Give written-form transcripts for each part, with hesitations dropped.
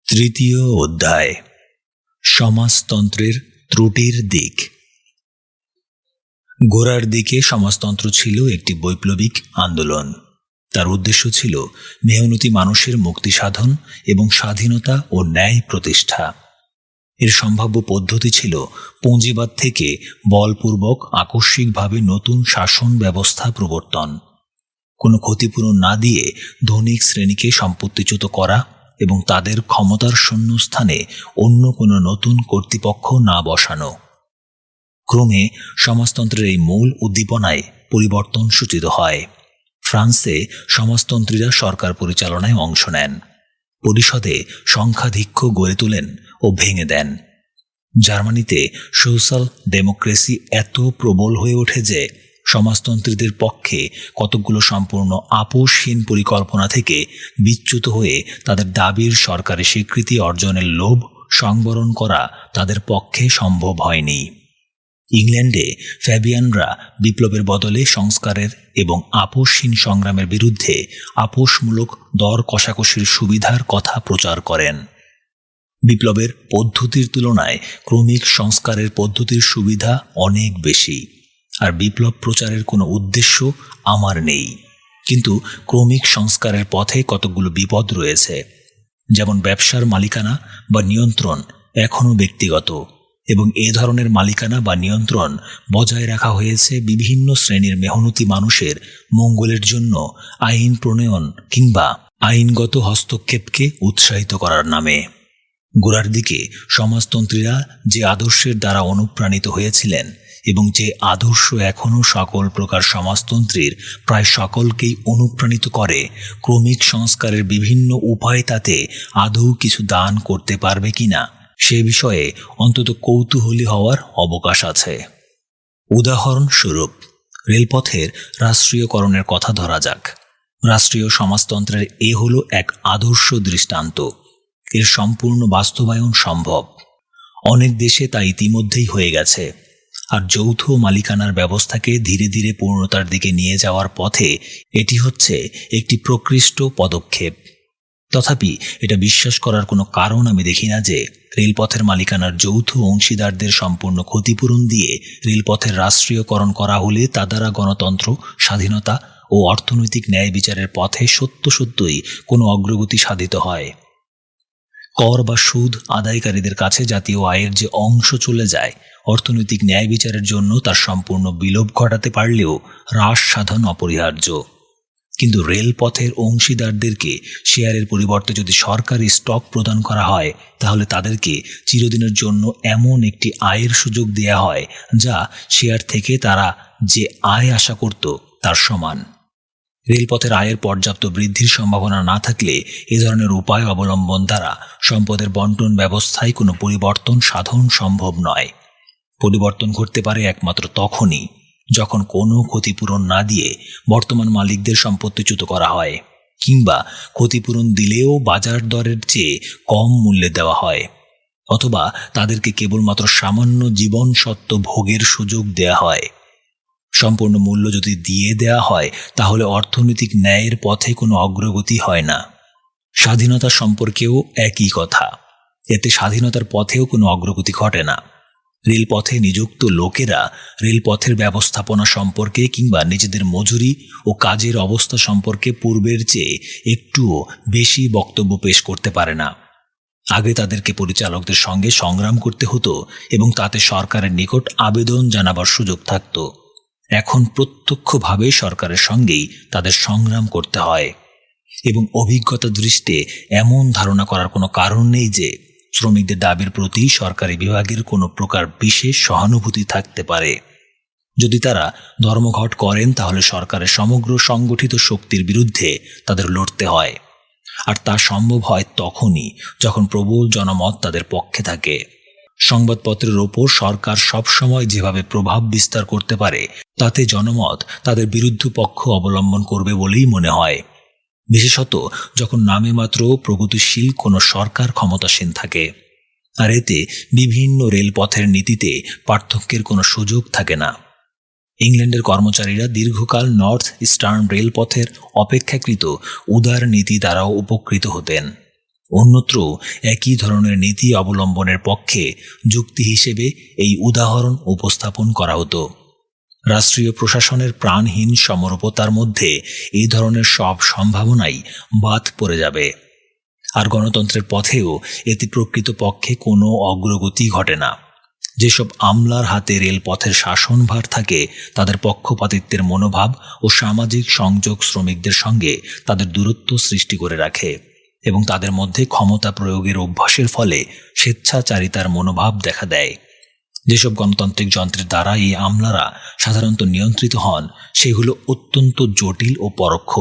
তৃতীয় অধ্যায়, সমাজতন্ত্রের ত্রুটির দিক। গোড়ার দিকে সমাজতন্ত্র ছিল একটি বৈপ্লবিক আন্দোলন। তার উদ্দেশ্য ছিল মেহনতি মানুষের মুক্তি সাধন এবং স্বাধীনতা ও ন্যায় প্রতিষ্ঠা। এর সম্ভাব্য পদ্ধতি ছিল পুঁজিবাদ থেকে বলপূর্বক আকস্মিকভাবে নতুন শাসন ব্যবস্থা প্রবর্তন, কোনো ক্ষতিপূরণ না দিয়ে ধনিক শ্রেণীকে সম্পত্তিচ্যুত করা এবং তাদের ক্ষমতার শূন্যস্থানে অন্য কোনো নতুন কর্তৃপক্ষ না বসানো। ক্রমে সমাজতন্ত্রের এই মূল উদ্দীপনায় পরিবর্তন সূচিত হয়। ফ্রান্সে সমাজতন্ত্রীরা সরকার পরিচালনায় অংশ নেন, পরিষদে সংখ্যাধিক্য গড়ে তোলেন ও ভেঙে দেন। জার্মানিতে সোশ্যাল ডেমোক্রেসি এত প্রবল হয়ে ওঠে যে সমাজতন্ত্রীদের পক্ষে কতকগুলো সম্পূর্ণ আপোষহীন পরিকল্পনা থেকে বিচ্যুত হয়ে তাদের দাবির সরকারি স্বীকৃতি অর্জনের লোভ সংবরণ করা তাদের পক্ষে সম্ভব হয়নি। ইংল্যান্ডে ফ্যাবিয়ানরা বিপ্লবের বদলে সংস্কারের এবং আপোষহীন সংগ্রামের বিরুদ্ধে আপোষমূলক দর কষাকষির সুবিধার কথা প্রচার করেন। বিপ্লবের পদ্ধতির তুলনায় ক্রমিক সংস্কারের পদ্ধতির সুবিধা অনেক বেশি, আর বিপ্লব প্রচারের কোনো উদ্দেশ্য আমার নেই। কিন্তু ক্রমিক সংস্কারের পথে কতকগুলো বিপদ রয়েছে, যেমন ব্যবসার মালিকানা বা নিয়ন্ত্রণ এখনও ব্যক্তিগত, এবং এ ধরনের মালিকানা বা নিয়ন্ত্রণ বজায় রাখা হয়েছে বিভিন্ন শ্রেণীর মেহনতি মানুষের মঙ্গলের জন্য আইন প্রণয়ন কিংবা আইনগত হস্তক্ষেপকে উৎসাহিত করার নামে। গোড়ার দিকে সমাজতন্ত্রীরা যে আদর্শের দ্বারা অনুপ্রাণিত হয়েছিলেন এবং যে আদর্শ এখনও সকল প্রকার সমাজতন্ত্রীর প্রায় সকলকেই অনুপ্রাণিত করে, ক্রমিক সংস্কারের বিভিন্ন উপায় তাতে আদৌ কিছু দান করতে পারবে কিনা সে বিষয়ে অন্তত কৌতূহলী হওয়ার অবকাশ আছে। উদাহরণস্বরূপ রেলপথের রাষ্ট্রীয়করণের কথা ধরা যাক। রাষ্ট্রীয় সমাজতন্ত্রের এ হল এক আদর্শ দৃষ্টান্ত। এর সম্পূর্ণ বাস্তবায়ন সম্ভব। অনেক দেশে তা ইতিমধ্যেই হয়ে গেছে, আর যৌথ মালিকানার ব্যবস্থাকে ধীরে ধীরে পূর্ণতার দিকে নিয়ে যাওয়ার পথে এটি হচ্ছে একটি প্রকৃষ্ট পদক্ষেপ। তথাপি এটা বিশ্বাস করার কোনো কারণ আমি দেখি না যে রেলপথের মালিকানার যৌথ অংশীদারদের সম্পূর্ণ ক্ষতিপূরণ দিয়ে রেলপথের রাষ্ট্রীয়করণ করা হলে তা দ্বারা গণতন্ত্র, স্বাধীনতা ও অর্থনৈতিক ন্যায় বিচারের পথে সত্যই কোনো অগ্রগতি সাধিত হয়। কর বা সুদ আদায়কারীদের কাছে জাতীয় আয়ের যে অংশ চলে যায়, অর্থনৈতিক ন্যায় বিচারের জন্য তার সম্পূর্ণ বিলোপ ঘটাতে পারলেও হ্রাস সাধন অপরিহার্য। কিন্তু রেলপথের অংশীদারদেরকে শেয়ারের পরিবর্তে যদি সরকারি স্টক প্রদান করা হয়, তাহলে তাদেরকে চিরদিনের জন্য এমন একটি আয়ের সুযোগ দেয়া হয় যা শেয়ার থেকে তারা যে আয় আশা করত তার সমান। রেলপথের আয়ের পর্যাপ্ত বৃদ্ধির সম্ভাবনা না থাকলে এ ধরনের উপায় অবলম্বন দ্বারা সম্পদের বন্টন ব্যবস্থায় কোনো পরিবর্তন সাধন সম্ভব নয়। পরিবর্তন ঘটতে পারে একমাত্র তখনই যখন কোনো ক্ষতিপূরণ না দিয়ে বর্তমান মালিকদের সম্পত্তিচ্যুত করা হয়, কিংবা ক্ষতিপূরণ দিলেও বাজার দরের চেয়ে কম মূল্যে দেওয়া হয়, অথবা তাদেরকে কেবলমাত্র সামান্য জীবন সত্ত্ব ভোগের সুযোগ দেয়া হয়। সম্পূর্ণ মূল্য যদি দিয়ে দেয়া হয়, তাহলে অর্থনৈতিক ন্যায়ের পথে কোনো অগ্রগতি হয় না। স্বাধীনতা সম্পর্কেও একই কথা। এতে স্বাধীনতার পথেও কোনো অগ্রগতি ঘটে না। রেলপথে নিযুক্ত লোকেরা রেলপথের ব্যবস্থাপনা সম্পর্কে কিংবা নিজেদের মজুরি ও কাজের অবস্থা সম্পর্কে পূর্বের চেয়ে একটুও বেশি বক্তব্য পেশ করতে পারে না। আগে তাদেরকে পরিচালকদের সঙ্গে সংগ্রাম করতে হতো এবং তাতে সরকারের নিকট আবেদন জানাবার সুযোগ থাকত। এখন প্রত্যক্ষভাবে সরকারের সঙ্গেই তাদের সংগ্রাম করতে হয়, এবং অভিজ্ঞতা দৃষ্টিতে এমন ধারণা করার কোনো কারণ নেই যে শ্রমিকদের দাবির প্রতি সরকারি বিভাগের কোনো প্রকার বিশেষ সহানুভূতি থাকতে পারে। যদি তারা ধর্মঘট করেন, তাহলে সরকারের সমগ্র সংগঠিত শক্তির বিরুদ্ধে তাদের লড়তে হয়, আর তা সম্ভব হয় তখনই যখন প্রবল জনমত তাদের পক্ষে থাকে। সংবাদপত্রের ওপর সরকার সবসময় যেভাবে প্রভাব বিস্তার করতে পারে, তাতে জনমত তাদের বিরুদ্ধ পক্ষ অবলম্বন করবে বলেই মনে হয়, বিশেষত যখন নামে মাত্র প্রগতিশীল কোনো সরকার ক্ষমতাসীন থাকে। আর এতে বিভিন্ন রেলপথের নীতিতে পার্থক্যের কোনো সুযোগ থাকে না। ইংল্যান্ডের কর্মচারীরা দীর্ঘকাল নর্থ ইস্টার্ন রেলপথের অপেক্ষাকৃত উদার নীতি দ্বারাও উপকৃত হতেন। অন্যত্র একই ধরনের নীতি অবলম্বনের পক্ষে যুক্তি হিসেবে এই উদাহরণ উপস্থাপন করা হতো। রাষ্ট্রীয় প্রশাসনের প্রাণহীন সমরূপতার মধ্যে এই ধরনের সব সম্ভাবনাই বাদ পড়ে যাবে, আর গণতন্ত্রের পথেও এতে প্রকৃতপক্ষে কোনো অগ্রগতি ঘটে না। যেসব আমলার হাতে রেলপথের শাসনভার থাকে তাদের পক্ষপাতিত্বের মনোভাব ও সামাজিক সংযোগ শ্রমিকদের সঙ্গে তাদের দূরত্ব সৃষ্টি করে রাখে এবং তাদের মধ্যে ক্ষমতা প্রয়োগের অভ্যাসের ফলে স্বেচ্ছাচারিতার মনোভাব দেখা দেয়। যেসব গণতান্ত্রিক যন্ত্রের দ্বারা এই আমলারা সাধারণত নিয়ন্ত্রিত হন সেগুলো অত্যন্ত জটিল ও পরোক্ষ।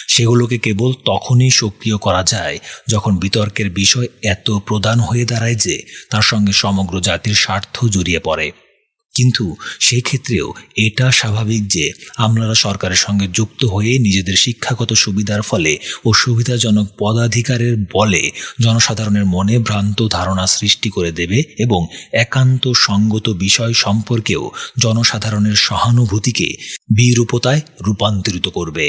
সেগুলোকে কেবল তখনই সক্রিয় করা যায় যখন বিতর্কের বিষয় এত প্রধান হয়ে দাঁড়ায় যে তার সঙ্গে সমগ্র জাতির স্বার্থ জড়িয়ে পড়ে। কিন্তু সেই ক্ষেত্রেও এটা স্বাভাবিক যে আমলারা সরকারের সঙ্গে যুক্ত হয়ে নিজেদের শিক্ষাগত সুবিধার ফলে ও সুবিধাজনক পদাধিকারের বলে জনসাধারণের মনে ভ্রান্ত ধারণা সৃষ্টি করে দেবে এবং একান্ত সঙ্গত বিষয় সম্পর্কেও জনসাধারণের সহানুভূতিকে বিরূপতায় রূপান্তরিত করবে।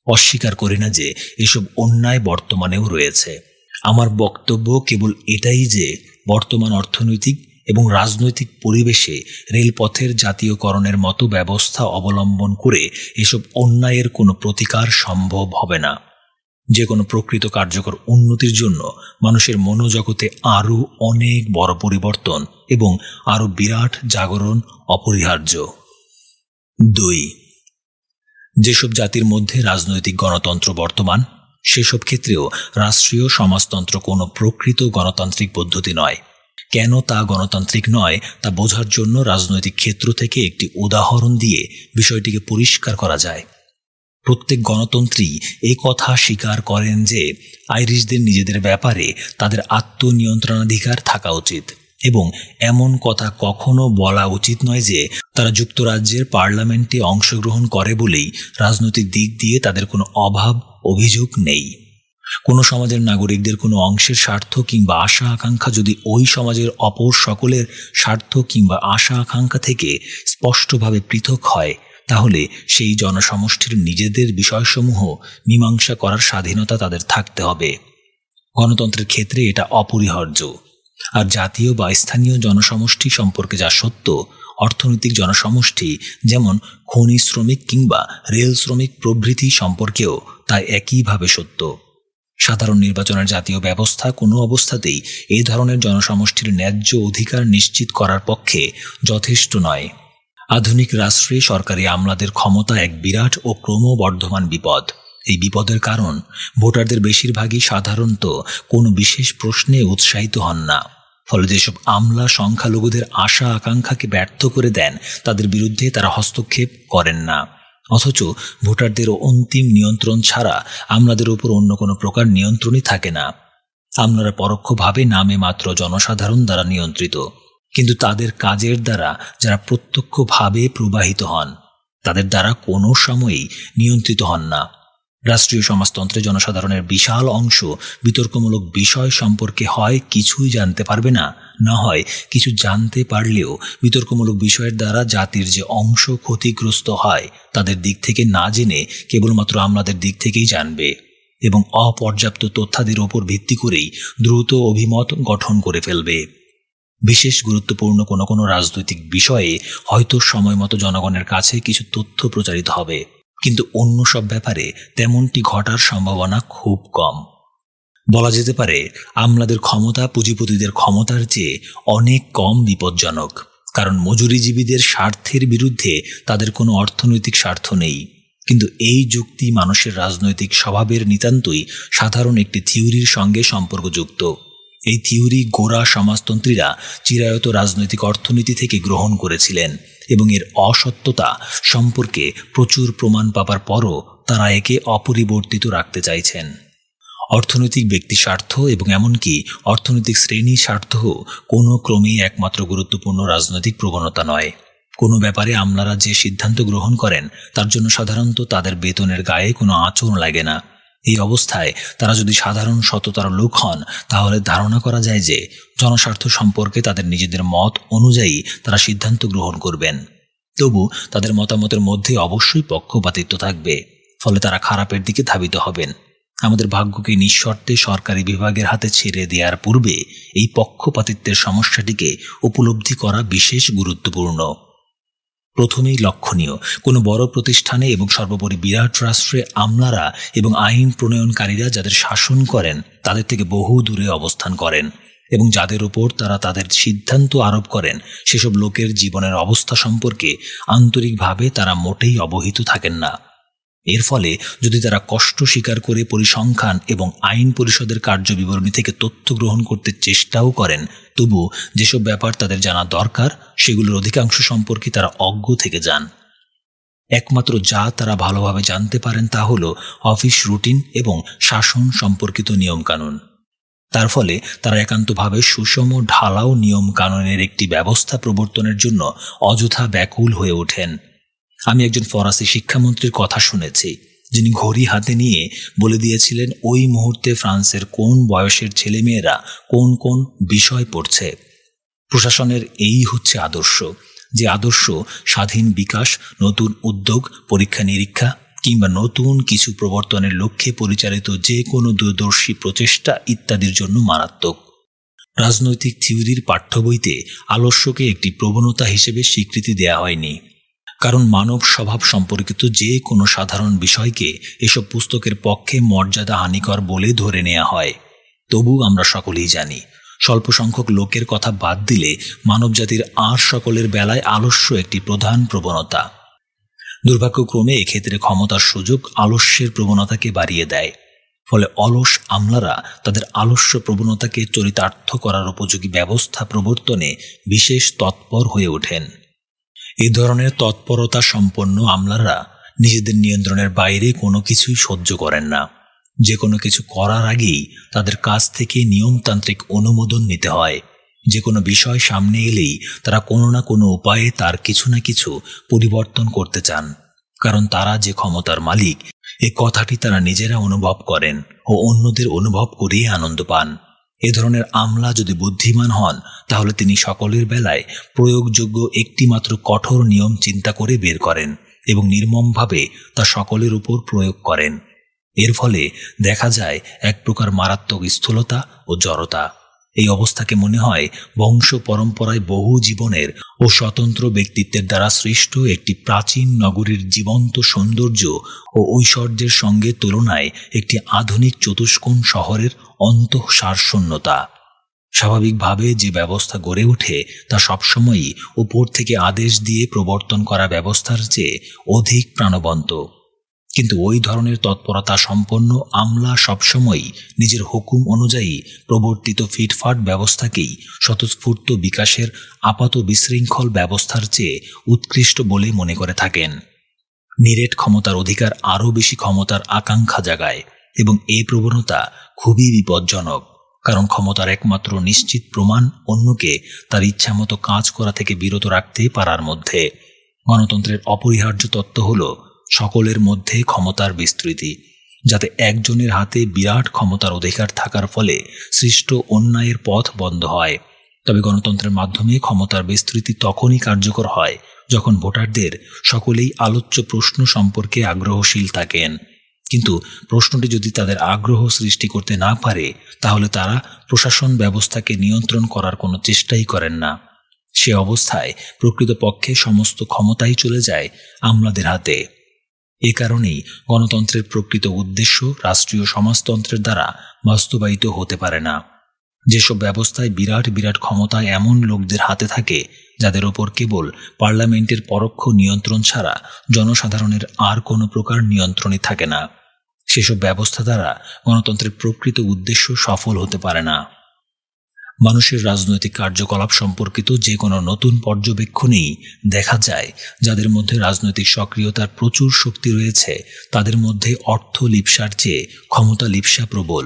অস্বীকার করি না যে এসব অন্যায় বর্তমানেও রয়েছে। আমার বক্তব্য কেবল এটাই যে বর্তমান অর্থনৈতিক এবং রাজনৈতিক পরিবেশে রেলপথের জাতীয়করণের মতো ব্যবস্থা অবলম্বন করে এসব অন্যায়ের কোনো প্রতিকার সম্ভব হবে না। যে কোনো প্রকৃত কার্যকর উন্নতির জন্য মানুষের মনোজগতে আরও অনেক বড় পরিবর্তন এবং আরও বিরাট জাগরণ অপরিহার্য। 2. যেসব জাতির মধ্যে রাজনৈতিক গণতন্ত্র বর্তমান সেসব ক্ষেত্রেও রাষ্ট্রীয় সমাজতন্ত্র কোনো প্রকৃত গণতান্ত্রিক পদ্ধতি নয়। কেন তা গণতান্ত্রিক নয় তা বোঝার জন্য রাজনৈতিক ক্ষেত্র থেকে একটি উদাহরণ দিয়ে বিষয়টিকে পরিষ্কার করা যায়। প্রত্যেক গণতন্ত্রী এই কথা স্বীকার করেন যে আইরিশদের নিজেদের ব্যাপারে তাদের আত্মনিয়ন্ত্রণাধিকার থাকা উচিত এবং এমন কথা কখনো বলা উচিত নয় যে তারা যুক্তরাজ্যের পার্লামেন্টে অংশগ্রহণ করে বলেই রাজনৈতিক দিক দিয়ে তাদের কোনো অভাব অভিযোগ নেই। কোনো সমাজের নাগরিকদের কোনো অংশের স্বার্থ কিংবা আশা আকাঙ্ক্ষা যদি ওই সমাজের অপর সকলের স্বার্থ কিংবা আশা আকাঙ্ক্ষা থেকে স্পষ্টভাবে পৃথক হয় তাহলে সেই জনসমষ্টির নিজেদের বিষয়সমূহ মীমাংসা করার স্বাধীনতা তাদের থাকতে হবে। গণতন্ত্রের ক্ষেত্রে এটা অপরিহার্য। আর জাতীয় বা স্থানীয় জনসমষ্টি সম্পর্কে যা সত্য, অর্থনৈতিক জনসমষ্টি যেমন খনি শ্রমিক কিংবা রেল শ্রমিক প্রভৃতি সম্পর্কেও তা একইভাবে সত্য। সাধারণ নির্বাচনের জাতীয় ব্যবস্থা কোনো অবস্থাতেই এই ধরনের জনসমষ্টির ন্যায্য অধিকার নিশ্চিত করার পক্ষে যথেষ্ট নয়। আধুনিক রাষ্ট্রে সরকারি আমলাদের ক্ষমতা এক বিরাট ও ক্রমবর্ধমান বিপদ। এই বিপদের কারণ ভোটারদের বেশিরভাগই সাধারণত কোনো বিশেষ প্রশ্নে উৎসাহিত হন না। ফলে যেসব আমলা সংখ্যালঘুদের আশা আকাঙ্ক্ষাকে ব্যর্থ করে দেন তাদের বিরুদ্ধে তারা হস্তক্ষেপ করেন না। অথচ ভোটারদের অন্তিম নিয়ন্ত্রণ ছাড়া আমলাদের উপর অন্য কোনো প্রকার নিয়ন্ত্রণই থাকে না। আমলারা পরোক্ষভাবে নামে মাত্র জনসাধারণ দ্বারা নিয়ন্ত্রিত, কিন্তু তাদের কাজের দ্বারা যারা প্রত্যক্ষভাবে প্রবাহিত হন তাদের দ্বারা কোনো সময়ই নিয়ন্ত্রিত হন না। রাষ্ট্রীয় সমাজতন্ত্রে জনসাধারণের বিশাল অংশ বিতর্কমূলক বিষয় সম্পর্কে হয় কিছুই জানতে পারবে না, না হয় কিছু জানতে পারলেও বিতর্কমূলক বিষয়ের দ্বারা জাতির যে অংশ ক্ষতিগ্রস্ত হয় তাদের দিক থেকে না জেনে কেবলমাত্র আমলাদের দিক থেকেই জানবে এবং অপর্যাপ্ত তথ্যাদির ওপর ভিত্তি করেই দ্রুত অভিমত গঠন করে ফেলবে। বিশেষ গুরুত্বপূর্ণ কোনো কোনো রাজনৈতিক বিষয়ে হয়তো সময়মতো জনগণের কাছে কিছু তথ্য প্রচারিত হবে, কিন্তু অন্য সব ব্যাপারে তেমনটি ঘটার সম্ভাবনা খুব কম। বলা যেতে পারে আমলাদের ক্ষমতা পুঁজিপতিদের ক্ষমতার চেয়ে অনেক কম বিপজ্জনক, কারণ মজুরিজীবীদের স্বার্থের বিরুদ্ধে তাদের কোনো অর্থনৈতিক স্বার্থ নেই। কিন্তু এই যুক্তি মানুষের রাজনৈতিক স্বভাবের নিতান্তই সাধারণ একটি থিওরির সঙ্গে সম্পর্কযুক্ত। এই থিওরি গোঁড়া সমাজতন্ত্রীরা চিরায়ত রাজনৈতিক অর্থনীতি থেকে গ্রহণ করেছিলেন এবং এর অসত্যতা সম্পর্কে প্রচুর প্রমাণ পাবার পরও তারা একে অপরিবর্তিত রাখতে চাইছেন। অর্থনৈতিক ব্যক্তি স্বার্থ এবং এমনকি অর্থনৈতিক শ্রেণী স্বার্থ কোনো ক্রমেই একমাত্র গুরুত্বপূর্ণ রাজনৈতিক প্রবণতা নয়। কোনো ব্যাপারে আমলারা যে সিদ্ধান্ত গ্রহণ করেন তার জন্য সাধারণত তাদের বেতনের গায়ে কোনো আঁচড় লাগে না। এই অবস্থায় তারা যদি সাধারণ সততার লোক হন তাহলে ধারণা করা যায় যে জনস্বার্থ সম্পর্কে তাদের নিজেদের মত অনুযায়ী তারা সিদ্ধান্ত গ্রহণ করবেন। তবু তাদের মতামতের মধ্যে অবশ্যই পক্ষপাতিত্ব থাকবে, ফলে তারা খারাপের দিকে ধাবিত হবেন। আমাদের ভাগ্যকে নিঃশর্তে সরকারি বিভাগের হাতে ছেড়ে দেওয়ার পূর্বে এই পক্ষপাতিত্বের সমস্যাটিকে উপলব্ধি করা বিশেষ গুরুত্বপূর্ণ। প্রথমেই লক্ষণীয়, কোনো বড় প্রতিষ্ঠানে এবং সর্বোপরি বিরাট রাষ্ট্রে আমলারা এবং আইন প্রণয়নকারীরা যাদের শাসন করেন তাদের থেকে বহু দূরে অবস্থান করেন এবং যাদের উপর তারা তাদের সিদ্ধান্ত আরোপ করেন সেসব লোকের জীবনের অবস্থা সম্পর্কে আন্তরিকভাবে তারা মোটেই অবহিত থাকেন না। এর ফলে যদি তারা কষ্ট স্বীকার করে পরিসংখ্যান এবং আইন পরিষদের কার্যবিবরণী থেকে তথ্য গ্রহণ করতে চেষ্টাও করেন, তবু যেসব ব্যাপার তাদের জানা দরকার সেগুলোর অধিকাংশ সম্পর্কে তারা অজ্ঞ থেকে যান। একমাত্র যা তারা ভালোভাবে জানতে পারেন তা হল অফিস রুটিন এবং শাসন সম্পর্কিত নিয়মকানুন। তার ফলে তারা একান্তভাবে সুষম ঢালাও নিয়ম কানুনের একটি ব্যবস্থা প্রবর্তনের জন্য অযথা ব্যাকুল হয়ে ওঠেন। আমি একজন ফরাসি শিক্ষামন্ত্রীর কথা শুনেছি, যিনি ঘড়ি হাতে নিয়ে বলে দিয়েছিলেন ওই মুহূর্তে ফ্রান্সের কোন বয়সের ছেলেমেয়েরা কোন কোন বিষয় পড়ছে। প্রশাসনের এই হচ্ছে আদর্শ, যে আদর্শ স্বাধীন বিকাশ, নতুন উদ্যোগ, পরীক্ষা নিরীক্ষা কিংবা নতুন কিছু প্রবর্তনের লক্ষ্যে পরিচালিত যে কোনো দূরদর্শী প্রচেষ্টা ইত্যাদির জন্য মারাত্মক। রাজনৈতিক থিওরির পাঠ্য বইতে আলস্যকে একটি প্রবণতা হিসেবে স্বীকৃতি দেয়া হয়নি, কারণ মানব স্বভাব সম্পর্কিত যে কোনো সাধারণ বিষয়কে এসব পুস্তকের পক্ষে মর্যাদা হানিকর বলে ধরে নেওয়া হয়। তবু আমরা সকলেই জানি, স্বল্প সংখ্যক লোকের কথা বাদ দিলে মানবজাতির আর সকলের বেলায় আলস্য একটি প্রধান প্রবণতা। দুর্ভাগ্যক্রমে এক্ষেত্রে ক্ষমতার সুযোগ আলস্যের প্রবণতাকে বাড়িয়ে দেয়। ফলে অলস আমলারা তাদের আলস্য প্রবণতাকে চরিতার্থ করার উপযোগী ব্যবস্থা প্রবর্তনে বিশেষ তৎপর হয়ে ওঠেন। এই ধরনের তৎপরতা সম্পন্ন আমলারা নিজেদের নিয়ন্ত্রণের বাইরে কোনো কিছুই সহ্য করেন না। যে কোনো কিছু করার আগেই তাদের কাছ থেকে নিয়মতান্ত্রিক অনুমোদন নিতে হয়। যে কোনো বিষয় সামনে এলেই তারা কোনো না কোনো উপায়ে তার কিছু না কিছু পরিবর্তন করতে চান, কারণ তারা যে ক্ষমতার মালিক এ কথাটি তারা নিজেরা অনুভব করেন ও অন্যদের অনুভব করিয়ে আনন্দ পান। এ ধরনের আমলা যদি বুদ্ধিমান হন তাহলে তিনি সকলের বেলায় প্রয়োগযোগ্য একটিমাত্র কঠোর নিয়ম চিন্তা করে বের করেন এবং নির্মমভাবে তা সকলের উপর প্রয়োগ করেন। এর ফলে দেখা যায় এক প্রকার মারাত্মক স্থূলতা ও জড়তা। এই অবস্থাকে মনে হয় বংশ পরম্পরায় বহু জীবনের ও স্বতন্ত্র ব্যক্তিত্বের দ্বারা সৃষ্ট একটি প্রাচীন নগরীর জীবন্ত সৌন্দর্য ও ঐশ্বর্যের সঙ্গে তুলনায় একটি আধুনিক চতুষ্কোণ শহরের অন্তঃসারশূন্যতা। স্বাভাবিকভাবে যে ব্যবস্থা গড়ে ওঠে তা সবসময়ই উপর থেকে আদেশ দিয়ে প্রবর্তন করা ব্যবস্থার চেয়ে অধিক প্রাণবন্ত। কিন্তু ওই ধরনের তৎপরতা সম্পন্ন আমলা সবসময়ই নিজের হুকুম অনুযায়ী প্রবর্তিত ফিটফাট ব্যবস্থাকেই স্বতঃস্ফূর্ত বিকাশের আপাত বিশৃঙ্খল ব্যবস্থার চেয়ে উৎকৃষ্ট বলে মনে করে থাকেন। নিরেট ক্ষমতার অধিকার আরও বেশি ক্ষমতার আকাঙ্ক্ষা জাগায় এবং এই প্রবণতা খুবই বিপজ্জনক, কারণ ক্ষমতার একমাত্র নিশ্চিত প্রমাণ অন্যকে তার ইচ্ছামতো কাজ করা থেকে বিরত রাখতে পারার মধ্যে। গণতন্ত্রের অপরিহার্য তত্ত্ব হল সকলের মধ্যে ক্ষমতার বিস্তৃতি, যাতে একজনের হাতে বিরাট ক্ষমতার অধিকার থাকার ফলে সৃষ্ট অন্যায়ের পথ বন্ধ হয়। তবে গণতন্ত্রের মাধ্যমে ক্ষমতার বিস্তৃতি তখনই কার্যকর হয় যখন ভোটারদের সকলেই আলোচ্য প্রশ্ন সম্পর্কে আগ্রহশীল থাকেন। কিন্তু প্রশ্নটি যদি তাদের আগ্রহ সৃষ্টি করতে না পারে তাহলে তারা প্রশাসন ব্যবস্থাকে নিয়ন্ত্রণ করার কোনো চেষ্টাই করেন না। সে অবস্থায় প্রকৃতপক্ষে সমস্ত ক্ষমতাই চলে যায় আমলাদের হাতে। এ কারণেই গণতন্ত্রের প্রকৃত উদ্দেশ্য রাষ্ট্রীয় সমাজতন্ত্রের দ্বারা বাস্তবায়িত হতে পারে না। যেসব ব্যবস্থায় বিরাট বিরাট ক্ষমতা এমন লোকদের হাতে থাকে যাদের ওপর কেবল পার্লামেন্টের পরোক্ষ নিয়ন্ত্রণ ছাড়া জনসাধারণের আর কোনো প্রকার নিয়ন্ত্রণই থাকে না, সেসব ব্যবস্থা দ্বারা গণতন্ত্রের প্রকৃত উদ্দেশ্য সফল হতে পারে না। মানুষের রাজনৈতিক কার্যকলাপ সম্পর্কিত যে কোনো নতুন পর্যবেক্ষণেই দেখা যায় যাদের মধ্যে রাজনৈতিক সক্রিয়তার প্রচুর শক্তি রয়েছে তাদের মধ্যে অর্থ লিপ্সার চেয়ে ক্ষমতা লিপ্সা প্রবল।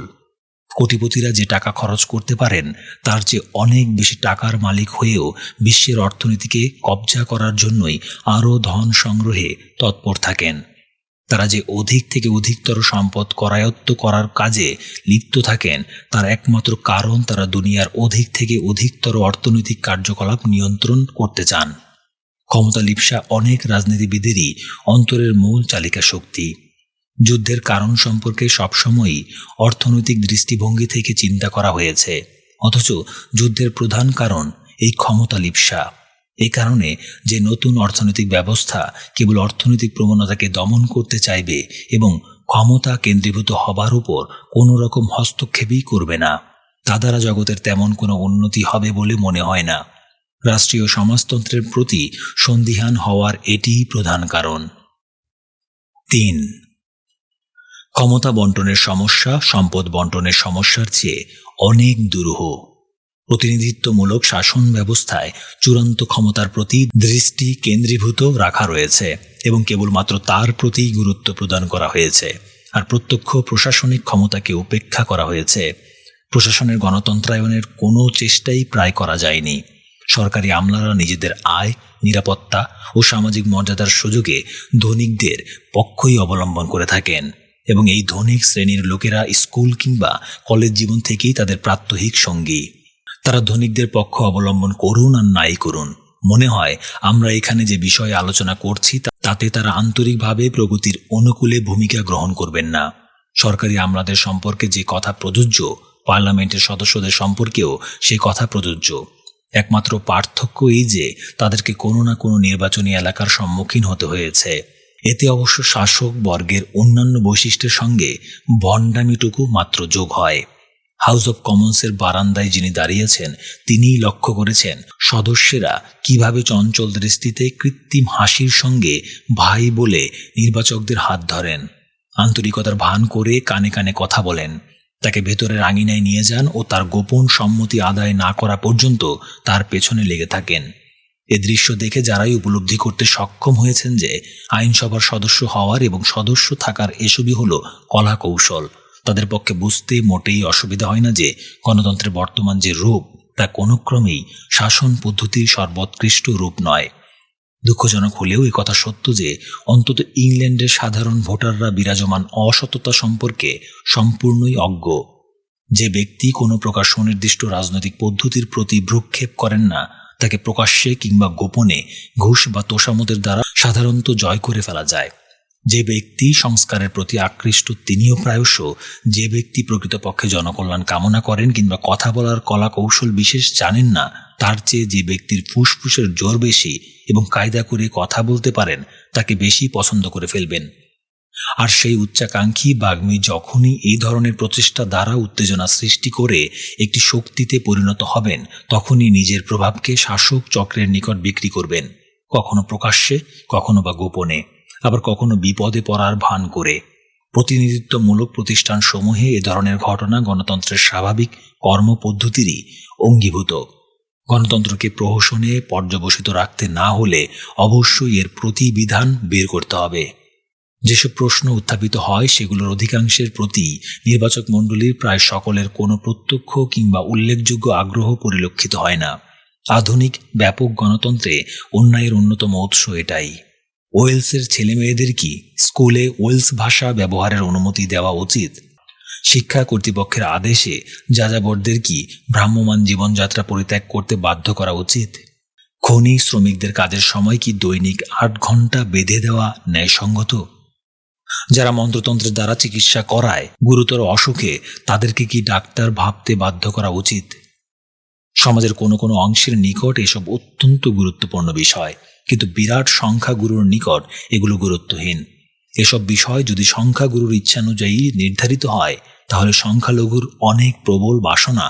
কোটিপতিরা যে টাকা খরচ করতে পারেন তার চেয়ে অনেক বেশি টাকার মালিক হয়েও বিশ্বের অর্থনীতিকে কবজা করার জন্যই আরও ধন সংগ্রহে তৎপর থাকেন। তারা যে অধিক থেকে অধিকতর সম্পদ করায়ত্ত করার কাজে লিপ্ত থাকেন তার একমাত্র কারণ তারা দুনিয়ার অধিক থেকে অধিকতর অর্থনৈতিক কার্যকলাপ নিয়ন্ত্রণ করতে চান। ক্ষমতা লিপ্সা অনেক রাজনীতিবিদেরই অন্তরের মূল চালিকা শক্তি। যুদ্ধের কারণ সম্পর্কে সবসময়ই অর্থনৈতিক দৃষ্টিভঙ্গি থেকে চিন্তা করা হয়েছে, অথচ যুদ্ধের প্রধান কারণ এই ক্ষমতা লিপ্সা। এই কারণে যে নতুন অর্থনৈতিক ব্যবস্থা কেবল অর্থনৈতিক প্রবণতাকে দমন করতে চাইবে এবং ক্ষমতা কেন্দ্রীভূত হবার উপর কোনো রকম হস্তক্ষেপই করবে না, তা দ্বারা জগতের তেমন কোনো উন্নতি হবে বলে মনে হয় না। রাষ্ট্রীয় সমাজতন্ত্রের প্রতি সন্দিহান হওয়ার এটিই প্রধান কারণ। ৩. ক্ষমতা বন্টনের সমস্যা সম্পদ বন্টনের সমস্যার চেয়ে অনেক দুরূহ। প্রতিনিধিত্বমূলক শাসন ব্যবস্থায় চূড়ান্ত ক্ষমতার প্রতি দৃষ্টি কেন্দ্রীভূত রাখা রয়েছে এবং কেবলমাত্র তার প্রতি গুরুত্ব প্রদান করা হয়েছে, আর প্রত্যক্ষ প্রশাসনিক ক্ষমতাকে উপেক্ষা করা হয়েছে। প্রশাসনের গণতন্ত্রায়নের কোনো চেষ্টাই প্রায় করা যায়নি। সরকারি আমলারা নিজেদের আয়, নিরাপত্তা ও সামাজিক মর্যাদার সুযোগে ধনিকদের পক্ষই অবলম্বন করে থাকেন এবং এই ধনিক শ্রেণীর লোকেরা স্কুল কিংবা কলেজ জীবন থেকেই তাদের প্রাত্যহিক সঙ্গী। তারা ধনিকদের পক্ষ অবলম্বন করুন আর নাই করুন, মনে হয় আমরা এখানে যে বিষয়ে আলোচনা করছি তাতে তারা আন্তরিকভাবে প্রগতির অনুকূলে ভূমিকা গ্রহণ করবেন না। সরকারি আমলাদের সম্পর্কে যে কথা প্রযোজ্য, পার্লামেন্টের সদস্যদের সম্পর্কেও সে কথা প্রযোজ্য। একমাত্র পার্থক্য এই যে তাদেরকে কোনো না কোনো নির্বাচনী এলাকার সম্মুখীন হতে হয়েছে। এতে অবশ্য শাসক বর্গের অন্যান্য বৈশিষ্ট্যের সঙ্গে ভণ্ডামিটুকু মাত্র যোগ হয়। হাউস অব কমন্সের বারান্দায় যিনি দাঁড়িয়েছেন তিনিই লক্ষ্য করেছেন সদস্যেরা কিভাবে চঞ্চল দৃষ্টিতে কৃত্রিম হাসির সঙ্গে ভাই বলে নির্বাচকদের হাত ধরেন, আন্তরিকতার ভান করে কানে কানে কথা বলেন, তাকে ভেতরের আঙিনায় নিয়ে যান ও তার গোপন সম্মতি আদায় না করা পর্যন্ত তার পেছনে লেগে থাকেন। এ দৃশ্য দেখে যারাই উপলব্ধি করতে সক্ষম হয়েছেন যে আইনসভার সদস্য হওয়ার এবং সদস্য থাকার এসবই হলো কলা কৌশল, তাদের পক্ষে বুঝতে মোটেই অসুবিধা হয় না যে গণতন্ত্রের বর্তমান যে রূপ তা কোনো ক্রমেই শাসন পদ্ধতির সর্বোৎকৃষ্ট রূপ নয়। দুঃখজনক হলেও এ কথা সত্য যে অন্তত ইংল্যান্ডের সাধারণ ভোটাররা বিরাজমান অসততা সম্পর্কে সম্পূর্ণই অজ্ঞ। যে ব্যক্তি কোনো প্রকার সুনির্দিষ্ট রাজনৈতিক পদ্ধতির প্রতি ভ্রুক্ষেপ করেন না তাকে প্রকাশ্যে কিংবা গোপনে ঘুষ বা তোষামতের দ্বারা সাধারণত জয় করে ফেলা যায়। যে ব্যক্তি সংস্কারের প্রতি আকৃষ্ট তিনিও প্রায়শ যে ব্যক্তি প্রকৃতপক্ষে জনকল্যাণ কামনা করেন কিংবা কথা বলার কলা কৌশল বিশেষ জানেন না তার চেয়ে যে ব্যক্তির ফুসফুসের জোর বেশি এবং কায়দা করে কথা বলতে পারেন তাকে বেশি পছন্দ করে ফেলবেন। আর সেই উচ্চাকাঙ্ক্ষী বাগ্মী যখনই এই ধরনের প্রচেষ্টা দ্বারা উত্তেজনা সৃষ্টি করে একটি শক্তিতে পরিণত হবেন তখনই নিজের প্রভাবকে শাসক চক্রের নিকট বিক্রি করবেন, কখনো প্রকাশ্যে, কখনো বা গোপনে, আবার কখনো বিপদে পড়ার ভান করে। প্রতিনিধিত্বমূলক প্রতিষ্ঠান সমূহে এ ধরনের ঘটনা গণতন্ত্রের স্বাভাবিক কর্মপদ্ধতিরই অঙ্গীভূত। গণতন্ত্রকে প্রহসনে পর্যবসিত রাখতে না হলে অবশ্যই এর প্রতিবিধান বের করতে হবে। যেসব প্রশ্ন উত্থাপিত হয় সেগুলোর অধিকাংশের প্রতি নির্বাচক মণ্ডলীর প্রায় সকলের কোনো প্রত্যক্ষ কিংবা উল্লেখযোগ্য আগ্রহ পরিলক্ষিত হয় না। আধুনিক ব্যাপক গণতন্ত্রে অন্যায়ের অন্যতম উৎস এটাই। ওয়েলসের ছেলেমেয়েদের কি স্কুলে ওয়েলস ভাষা ব্যবহারের অনুমতি দেওয়া উচিত? শিক্ষা কর্তৃপক্ষের আদেশে যাযাবরদের কি ভ্রাম্যমাণ জীবনযাত্রা পরিত্যাগ করতে বাধ্য করা উচিত? খনি শ্রমিকদের কাজের সময় কি দৈনিক ৮ ঘন্টা বেঁধে দেওয়া ন্যায়সঙ্গত? যারা মন্ত্রতন্ত্রের দ্বারা চিকিৎসা করায় গুরুতর অসুখে তাদেরকে কি ডাক্তার ভাবতে বাধ্য করা উচিত? সমাজের কোনো কোনো অংশের নিকট এসব অত্যন্ত গুরুত্বপূর্ণ বিষয়, কিন্তু বিরাট সংখ্যাগুরুর নিকট এগুলো গুরুত্বহীন। এসব বিষয় যদি সংখ্যাগুরুর ইচ্ছানুযায়ী নির্ধারিত হয় তাহলে সংখ্যালঘুর অনেক প্রবল বাসনা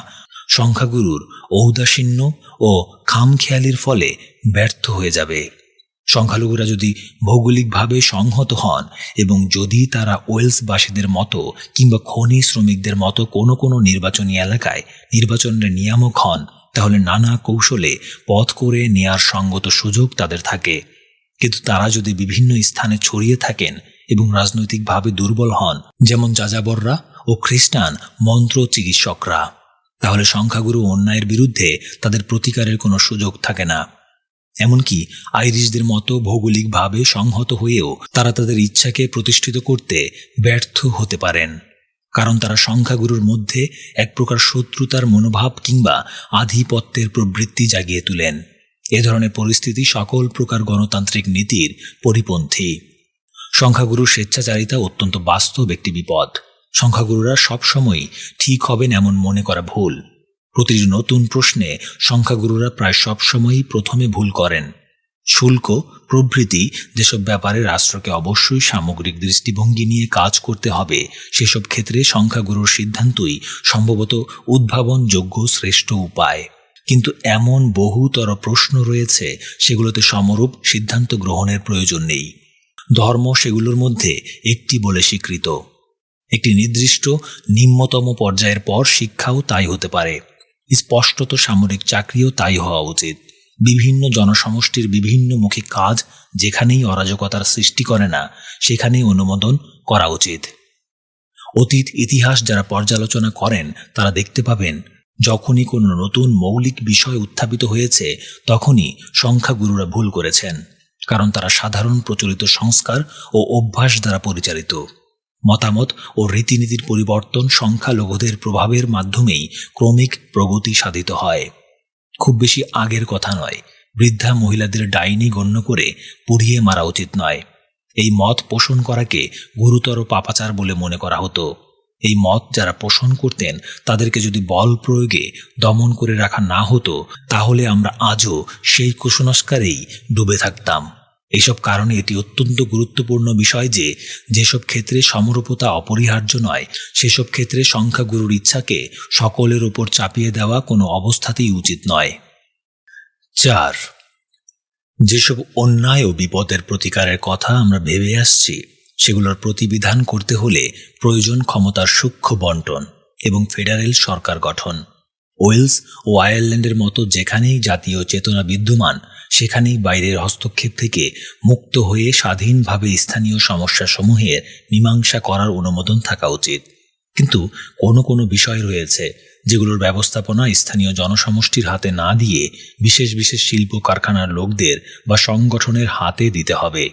সংখ্যাগুরুর ঔদাসীন্য ও খামখেয়ালির ফলে ব্যর্থ হয়ে যাবে। সংখ্যালঘুরা যদি ভৌগোলিকভাবে সংহত হন এবং যদি তারা ওয়েলসবাসীদের মতো কিংবা খনি শ্রমিকদের মতো কোনো কোনো নির্বাচনী এলাকায় নির্বাচনের নিয়ামক হন তাহলে নানা কৌশলে পথ করে নেয়ার সঙ্গত সুযোগ তাদের থাকে। কিন্তু তারা যদি বিভিন্ন স্থানে ছড়িয়ে থাকেন এবং রাজনৈতিকভাবে দুর্বল হন, যেমন যাযাবররা ও খ্রিস্টান মন্ত্র চিকিৎসকরা, তাহলে সংখ্যাগুরু অন্যায়ের বিরুদ্ধে তাদের প্রতিকারের কোনো সুযোগ থাকে না। এমনকি আইরিশদের মতো ভৌগোলিকভাবে সংহত হয়েও তারা তাদের ইচ্ছাকে প্রতিষ্ঠিত করতে ব্যর্থ হতে পারেন, কারণ তারা সংখ্যাগুরুর মধ্যে এক প্রকার শত্রুতার মনোভাব কিংবা আধিপত্যের প্রবৃত্তি জাগিয়ে তোলেন। এ ধরনের পরিস্থিতি সকল প্রকার গণতান্ত্রিক নীতির পরিপন্থী। সংখ্যাগুরুর স্বেচ্ছাচারিতা অত্যন্ত বাস্তব একটি বিপদ। সংখ্যাগুরুরা সবসময়ই ঠিক হবেন এমন মনে করা ভুল। প্রতিটি নতুন প্রশ্নে সংখ্যাগুরুরা প্রায় সবসময়ই প্রথমে ভুল করেন। শুল্ক প্রভৃতি যেসব ব্যাপারে রাষ্ট্রকে অবশ্যই সামগ্রিক দৃষ্টিভঙ্গি নিয়ে কাজ করতে হবে, সেসব ক্ষেত্রে সংখ্যাগুরুর সিদ্ধান্তই সম্ভবত উদ্ভাবনযোগ্য শ্রেষ্ঠ উপায়। কিন্তু এমন বহুতর প্রশ্ন রয়েছে, সেগুলোতে সমরূপ সিদ্ধান্ত গ্রহণের প্রয়োজন নেই। ধর্ম সেগুলোর মধ্যে একটি বলে স্বীকৃত। একটি নির্দিষ্ট নিম্নতম পর্যায়ের পর শিক্ষাও তাই হতে পারে। স্পষ্টত সামরিক চাকরিও তাই হওয়া উচিত। বিভিন্ন জনসমষ্টির বিভিন্নমুখী কাজ যেখানেই অরাজকতার সৃষ্টি করে না, সেখানেই অনুমোদন করা উচিত। অতীত ইতিহাস যারা পর্যালোচনা করেন তারা দেখতে পাবেন, যখনই কোনো নতুন মৌলিক বিষয় উত্থাপিত হয়েছে তখনই সংখ্যাগুরুরা ভুল করেছেন, কারণ তারা সাধারণ প্রচলিত সংস্কার ও অভ্যাস দ্বারা পরিচালিত। মতামত ও রীতিনীতির পরিবর্তন সংখ্যালঘুদের প্রভাবের মাধ্যমেই ক্রমিক প্রগতি সাধিত হয়। খুব বেশি আগের কথা নয়, বৃদ্ধা মহিলাদের ডাইনি গণ্য করে পুড়িয়ে মারা উচিত নয়। এই মত পোষণ করাকে গুরুতর পাপাচার বলে মনে করা হতো। এই মত যারা পোষণ করতেন তাদেরকে যদি বল প্রয়োগে দমন করে রাখা না হতো, তাহলে আমরা আজও সেই কুসংস্কারেই ডুবে থাকতাম। এইসব কারণে এটি অত্যন্ত গুরুত্বপূর্ণ বিষয় যে যেসব ক্ষেত্রে সমরূপতা অপরিহার্য নয়, সেসব ক্ষেত্রে সংখ্যাগুরুর ইচ্ছাকে সকলের ওপর চাপিয়ে দেওয়া কোনো অবস্থাতেই উচিত নয়। 4. যেসব অন্যায় ও বিপদের প্রতিকারের কথা আমরা ভেবে আসছি, সেগুলোর প্রতিবিধান করতে হলে প্রয়োজন ক্ষমতার সূক্ষ্ম বন্টন এবং ফেডারেল সরকার গঠন। ওয়েলস ও আয়ারল্যান্ডের মতো যেখানেই জাতীয় চেতনা বিদ্যমান, সেখানেই বাইরের হস্তক্ষেপ থেকে মুক্ত হয়ে স্বাধীনভাবে স্থানীয় সমস্যাসমূহের মীমাংসা করার অনুমোদন থাকা উচিত। কিন্তু কোনো কোনো বিষয় রয়েছে যেগুলোর ব্যবস্থাপনা স্থানীয় জনসমষ্টির হাতে না দিয়ে বিশেষ বিশেষ শিল্প কারখানার লোকদের বা সংগঠনের হাতে দিতে হবে।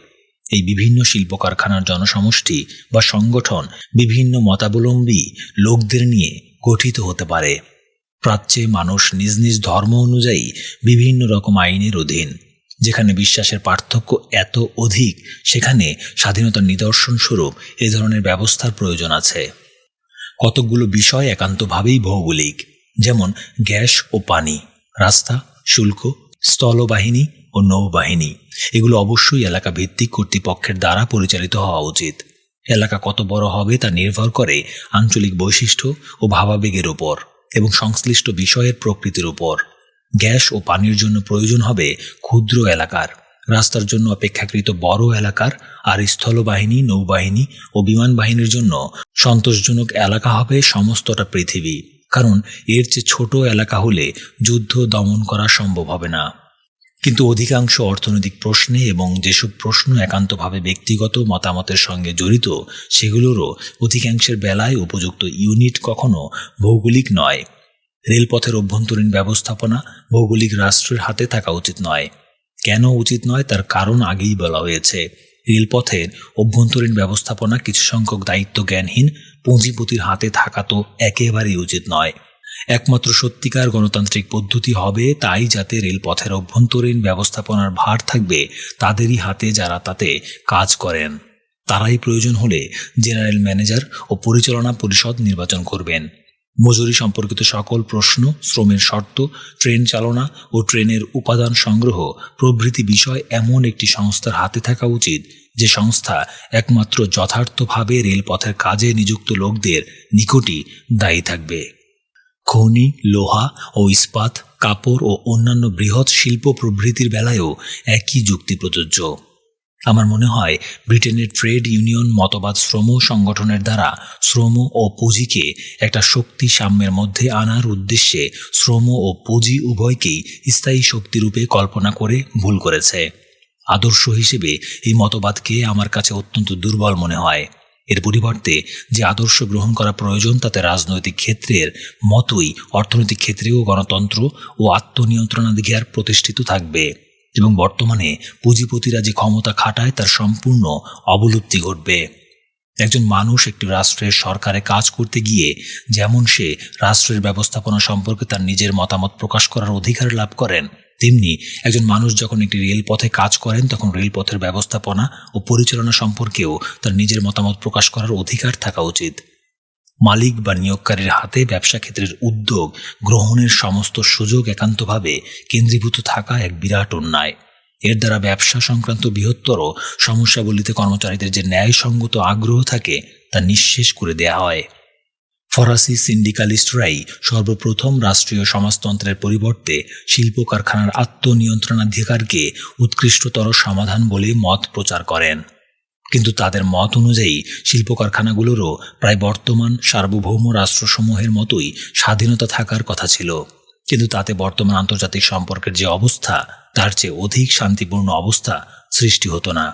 এই বিভিন্ন শিল্প কারখানার জনসমষ্টি বা সংগঠন বিভিন্ন মতাবলম্বী লোকদের নিয়ে গঠিত হতে পারে। প্রাচ্যে মানুষ নিজ নিজ ধর্ম অনুযায়ী বিভিন্ন রকম আইনের অধীন। যেখানে বিশ্বাসের পার্থক্য এত অধিক, সেখানে স্বাধীনতার নিদর্শন স্বরূপ এ ধরনের ব্যবস্থার প্রয়োজন আছে। কতকগুলো বিষয় একান্তভাবেই ভৌগোলিক, যেমন গ্যাস ও পানি, রাস্তা, শুল্ক, স্থলবাহিনী ও নৌবাহিনী। এগুলো অবশ্যই এলাকা ভিত্তিক কর্তৃপক্ষের দ্বারা পরিচালিত হওয়া উচিত। এলাকা কত বড় হবে তা নির্ভর করে আঞ্চলিক বৈশিষ্ট্য ও ভাবাবেগের উপর এবং সংশ্লিষ্ট বিষয়ের প্রকৃতির উপর। গ্যাস ও পানির জন্য প্রয়োজন হবে ক্ষুদ্র এলাকার, রাস্তার জন্য অপেক্ষাকৃত বড় এলাকার, আর স্থলবাহিনী, নৌবাহিনী ও বিমান বাহিনীর জন্য সন্তোষজনক এলাকা হবে সমস্তটা পৃথিবী। কারণ এর চেয়ে ছোট এলাকা হলে যুদ্ধ দমন করা সম্ভব হবে না। কিন্তু অধিকাংশ অর্থনৈতিক প্রশ্নে এবং যেসব প্রশ্ন একান্তভাবে ব্যক্তিগত মতামতের সঙ্গে জড়িত, সেগুলোরও অধিকাংশের বেলায় উপযুক্ত ইউনিট কখনো ভৌগোলিক নয়। রেলপথের অভ্যন্তরীণ ব্যবস্থাপনা ভৌগোলিক রাষ্ট্রের হাতে থাকা উচিত নয়। কেন উচিত নয় তার কারণ আগেই বলা হয়েছে। রেলপথের অভ্যন্তরীণ ব্যবস্থাপনা কিছু সংখ্যক দায়িত্ব জ্ঞানহীন পুঁজিপতির হাতে থাকা তো একেবারেই উচিত নয়। একমাত্র সত্যিকার গণতান্ত্রিক পদ্ধতি হবে তাই যাতে রেলপথের অভ্যন্তরীণ ব্যবস্থাপনার ভার থাকবে তাদেরই হাতে, যারা তাতে কাজ করেন। তারাই প্রয়োজন হলে জেনারেল ম্যানেজার ও পরিচালনা পরিষদ নির্বাচন করবেন। মজুরি সম্পর্কিত সকল প্রশ্ন, শ্রমের শর্ত, ট্রেন চালনা ও ট্রেনের উপাদান সংগ্রহ প্রভৃতি বিষয় এমন একটি সংস্থার হাতে থাকা উচিত, যে সংস্থা একমাত্র যথার্থভাবে রেলপথের কাজে নিযুক্ত লোকদের নিকটই দায়ী থাকবে। খনি, লোহা ও ইস্পাত, কাপড় ও অন্যান্য বৃহৎ শিল্প প্রভৃতির বেলায়ও একই যুক্তি প্রযোজ্য। আমার মনে হয় ব্রিটেনের ট্রেড ইউনিয়ন মতবাদ শ্রম সংগঠনের দ্বারা শ্রম ও পুঁজিকে একটা শক্তি সাম্যের মধ্যে আনার উদ্দেশ্যে শ্রম ও পুঁজি উভয়কেই স্থায়ী শক্তিরূপে কল্পনা করে ভুল করেছে। আদর্শ হিসেবে এই মতবাদকে আমার কাছে অত্যন্ত দুর্বল মনে হয়। এর পরিবর্তে যে আদর্শ গ্রহণ করা প্রয়োজন তাতে রাজনৈতিক ক্ষেত্রের মতোই অর্থনৈতিক ক্ষেত্রেও গণতন্ত্র ও আত্মনিয়ন্ত্রণাধিকার প্রতিষ্ঠিত থাকবে এবং বর্তমানে পুঁজিপতিরা যে ক্ষমতা খাটায় তার সম্পূর্ণ অবলুপ্তি ঘটবে। একজন মানুষ একটি রাষ্ট্রের সরকারে কাজ করতে গিয়ে যেমন সে রাষ্ট্রের ব্যবস্থাপনা সম্পর্কে তার নিজের মতামত প্রকাশ করার অধিকার লাভ করেন, তেমনি একজন মানুষ যখন একটি রেলপথে কাজ করেন তখন রেলপথের ব্যবস্থাপনা ও পরিচালনা সম্পর্কেও তার নিজের মতামত প্রকাশ করার অধিকার থাকা উচিত। মালিক বা নিয়োগকারীর হাতে ব্যবসা ক্ষেত্রের উদ্যোগ গ্রহণের সমস্ত সুযোগ একান্তভাবে কেন্দ্রীভূত থাকা এক বিরাট অন্যায়। এর দ্বারা ব্যবসা সংক্রান্ত বৃহত্তর সমস্যাবলিতে কর্মচারীদের যে ন্যায়সঙ্গত আগ্রহ থাকে তা নিঃশেষ করে দেয়া হয়। ফরাসি সিন্ডিকালিস্টরাই সর্বপ্রথম রাষ্ট্রীয় সমাজতন্ত্রের পরিবর্তে শিল্প কারখানার আত্মনিয়ন্ত্রণাধিকারকে উৎকৃষ্টতর সমাধান বলে মত প্রচার করেন। কিন্তু তাদের মত অনুযায়ী শিল্প কারখানাগুলোরও প্রায় বর্তমান সার্বভৌম রাষ্ট্রসমূহের মতোই স্বাধীনতা থাকার কথা ছিল, কিন্তু তাতে বর্তমান আন্তর্জাতিক সম্পর্কের যে অবস্থা তার চেয়ে অধিক শান্তিপূর্ণ অবস্থা সৃষ্টি হতো না।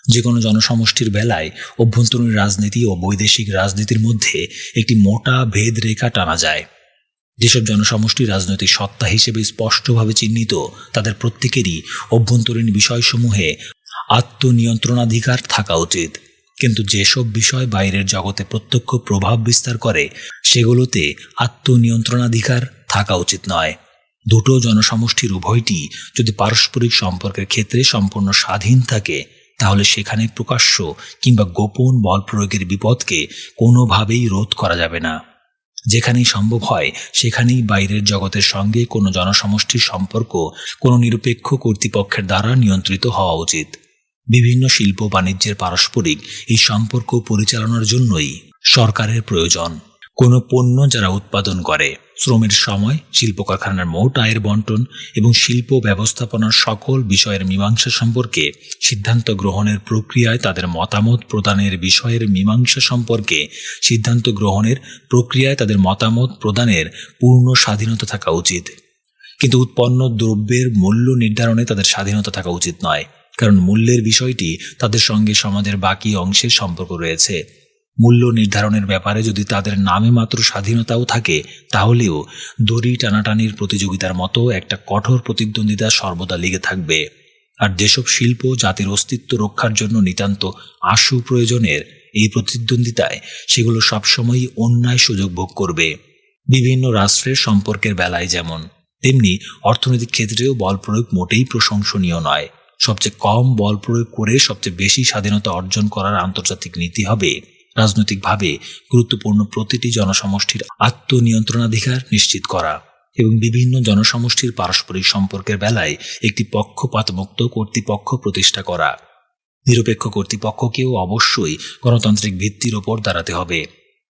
যে কোনো জনসমষ্টির বেলায় অভ্যন্তরীণ রাজনীতি ও বৈদেশিক রাজনীতির মধ্যে একটি মোটা ভেদ রেখা টানা যায়। যেসব জনসমষ্টি রাজনৈতিক সত্তা হিসেবে স্পষ্টভাবে চিহ্নিত তাদের প্রত্যেকেরই অভ্যন্তরীণ বিষয়সমূহে আত্মনিয়ন্ত্রণাধিকার থাকা উচিত, কিন্তু যেসব বিষয় বাইরের জগতে প্রত্যক্ষ প্রভাব বিস্তার করে সেগুলোতে আত্মনিয়ন্ত্রণাধিকার থাকা উচিত নয়। দুটো জনসমষ্টির উভয়টি যদি পারস্পরিক সম্পর্কের ক্ষেত্রে সম্পূর্ণ স্বাধীন থাকে তাহলে সেখানে প্রকাশ্য কিংবা গোপন বল প্রয়োগের বিপদকে কোনোভাবেই রোধ করা যাবে না। যেখানেই সম্ভব হয় সেখানেই বাইরের জগতের সঙ্গে কোনো জনসমষ্টির সম্পর্ক কোনো নিরপেক্ষ কর্তৃপক্ষের দ্বারা নিয়ন্ত্রিত হওয়া উচিত। বিভিন্ন শিল্প বাণিজ্যের পারস্পরিক এই সম্পর্ক পরিচালনার জন্যই সরকারের প্রয়োজন। কোনো পণ্য যারা উৎপাদন করে, শ্রমের সময়, শিল্প কারখানার মোট আয়ের বন্টন এবং শিল্প ব্যবস্থাপনার সকল বিষয়ের মীমাংসা সম্পর্কে সিদ্ধান্ত গ্রহণের প্রক্রিয়ায় তাদের মতামত প্রদানের বিষয়ের মীমাংসা সম্পর্কে সিদ্ধান্ত গ্রহণের প্রক্রিয়ায় তাদের মতামত প্রদানের পূর্ণ স্বাধীনতা থাকা উচিত। কিন্তু উৎপন্ন দ্রব্যের মূল্য নির্ধারণে তাদের স্বাধীনতা থাকা উচিত নয়, কারণ মূল্যের বিষয়টি তাদের সঙ্গে সমাজের বাকি অংশের সম্পর্ক রয়েছে। মূল্য নির্ধারণের ব্যাপারে যদি তাদের নামে মাত্র স্বাধীনতাও থাকে তাহলেও দড়ি টানাটানির প্রতিযোগিতার মতো একটা কঠোর প্রতিদ্বন্দ্বিতা সর্বদা লেগে থাকবে। আর যেসব শিল্প জাতির অস্তিত্ব রক্ষার জন্য নিতান্ত আশু প্রয়োজনের, এই প্রতিদ্বন্দ্বিতায় সেগুলো সবসময়ই অন্যায় সুযোগ ভোগ করবে। বিভিন্ন রাষ্ট্রের সম্পর্কের বেলায় যেমন, তেমনি অর্থনৈতিক ক্ষেত্রেও বল প্রয়োগ মোটেই প্রশংসনীয় নয়। সবচেয়ে কম বল প্রয়োগ করে সবচেয়ে বেশি স্বাধীনতা অর্জন করার আন্তর্জাতিক নীতি হবে রাজনৈতিকভাবে গুরুত্বপূর্ণ প্রতিটি জনসমষ্টির আত্মনিয়ন্ত্রণাধিকার নিশ্চিত করা এবং বিভিন্ন জনসমষ্টির পারস্পরিক সম্পর্কের বেলায় একটি পক্ষপাতমুক্ত কর্তৃপক্ষ প্রতিষ্ঠা করা। নিরপেক্ষ কর্তৃপক্ষকেও অবশ্যই গণতান্ত্রিক ভিত্তির ওপর দাঁড়াতে হবে।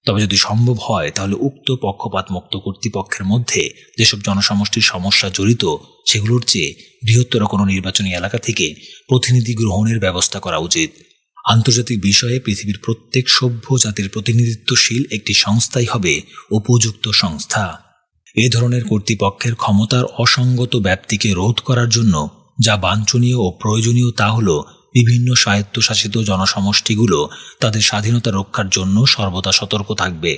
তবে যদি সম্ভব হয় তাহলে উক্ত পক্ষপাতমুক্ত কর্তৃপক্ষের মধ্যে যেসব জনসমষ্টির সমস্যা জড়িত সেগুলোর চেয়ে বৃহত্তর কোনো নির্বাচনী এলাকা থেকে প্রতিনিধি গ্রহণের ব্যবস্থা করা উচিত। আন্তর্জাতিক বিষয়ে পৃথিবীর প্রত্যেক সভ্য জাতির প্রতিনিধিত্বশীল একটি সংস্থাই হবে উপযুক্ত সংস্থা। এ ধরনের কর্তৃপক্ষের ক্ষমতার অসঙ্গত ব্যাপ্তিকে রোধ করার জন্য যা বাঞ্ছনীয় ও প্রয়োজনীয় তা হল বিভিন্ন স্বায়ত্তশাসিত জনসমষ্টিগুলো তাদের স্বাধীনতা রক্ষার জন্য সর্বদা সতর্ক থাকবে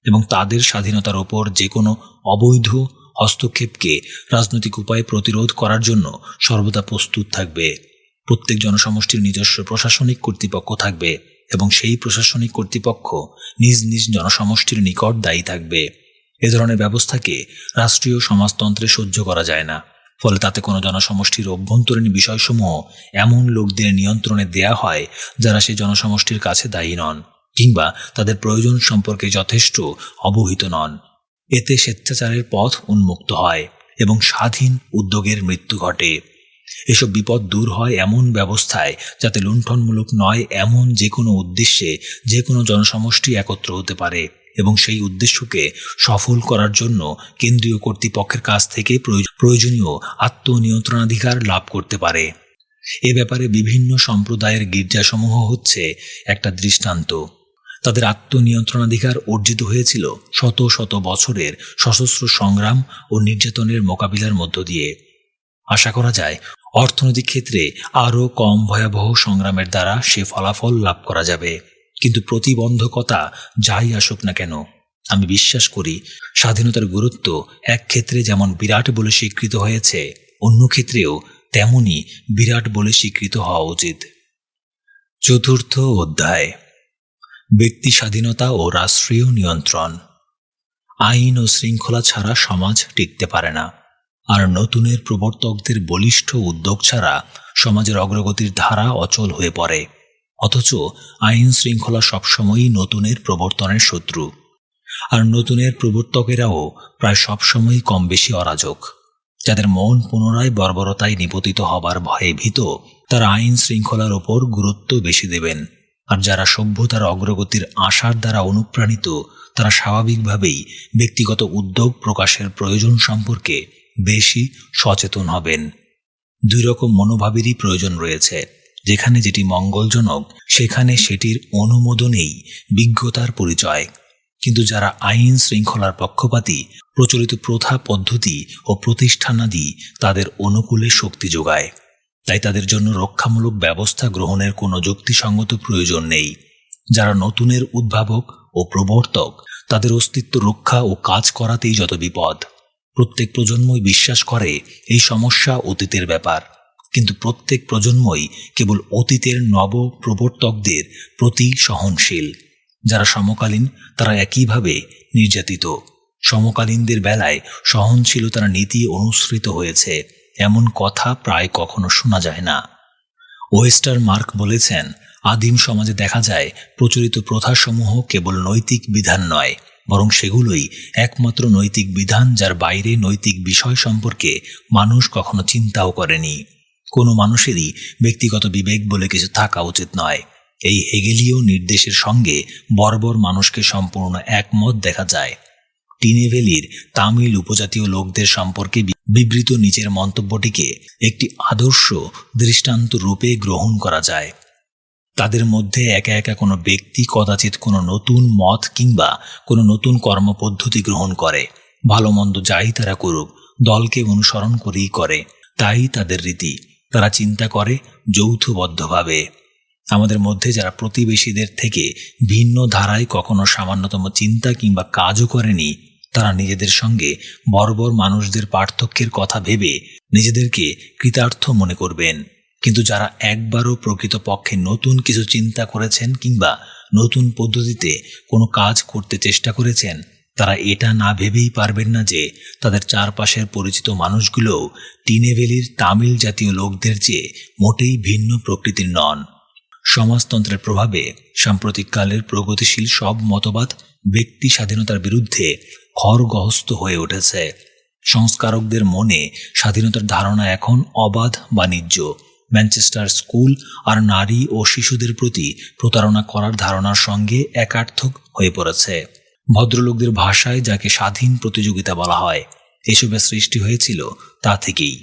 এবং তাদের স্বাধীনতার ওপর যে কোনো অবৈধ হস্তক্ষেপকে রাজনৈতিক উপায়ে প্রতিরোধ করার জন্য সর্বদা প্রস্তুত থাকবে। প্রত্যেক জনসমষ্টির নিজস্ব প্রশাসনিক কর্তৃপক্ষ থাকবে এবং সেই প্রশাসনিক কর্তৃপক্ষ নিজ নিজ জনসমষ্টির নিকট দায়ী থাকবে। এ ধরনের ব্যবস্থাকে রাষ্ট্রীয় সমাজতন্ত্রে সহ্য করা যায় না। ফলে তাতে কোনো জনসমষ্টির অভ্যন্তরীণ বিষয়সমূহ এমন লোকদের নিয়ন্ত্রণে দেয়া হয় যারা সেই জনসমষ্টির কাছে দায়ী নন কিংবা তাদের প্রয়োজন সম্পর্কে যথেষ্ট অবহিত নন। এতে স্বেচ্ছাচারের পথ উন্মুক্ত হয় এবং স্বাধীন উদ্যোগের মৃত্যু ঘটে। এসব বিপদ দূর হয় এমন ব্যবস্থায় যাতে লুণ্ঠনমূলক নয় এমন যে কোনো উদ্দেশ্যে যে কোনো জনসমষ্টি একত্র হতে পারে এবং সেই উদ্দেশ্যকে সফল করার জন্য কেন্দ্রীয় কর্তৃপক্ষের কাছ থেকে প্রয়োজনীয় আত্মনিয়ন্ত্রণাধিকার লাভ করতে পারে। এ ব্যাপারে বিভিন্ন সম্প্রদায়ের গির্জাসমূহ হচ্ছে একটা দৃষ্টান্ত। তাদের আত্মনিয়ন্ত্রণাধিকার অর্জিত হয়েছিল শত শত বছরের সশস্ত্র সংগ্রাম ও নির্যাতনের মোকাবিলার মধ্য দিয়ে। আশা করা যায় অর্থনৈতিক ক্ষেত্রে আরও কম ভয়াবহ সংগ্রামের দ্বারা সে ফলাফল লাভ করা যাবে। কিন্তু প্রতিবন্ধকতা যাই আসুক না কেন, আমি বিশ্বাস করি স্বাধীনতার গুরুত্ব এক ক্ষেত্রে যেমন বিরাট বলে স্বীকৃত হয়েছে অন্য ক্ষেত্রেও তেমনই বিরাট বলে স্বীকৃত হওয়া উচিত। চতুর্থ অধ্যায়, ব্যক্তি স্বাধীনতা ও রাষ্ট্রীয় নিয়ন্ত্রণ। আইন ও শৃঙ্খলা ছাড়া সমাজ টিকতে পারে না। আর নতুনের প্রবর্তকদের বলিষ্ঠ উদ্যোগ ছাড়া সমাজের অগ্রগতির ধারা অচল হয়ে পড়ে। অথচ আইন শৃঙ্খলা সবসময়ই নতুনের প্রবর্তনের শত্রু। আর নতুনের প্রবর্তকেরাও প্রায় সবসময়ই কম বেশি অরাজক। যাদের মন পুনরায় বর্বরতায় নিপতিত হবার ভয়ে ভীত, তারা আইন শৃঙ্খলার ওপর গুরুত্ব বেশি দেবেন। আর যারা সভ্যতার অগ্রগতির আশার দ্বারা অনুপ্রাণিত, তারা স্বাভাবিকভাবেই ব্যক্তিগত উদ্যোগ প্রকাশের প্রয়োজন সম্পর্কে বেশি সচেতন হবেন। দুই রকম মনোভাবেরই প্রয়োজন রয়েছে। যেখানে যেটি মঙ্গলজনক সেখানে সেটির অনুমোদনেই বিজ্ঞতার পরিচয়। কিন্তু যারা আইন শৃঙ্খলার পক্ষপাতী, প্রচলিত প্রথা পদ্ধতি ও প্রতিষ্ঠানাদি তাদের অনুকূলে শক্তি যোগায়। তাই তাদের জন্য রক্ষামূলক ব্যবস্থা গ্রহণের কোনো যুক্তিসঙ্গত প্রয়োজন নেই। যারা নতুনের উদ্ভাবক ও প্রবর্তক, তাদের অস্তিত্ব রক্ষা ও কাজ করাতেই যত বিপদ। প্রত্যেক প্রজন্মই বিশ্বাস করে এই সমস্যা অতীতের ব্যাপার, কিন্তু প্রত্যেক প্রজন্মই কেবল অতীতের নব প্রবর্তকদের প্রতি সহনশীল। যারা সমকালীন তারা একইভাবে নির্যাতিত। সমকালীনদের বেলায় সহনশীলতার নীতি অনুসৃত হয়েছে এমন কথা প্রায় কখনো শোনা যায় না। ওয়েস্টার মার্ক বলেছেন, আদিম সমাজে দেখা যায় প্রচলিত প্রথাসমূহ কেবল নৈতিক বিধান নয়, বরং সেগুলোই একমাত্র নৈতিক বিধান যার বাইরে নৈতিক বিষয় সম্পর্কে মানুষ কখনো চিন্তাও করেনি। কোনো মানুষেরই ব্যক্তিগত বিবেক বলে কিছু থাকা উচিত নয়। এই হেগেলীয় নির্দেশের সঙ্গে বর্বর মানুষকে সম্পূর্ণ একমত দেখা যায়। টিনেভেলির তামিল উপজাতীয় লোকদের সম্পর্কে বিবৃত নিচের মন্তব্যটিকে একটি আদর্শ দৃষ্টান্ত রূপে গ্রহণ করা যায়। তাদের মধ্যে একা একা কোনো ব্যক্তি কদাচিৎ কোনো নতুন মত কিংবা কোনো নতুন কর্মপদ্ধতি গ্রহণ করে। ভালো মন্দ যাই তারা করুক, দলকে অনুসরণ করেই করে, তাই তাদের রীতি। তারা চিন্তা করে যৌথবদ্ধভাবে। আমাদের মধ্যে যারা প্রতিবেশীদের থেকে ভিন্ন ধারায় কখনো সামান্যতম চিন্তা কিংবা কাজও করেনি, তারা নিজেদের সঙ্গে বর্বর মানুষদের পার্থক্যের কথা ভেবে নিজেদেরকে কৃতার্থ মনে করবেন। কিন্তু যারা একবারও প্রকৃতপক্ষে নতুন কিছু চিন্তা করেছেন কিংবা নতুন পদ্ধতিতে কোনো কাজ করতে চেষ্টা করেছেন, তারা এটা না ভেবেই পারবেন না যে তাদের চারপাশের পরিচিত মানুষগুলোও টিনেভেলির তামিল জাতীয় লোকদের চেয়ে মোটেই ভিন্ন প্রকৃতির নন। সমাজতন্ত্রের প্রভাবে সাম্প্রতিককালের প্রগতিশীল সব মতবাদ ব্যক্তি স্বাধীনতার বিরুদ্ধে খড়গহস্ত হয়ে উঠেছে। সংস্কারকদের মনে স্বাধীনতার ধারণা এখন অবাধ বাণিজ্য। ম্যানচেস্টার স্কুল আর নারী ও শিশুদের প্রতি প্রতারণা করার ধারণার সঙ্গে একার্থক হয়ে পড়েছে। ভদ্রলোকদের ভাষায় যাকে স্বাধীন প্রতিযোগিতা বলা হয়, এসবের সৃষ্টি হয়েছিল তা থেকেই।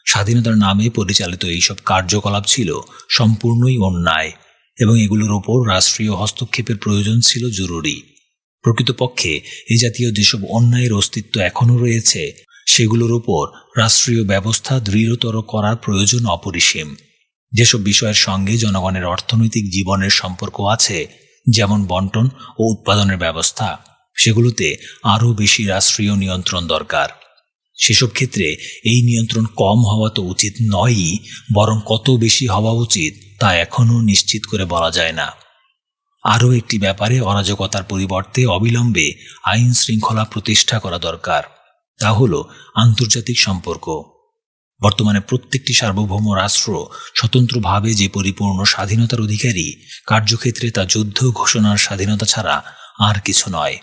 স্বাধীনতার নামে পরিচালিত এইসব কার্যকলাপ ছিল সম্পূর্ণই অন্যায় এবং এগুলোর ওপর রাষ্ট্রীয় হস্তক্ষেপের প্রয়োজন ছিল জরুরি। প্রকৃতপক্ষে এই জাতীয় যেসব অন্যায়ের অস্তিত্ব এখনও রয়েছে, সেগুলোর ওপর রাষ্ট্রীয় ব্যবস্থা দৃঢ়তর করার প্রয়োজন অপরিসীম। যেসব বিষয়ের সঙ্গে জনগণের অর্থনৈতিক জীবনের সম্পর্ক আছে, যেমন বন্টন ও উৎপাদনের ব্যবস্থা, সেগুলোতে আরও বেশি রাষ্ট্রীয় নিয়ন্ত্রণ দরকার। সেসব ক্ষেত্রে এই নিয়ন্ত্রণ কম হওয়া তো উচিত নয়ই, বরং কত বেশি হওয়া উচিত তা এখনও নিশ্চিত করে বলা যায় না। আরও একটি ব্যাপারে অরাজকতার পরিবর্তে অবিলম্বে আইন শৃঙ্খলা প্রতিষ্ঠা করা দরকার। তা হল আন্তর্জাতিক সম্পর্ক। বর্তমানে প্রত্যেকটি সার্বভৌম রাষ্ট্র স্বতন্ত্রভাবে যে পরিপূর্ণ স্বাধীনতার অধিকারী, কার্যক্ষেত্রে তা যুদ্ধ ঘোষণার স্বাধীনতা ছাড়া আর কিছু নয়।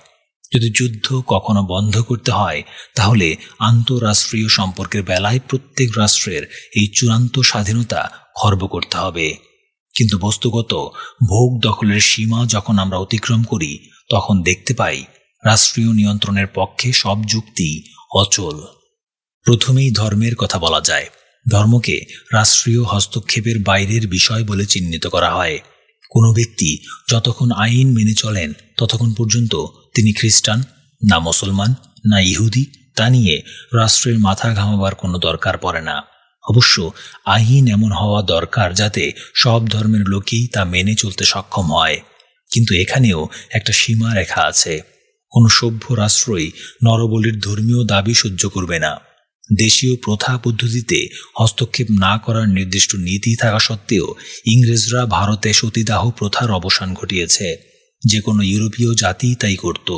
যদি যুদ্ধ কখনো বন্ধ করতে হয়, তাহলে আন্তঃরাষ্ট্রীয় সম্পর্কের বেলায় প্রত্যেক রাষ্ট্রের এই চূড়ান্ত স্বাধীনতা খর্ব করতে হবে। কিন্তু বস্তুগত ভোগ দখলের সীমা যখন আমরা অতিক্রম করি, তখন দেখতে পাই রাষ্ট্রীয় নিয়ন্ত্রণের পক্ষে সব যুক্তি অচল। প্রথমেই ধর্মের কথা বলা যায়। ধর্মকে রাষ্ট্রীয় হস্তক্ষেপের বাইরের বিষয় বলে চিহ্নিত করা হয়। কোনো ব্যক্তি যতক্ষণ আইন মেনে চলেন, ততক্ষণ পর্যন্ত তিনি খ্রিস্টান না মুসলমান না ইহুদি তা নিয়ে রাষ্ট্রের মাথা ঘামাবার কোনো দরকার পড়ে না। অবশ্য আইন এমন হওয়া দরকার যাতে সব ধর্মের লোকেই তা মেনে চলতে সক্ষম হয়। কিন্তু এখানেও একটা সীমা রেখা আছে। কোনো সভ্য রাষ্ট্রই নরবলির ধর্মীয় দাবি সহ্য করবে না। দেশীয় প্রথা পদ্ধতিতে হস্তক্ষেপ না করার নির্দিষ্ট নীতি থাকা সত্ত্বেও ইংরেজরা ভারতে সতীদাহ প্রথার অবসান ঘটিয়েছে। যে কোনো ইউরোপীয় জাতি তাই করত।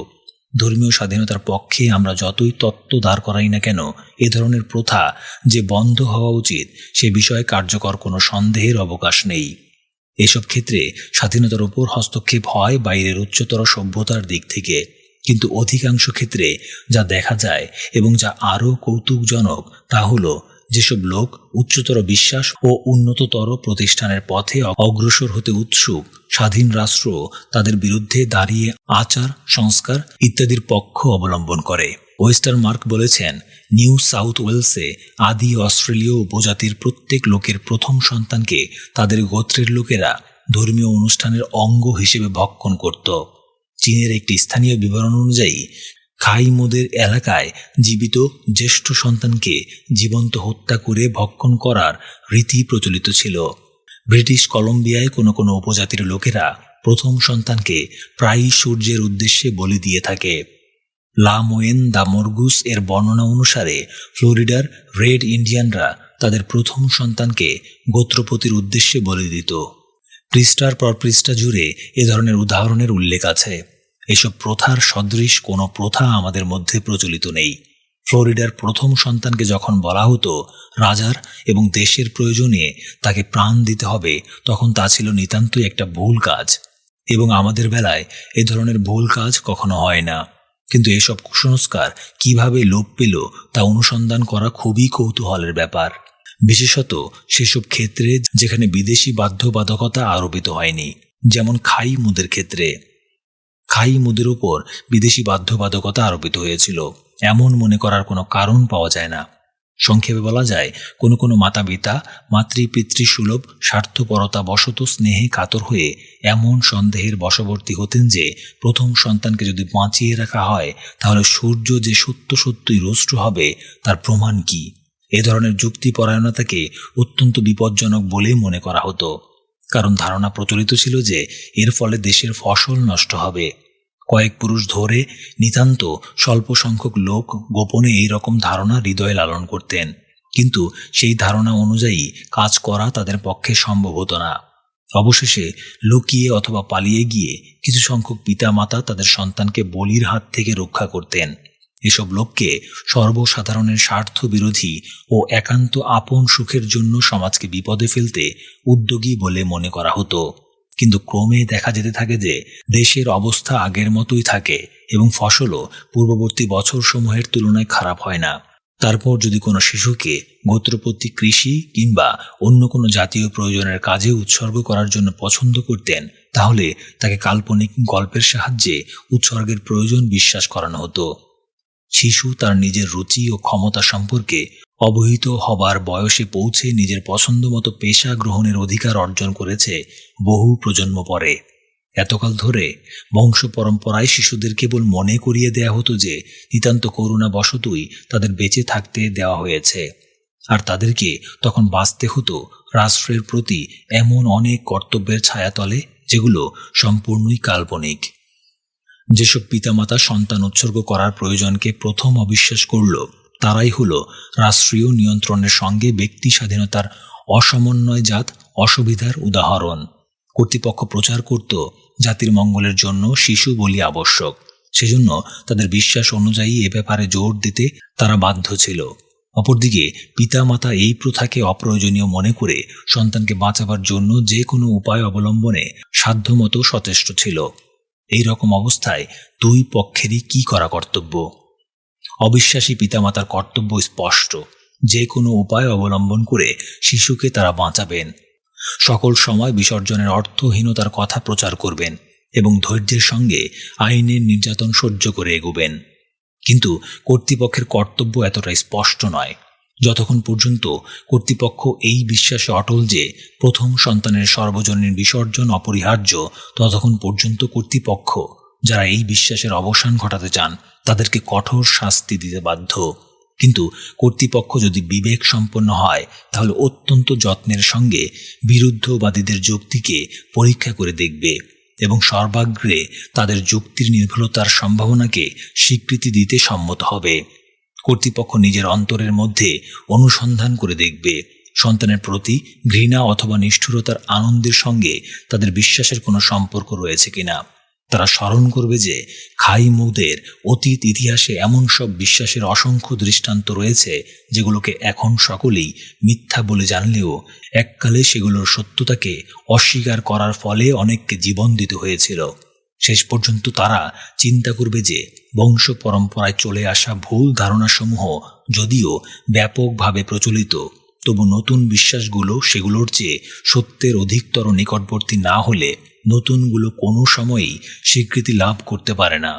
ধর্মীয় স্বাধীনতার পক্ষে আমরা যতই তত্ত্ব দাঁড় করাই না কেন, এ ধরনের প্রথা যে বন্ধ হওয়া উচিত সে বিষয়ে কার্যকর কোনো সন্দেহের অবকাশ নেই। এসব ক্ষেত্রে স্বাধীনতার উপর হস্তক্ষেপ হয় বাইরের উচ্চতর সভ্যতার দিক থেকে, কিন্তু অধিকাংশ ক্ষেত্রে যা দেখা যায় এবং যা আরও কৌতুকজনক তা হলো যেসব লোক উচ্চতর বিশ্বাস ও উন্নততর প্রতিষ্ঠানের পথে অগ্রসর হতে উৎসুক, স্বাধীন রাষ্ট্র তাদের বিরুদ্ধে দাঁড়িয়ে আচার সংস্কার ইত্যাদির পক্ষ অবলম্বন করে। ওয়েস্টারমার্ক বলেছেন, নিউ সাউথ ওয়েলসে আদি অস্ট্রেলীয় উপজাতির প্রত্যেক লোকের প্রথম সন্তানকে তাদের গোত্রের লোকেরা ধর্মীয় অনুষ্ঠানের অঙ্গ হিসেবে ভক্ষণ করত। চীনের একটি স্থানীয় বিবরণ অনুযায়ী খাইমোদের এলাকায় জীবিত জ্যেষ্ঠ সন্তানকে জীবন্ত হত্যা করে ভক্ষণ করার রীতি প্রচলিত ছিল। ব্রিটিশ কলম্বিয়ায় কোনো কোনো উপজাতির লোকেরা প্রথম সন্তানকে প্রায়ই সূর্যের উদ্দেশ্যে বলি দিয়ে থাকে। লা মোয়েন দা মর্গুস এর বর্ণনা অনুসারে ফ্লোরিডার রেড ইন্ডিয়ানরা তাদের প্রথম সন্তানকে গোত্রপতির উদ্দেশ্যে বলি দিত। পৃষ্ঠার পর পৃষ্ঠা জুড়ে এ ধরনের উদাহরণের উল্লেখ আছে। এসব প্রথার সদৃশ কোনো প্রথা আমাদের মধ্যে প্রচলিত নেই। ফ্লোরিডার প্রথম সন্তানকে যখন বলা হতো রাজার এবং দেশের প্রয়োজনে তাকে প্রাণ দিতে হবে, তখন তা ছিল নিতান্তই একটা ভুল কাজ, এবং আমাদের বেলায় এ ধরনের ভুল কাজ কখনো হয় না। কিন্তু এসব কুসংস্কার কিভাবে লোপ পেল তা অনুসন্ধান করা খুবই কৌতূহলের ব্যাপার, বিশেষত সেসব ক্ষেত্রে যেখানে বিদেশি বাধ্যবাধকতা আরোপিত হয়নি, যেমন খাইমুদের ক্ষেত্রে। খাইমুদের উপর বিদেশি বাধ্যবাধকতা আরোপিত হয়েছিল এমন মনে করার কোনো কারণ পাওয়া যায় না। সংক্ষেপে বলা যায়, কোনো কোনো মাতা পিতা মাতৃপিতৃসুলভ স্বার্থপরতা বশত স্নেহে কাতর হয়ে এমন সন্দেহের বশবর্তী হতেন যে প্রথম সন্তানকে যদি বাঁচিয়ে রাখা হয় তাহলে সূর্য যে সত্য সত্যই রোষ্ট হবে তার প্রমাণ কি? এ ধরনের যুক্তিপরায়ণতাকে অত্যন্ত বিপজ্জনক বলে মনে করা হতো, কারণ ধারণা প্রচলিত ছিল যে এর ফলে দেশের ফসল নষ্ট হবে। কয়েক পুরুষ ধরে নিতান্ত স্বল্প সংখ্যক লোক গোপনে এই রকম ধারণা হৃদয়ে লালন করতেন, কিন্তু সেই ধারণা অনুযায়ী কাজ করা তাদের পক্ষে সম্ভব হতো না। অবশেষে লুকিয়ে অথবা পালিয়ে গিয়ে কিছু সংখ্যক পিতামাতা তাদের সন্তানকে বলির হাত থেকে রক্ষা করতেন। এসব লোককে সর্বসাধারণের স্বার্থ বিরোধী ও একান্ত আপন সুখের জন্য সমাজকে বিপদে ফেলতে উদ্যোগী বলে মনে করা হতো। কিন্তু ক্রমে দেখা যেতে থাকে যে দেশের অবস্থা আগের মতোই থাকে এবং ফসলও পূর্ববর্তী বছরসমূহের তুলনায় খারাপ হয় না। তারপর যদি কোনো শিশুকে গোত্রপতি কৃষি কিংবা অন্য কোনো জাতীয় প্রয়োজনের কাজে উৎসর্গ করার জন্য পছন্দ করতেন, তাহলে তাকে কাল্পনিক গল্পের সাহায্যে উৎসর্গের প্রয়োজন বিশ্বাস করানো হতো। শিশু তার নিজের রুচি ও ক্ষমতা সম্পর্কে অবহিত হবার বয়সে পৌঁছে নিজের পছন্দ মতো পেশা গ্রহণের অধিকার অর্জন করেছে বহু প্রজন্ম পরে। এতকাল ধরে বংশ পরম্পরায় শিশুদের কেবল মনে করিয়ে দেয়া হতো যে নিতান্ত করুণা বশতই তাদের বেঁচে থাকতে দেওয়া হয়েছে, আর তাদেরকে তখন বাঁচতে হতো রাষ্ট্রের প্রতি এমন অনেক কর্তব্যের ছায়াতলে যেগুলো সম্পূর্ণই কাল্পনিক। যেসব পিতামাতা সন্তান উৎসর্গ করার প্রয়োজনকে প্রথম অবিশ্বাস করল, তারাই হলো রাষ্ট্রীয় নিয়ন্ত্রণের সঙ্গে ব্যক্তি স্বাধীনতার অসমন্বয়জাত অসুবিধার উদাহরণ। কর্তৃপক্ষ প্রচার করত জাতির মঙ্গলের জন্য শিশু বলি আবশ্যক, সেজন্য তাদের বিশ্বাস অনুযায়ী এ ব্যাপারে জোর দিতে তারা বাধ্য ছিল। অপরদিকে পিতামাতা এই প্রথাকে অপ্রয়োজনীয় মনে করে সন্তানকে বাঁচাবার জন্য যে কোনো উপায় অবলম্বনে সাধ্যমতো সচেষ্ট ছিল। এই রকম অবস্থায় দুই পক্ষেরই কি করা কর্তব্য? অবিশ্বাসী পিতামাতার কর্তব্য স্পষ্ট, যে কোনো উপায় অবলম্বন করে শিশুকে তারা বাঁচাবেন। সকল সময় বিসর্জনের অর্থহীনতার কথা প্রচার করবেন এবং ধৈর্যের সঙ্গে আইনের নির্যাতন সহ্য করে এগোবেন। কিন্তু কর্তৃপক্ষের কর্তব্য এতটা স্পষ্ট নয়। যতক্ষণ পর্যন্ত কর্তৃপক্ষ এই বিশ্বাসে অটল যে প্রথম সন্তানের সর্বজনীন বিসর্জন অপরিহার্য, ততক্ষণ পর্যন্ত কর্তৃপক্ষ যারা এই বিশ্বাসের অবসান ঘটাতে চান তাদেরকে কঠোর শাস্তি দিতে বাধ্য। কিন্তু কর্তৃপক্ষ যদি বিবেক সম্পন্ন হয় তাহলে অত্যন্ত যত্নের সঙ্গে বিরুদ্ধবাদীদের যুক্তিকে পরীক্ষা করে দেখবে এবং সর্বাগ্রে তাদের যুক্তির নির্ভুলতার সম্ভাবনাকে স্বীকৃতি দিতে সম্মত হবে। কর্তৃপক্ষ নিজের অন্তরের মধ্যে অনুসন্ধান করে দেখবে সন্তানের প্রতি ঘৃণা অথবা নিষ্ঠুরতার আনন্দের সঙ্গে তাদের বিশ্বাসের কোনো সম্পর্ক রয়েছে কিনা। তারা স্মরণ করবে যে খাইমুদের অতীত ইতিহাসে এমন সব বিশ্বাসের অসংখ্য দৃষ্টান্ত রয়েছে যেগুলোকে এখন সকলেই মিথ্যা বলে জানলেও এককালে সেগুলোর সত্যতাকে অস্বীকার করার ফলে অনেককে জীবন দিতে হয়েছিল। শেষ পর্যন্ত তারা চিন্তা করবে যে বংশ পরম্পরায় চলে আসা ভুল ধারণাসমূহ যদিও ব্যাপকভাবে প্রচলিত, তবু নতুন বিশ্বাসগুলো সেগুলোর চেয়ে সত্যের অধিকতর নিকটবর্তী না হলে নতুনগুলো কোনো সময়ই স্বীকৃতি লাভ করতে পারে না।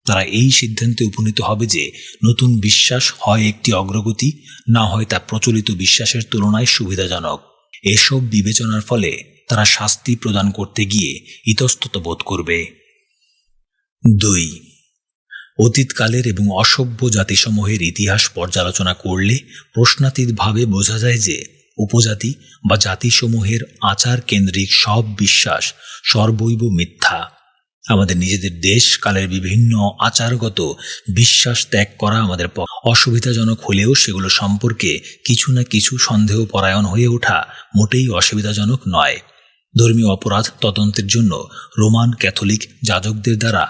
তারা এই সিদ্ধান্তে উপনীত হবে যে নতুন বিশ্বাস হয় একটি অগ্রগতি, না হয় তা প্রচলিত বিশ্বাসের তুলনায় সুবিধাজনক। এসব বিবেচনার ফলে তারা শাস্তি প্রদান করতে গিয়ে ইতস্তত বোধ করবে। 2. অতীতকালের এবং অসভ্য জাতিসমূহের ইতিহাস পর্যালোচনা করলে প্রশ্নাতীতভাবে বোঝা যায় যে উপজাতি বা জাতিসমূহের আচার কেন্দ্রিক সব বিশ্বাস সর্বৈব মিথ্যা। আমাদের নিজেদের দেশ কালের বিভিন্ন আচারগত বিশ্বাস ত্যাগ করা আমাদের অসুবিধাজনক হলেও সেগুলো সম্পর্কে কিছু না কিছু সন্দেহপরায়ণ হয়ে ওঠা মোটেই অসুবিধাজনক নয়। ধর্মীয় অপরাধ তদন্তের জন্য রোমান ক্যাথলিক যাজকদের দ্বারা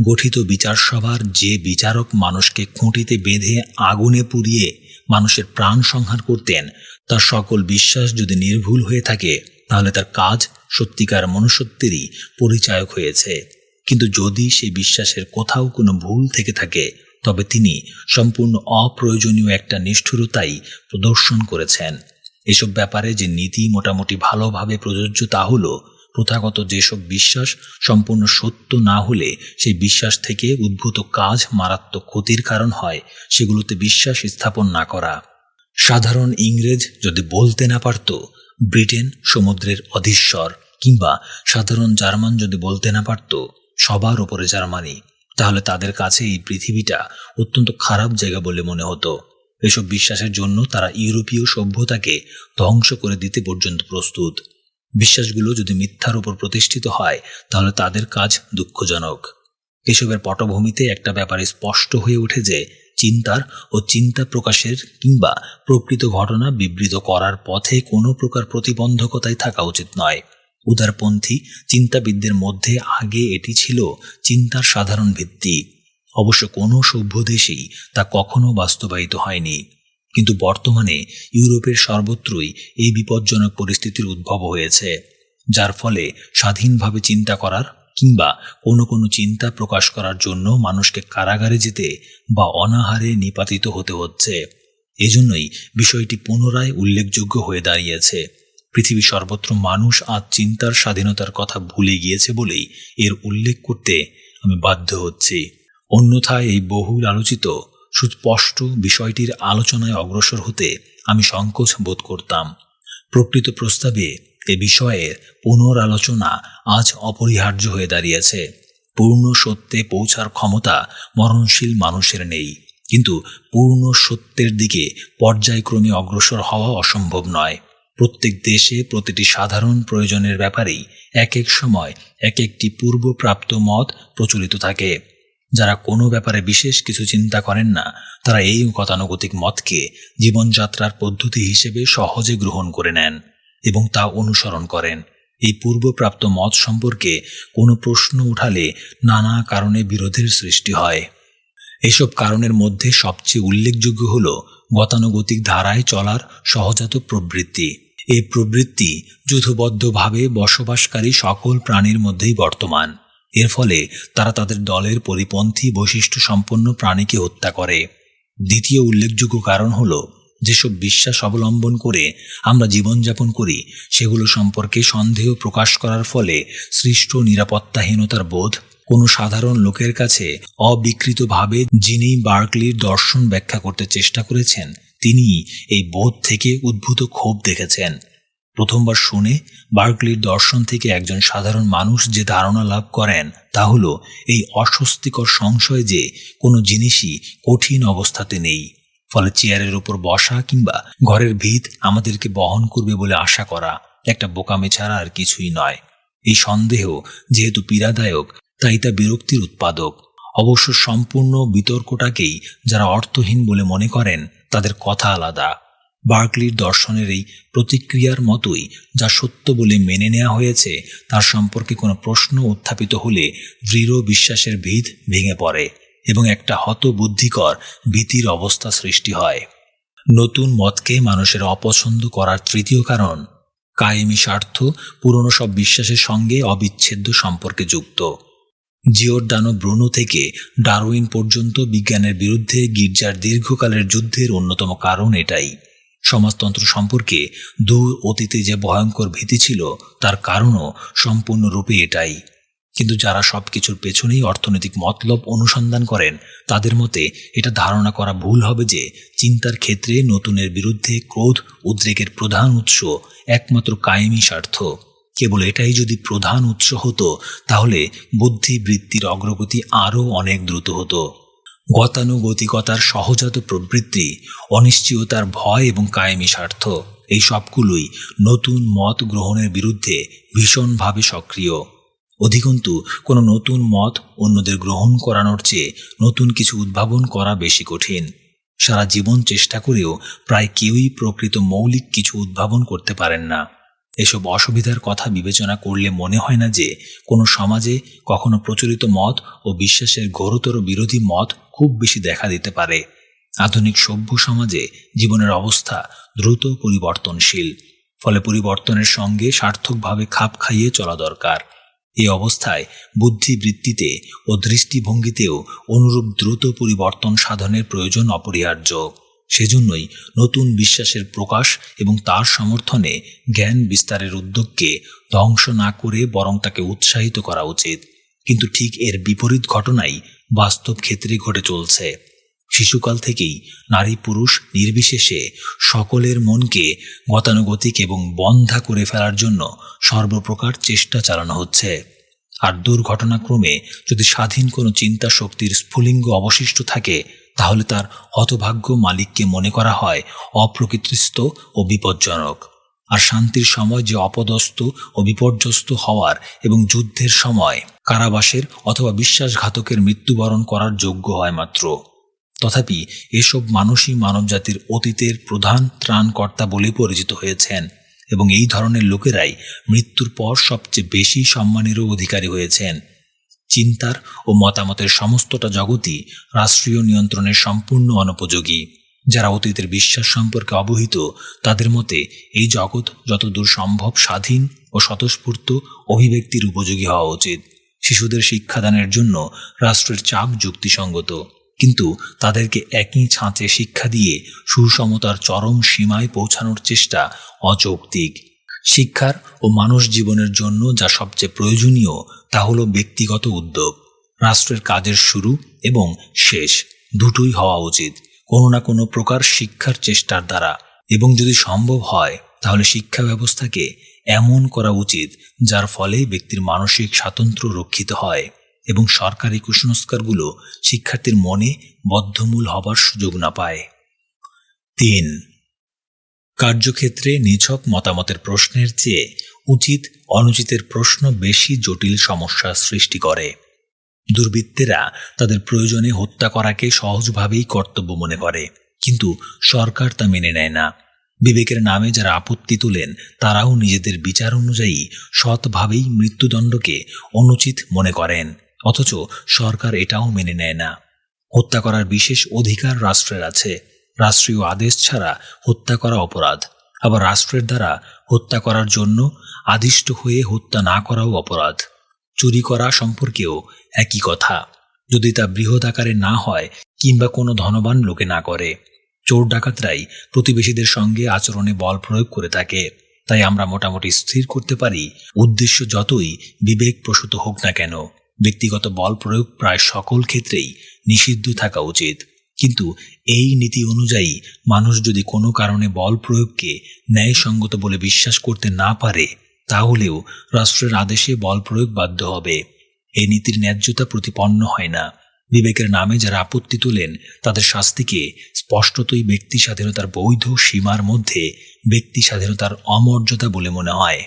গঠিত বিচারসভার যে বিচারক মানুষকে খুঁটিতে বেঁধে আগুনে পুড়িয়ে মানুষের প্রাণ সংহার করতেন, তার সকল বিশ্বাস যদি নির্ভুল হয়ে থাকে তাহলে তার কাজ সত্যিকার মনুষ্যত্বেরই পরিচায়ক হয়েছে। কিন্তু যদি সেই বিশ্বাসের কোথাও কোনো ভুল থেকে থাকে তবে তিনি সম্পূর্ণ অপ্রয়োজনীয় একটা নিষ্ঠুরতাই প্রদর্শন করেছেন। এসব ব্যাপারে যে নীতি মোটামুটি ভালোভাবে প্রযোজ্য তা হল প্রথাগত যেসব বিশ্বাস সম্পূর্ণ সত্য না হলে সেই বিশ্বাস থেকে উদ্ভূত কাজ মারাত্মক ক্ষতির কারণ হয় সেগুলোতে বিশ্বাস স্থাপন না করা। সাধারণ ইংরেজ যদি বলতে না পারত ব্রিটেন সমুদ্রের অধীশ্বর, কিংবা সাধারণ জার্মান যদি বলতে না পারত সবার ওপরে জার্মানি, তাহলে তাদের কাছে এই পৃথিবীটা অত্যন্ত খারাপ জায়গা বলে মনে হতো। এসব বিশ্বাসের জন্য তারা ইউরোপীয় সভ্যতাকে ধ্বংস করে দিতে পর্যন্ত প্রস্তুত। বিশ্বাসগুলো যদি মিথ্যার উপর প্রতিষ্ঠিত হয় তাহলে তাদের কাজ দুঃখজনক। এসবের পটভূমিতে একটা ব্যাপারে স্পষ্ট হয়ে ওঠে যে চিন্তার ও চিন্তা প্রকাশের কিংবা প্রকৃত ঘটনা বিবৃত করার পথে কোনো প্রকার প্রতিবন্ধকতাই থাকা উচিত নয়। উদারপন্থী চিন্তাবিদদের মধ্যে আগে এটি ছিল চিন্তার সাধারণ ভিত্তি। অবশ্য কোনো সভ্য দেশেই তা কখনো বাস্তবায়িত হয়নি। কিন্তু বর্তমানে ইউরোপের সর্বত্রই এই বিপজ্জনক পরিস্থিতির উদ্ভব হয়েছে, যার ফলে স্বাধীনভাবে চিন্তা করার কিংবা কোনো চিন্তা প্রকাশ করার জন্য মানুষকে কারাগারে যেতে বা অনাহারে নিপাতিত হতে হচ্ছে। এজন্যই বিষয়টি পুনরায় উল্লেখযোগ্য হয়ে দাঁড়িয়েছে। পৃথিবী সর্বত্র মানুষ আজ চিন্তার স্বাধীনতার কথা ভুলে গিয়েছে বলেই এর উল্লেখ করতে আমি বাধ্য হচ্ছি। অন্যথায় এই বহুল আলোচিত সুস্পষ্ট বিষয়টির আলোচনায় অগ্রসর হতে আমি সংকোচ বোধ করতাম। প্রকৃত প্রস্তাবে এ বিষয়ের পুনরালোচনা আজ অপরিহার্য হয়ে দাঁড়িয়েছে। পূর্ণ সত্যে পৌঁছার ক্ষমতা মরণশীল মানুষের নেই, কিন্তু পূর্ণ সত্যের দিকে পর্যায়ক্রমে অগ্রসর হওয়া অসম্ভব নয়। প্রত্যেক দেশে প্রতিটি সাধারণ প্রয়োজনের ব্যাপারেই এক এক সময় এক একটি পূর্বপ্রাপ্ত মত প্রচলিত থাকে। যারা কোনো ব্যাপারে বিশেষ কিছু চিন্তা করেন না তারা এই গতানুগতিক মতকে জীবনযাত্রার পদ্ধতি হিসেবে সহজে গ্রহণ করে নেন এবং তা অনুসরণ করেন। এই পূর্বপ্রাপ্ত মত সম্পর্কে কোনো প্রশ্ন উঠালে নানা কারণে বিরোধের সৃষ্টি হয়। এসব কারণের মধ্যে সবচেয়ে উল্লেখযোগ্য হল গতানুগতিক ধারায় চলার সহজাত প্রবৃত্তি। এই প্রবৃত্তি যূথবদ্ধভাবে বসবাসকারী সকল প্রাণীর মধ্যেই বর্তমান। এর ফলে তারা তাদের দলের পরিপন্থী বৈশিষ্ট্য সম্পন্ন প্রাণীকে হত্যা করে। দ্বিতীয় উল্লেখযোগ্য কারণ হল যেসব বিশ্বাস অবলম্বন করে আমরা জীবনযাপন করি সেগুলো সম্পর্কে সন্দেহ প্রকাশ করার ফলে সৃষ্ট নিরাপত্তাহীনতার বোধ কোনো সাধারণ লোকের কাছে অবিকৃতভাবে যিনি বার্কলির দর্শন ব্যাখ্যা করতে চেষ্টা করেছেন তিনি এই বোধ থেকে উদ্ভূত ক্ষোভ দেখেছেন। প্রথমবার শুনে বার্কলির দর্শন থেকে একজন সাধারণ মানুষ যে ধারণা লাভ করেন তা হল এই অস্বস্তিকর সংশয় যে কোনো জিনিসই কঠিন অবস্থাতে নেই, ফলে চেয়ারের উপর বসা কিংবা ঘরের ভিত আমাদেরকে বহন করবে বলে আশা করা একটা বোকামি ছাড়া আর কিছুই নয়। এই সন্দেহ যেহেতু পীড়াদায়ক তাই তা বিরক্তির উৎপাদক। অবশ্য সম্পূর্ণ বিতর্কটাকেই যারা অর্থহীন বলে মনে করেন তাদের কথা আলাদা। বার্কলির দর্শনের এই প্রতিক্রিয়ার মতোই যা সত্য বলে মেনে নেওয়া হয়েছে তার সম্পর্কে কোনো প্রশ্ন উত্থাপিত হলে দৃঢ় বিশ্বাসের ভিত ভেঙে পড়ে এবং একটা হতবুদ্ধিকর ভীতির অবস্থা সৃষ্টি হয়। নতুন মতকে মানুষের অপছন্দ করার তৃতীয় কারণ, কায়েমি স্বার্থ পুরনো সব বিশ্বাসের সঙ্গে অবিচ্ছেদ্য সম্পর্কে যুক্ত। জিওর্দানো ব্রুনো থেকে ডারউইন পর্যন্ত বিজ্ঞানের বিরুদ্ধে গির্জার দীর্ঘকালের যুদ্ধের অন্যতম কারণ এটাই। সমাজতন্ত্র সম্পর্কে দূর অতীতে যে ভয়ঙ্কর ভীতি ছিল তার কারণও সম্পূর্ণরূপে এটাই। কিন্তু যারা সবকিছুর পেছনেই অর্থনৈতিক মতলব অনুসন্ধান করেন তাদের মতে এটা ধারণা করা ভুল হবে যে চিন্তার ক্ষেত্রে নতুনের বিরুদ্ধে ক্রোধ উদ্রেকের প্রধান উৎস একমাত্র কায়েমি স্বার্থ। কেবল এটাই যদি প্রধান উৎস হতো তাহলে বুদ্ধিবৃত্তির অগ্রগতি আরও অনেক দ্রুত হতো। গতানুগতিকতার সহজাত প্রবৃত্তি, অনিশ্চয়তার ভয় এবং কায়েমি স্বার্থ, এই সবগুলোই নতুন মত গ্রহণের বিরুদ্ধে ভীষণভাবে সক্রিয়। অধিকন্তু কোনো নতুন মত অন্যদের গ্রহণ করানোর চেয়ে নতুন কিছু উদ্ভাবন করা বেশি কঠিন। সারা জীবন চেষ্টা করেও প্রায় কেউই প্রকৃত মৌলিক কিছু উদ্ভাবন করতে পারেন না। এসব অসুবিধার কথা বিবেচনা করলে মনে হয় না যে কোনো সমাজে কখনো প্রচলিত মত ও বিশ্বাসের ঘোরতর বিরোধী মত খুব বেশি দেখা দিতে পারে। আধুনিক সভ্য সমাজে জীবনের অবস্থা দ্রুত পরিবর্তনশীল, ফলে পরিবর্তনের সঙ্গে সার্থকভাবে খাপ খাইয়ে চলা দরকার। এই অবস্থায় বুদ্ধিবৃত্তিতে ও দৃষ্টিভঙ্গিতেও অনুরূপ দ্রুত পরিবর্তন সাধনের প্রয়োজন অপরিহার্য। সেজন্যই নতুন বিশ্বাসের প্রকাশ এবং তার সমর্থনে জ্ঞান বিস্তারের উদ্যোগকে ধ্বংস না করে বরং তাকে উৎসাহিত করা উচিত। কিন্তু ঠিক এর বিপরীত ঘটনাই বাস্তব ক্ষেত্রে ঘটে চলছে। শিশুকাল থেকেই নারী পুরুষ নির্বিশেষে সকলের মনকে গতানুগতিক এবং বন্ধা করে ফেলার জন্য সর্বপ্রকার চেষ্টা চালানো হচ্ছে। আর দুর্ঘটনাক্রমে যদি স্বাধীন কোনো চিন্তা শক্তির স্ফুলিঙ্গ অবশিষ্ট থাকে তাহলে তার হতভাগ্য মালিককে মনে করা হয় অপ্রকৃতিস্থ ও বিপজ্জনক। আর শান্তির সময় যে অপদস্থ ও বিপর্যস্ত হওয়ার এবং যুদ্ধের সময় কারাবাসের অথবা বিশ্বাসঘাতকের মৃত্যুবরণ করার যোগ্য হয় মাত্র। তথাপি এসব মানুষই মানবজাতির অতীতের প্রধান ত্রাণকর্তা বলে পরিচিত হয়েছেন এবং এই ধরনের লোকেরাই মৃত্যুর পর সবচেয়ে বেশি সম্মানেরও অধিকারী হয়েছেন। চিন্তার ও মতামতের সমস্তটা জগৎই রাষ্ট্রীয় নিয়ন্ত্রণের সম্পূর্ণ অনুপযোগী। যারা অতীতের বিশ্বাস সম্পর্কে অবহিত তাদের মতে এই জগৎ যতদূর সম্ভব স্বাধীন ও স্বতঃস্ফূর্ত অভিব্যক্তির উপযোগী হওয়া উচিত। শিশুদের শিক্ষাদানের জন্য রাষ্ট্রের চাপ যুক্তিসঙ্গত, কিন্তু তাদেরকে একই ছাঁচে শিক্ষা দিয়ে সুসমতার চরম সীমায় পৌঁছানোর চেষ্টা অযৌক্তিক। শিক্ষার ও মানুষ জীবনের জন্য যা সবচেয়ে প্রয়োজনীয় তা হল ব্যক্তিগত উদ্যোগ। রাষ্ট্রের কাজের শুরু এবং শেষ দুটোই হওয়া উচিত কোনো না কোনো প্রকার শিক্ষার চেষ্টার দ্বারা, এবং যদি সম্ভব হয় তাহলে শিক্ষা ব্যবস্থাকে এমন করা উচিত যার ফলে ব্যক্তির মানসিক স্বাতন্ত্র্য রক্ষিত হয় এবং সরকারি কুসংস্কারগুলো শিক্ষার্থীর মনে বদ্ধমূল হবার সুযোগ না পায়। ৩. কার্যক্ষেত্রে নিছক মতামতের প্রশ্নের চেয়ে উচিত অনুচিতের প্রশ্ন বেশি জটিল সমস্যার সৃষ্টি করে। দুর্বৃত্তেরা তাদের প্রয়োজনে হত্যা করাকে সহজভাবেই কর্তব্য মনে করে, কিন্তু সরকার তা মেনে নেয় না। বিবেকের নামে যারা আপত্তি তোলেন তারাও নিজেদের বিচার অনুযায়ী সৎভাবেই মৃত্যুদণ্ডকে অনুচিত মনে করেন, অথচ সরকার এটাও মেনে নেয় না। হত্যা করার বিশেষ অধিকার রাষ্ট্রের আছে। রাষ্ট্রীয় আদেশ ছাড়া হত্যা করা অপরাধ। আবার রাষ্ট্রের দ্বারা হত্যা করার জন্য আদিষ্ট হয়ে হত্যা না করাও অপরাধ। চুরি করা সম্পর্কেও একই কথা, যদি তা বৃহৎ আকারে না হয় কিংবা কোনো ধনবান লোকে না করে। চোর ডাকাতরাই প্রতিবেশীদের সঙ্গে আচরণে বল প্রয়োগ করে থাকে। তাই আমরা মোটামুটি স্থির করতে পারি, উদ্দেশ্য যতই বিবেকপ্রসূত হোক না কেন, ব্যক্তিগত বল প্রয়োগ প্রায় সকল ক্ষেত্রেই নিষিদ্ধ থাকা উচিত। কিন্তু এই নীতি অনুযায়ী মানুষ যদি কোনো কারণে বল প্রয়োগকে ন্যায়সঙ্গত বলে বিশ্বাস করতে না পারে তাহলেও রাষ্ট্রের আদেশে বল প্রয়োগ বাধ্য হবে। এই নীতির ন্যায্যতা প্রতিপন্ন হয় না। বিবেকের নামে যারা আপত্তি তোলেন তাদের শাস্তিকে স্পষ্টতই ব্যক্তি স্বাধীনতার বৈধ সীমার মধ্যে ব্যক্তি স্বাধীনতার অমর্যাদা বলে মনে হয়।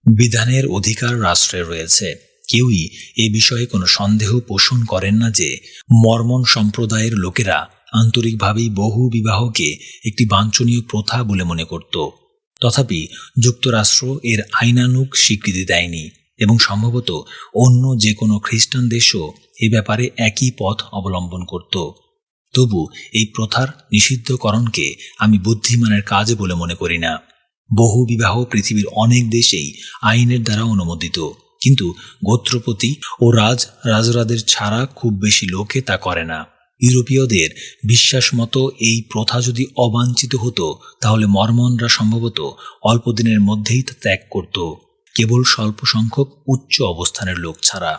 বিধানের অধিকার রাষ্ট্রের রয়েছে। কেউই এ বিষয়ে কোনো সন্দেহ পোষণ করেন না যে মর্মন সম্প্রদায়ের লোকেরা আন্তরিকভাবেই বহু বিবাহকে একটি বাঞ্ছনীয় প্রথা বলে মনে করত। তথাপি যুক্তরাষ্ট্র এর আইনানুগ স্বীকৃতি দেয়নি এবং সম্ভবত অন্য যে কোনো খ্রিস্টান দেশও এ ব্যাপারে একই পথ অবলম্বন করত। তবু এই প্রথার নিষিদ্ধকরণকে আমি বুদ্ধিমানের কাজ বলে মনে করি না। বহু বিবাহ পৃথিবীর অনেক দেশেই আইনের দ্বারা অনুমোদিত, কিন্তু গোত্রপতি ও রাজরাদের ছাড়া খুব বেশি লোকে তা করে না। ইউরোপীয়দের বিশ্বাস মতো এই প্রথা যদি অবাঞ্ছিত হতো তাহলে মর্মনরা সম্ভবত অল্প দিনের মধ্যেই তা ত্যাগ করত, কেবল স্বল্প সংখ্যক উচ্চ অবস্থানের লোক ছাড়া।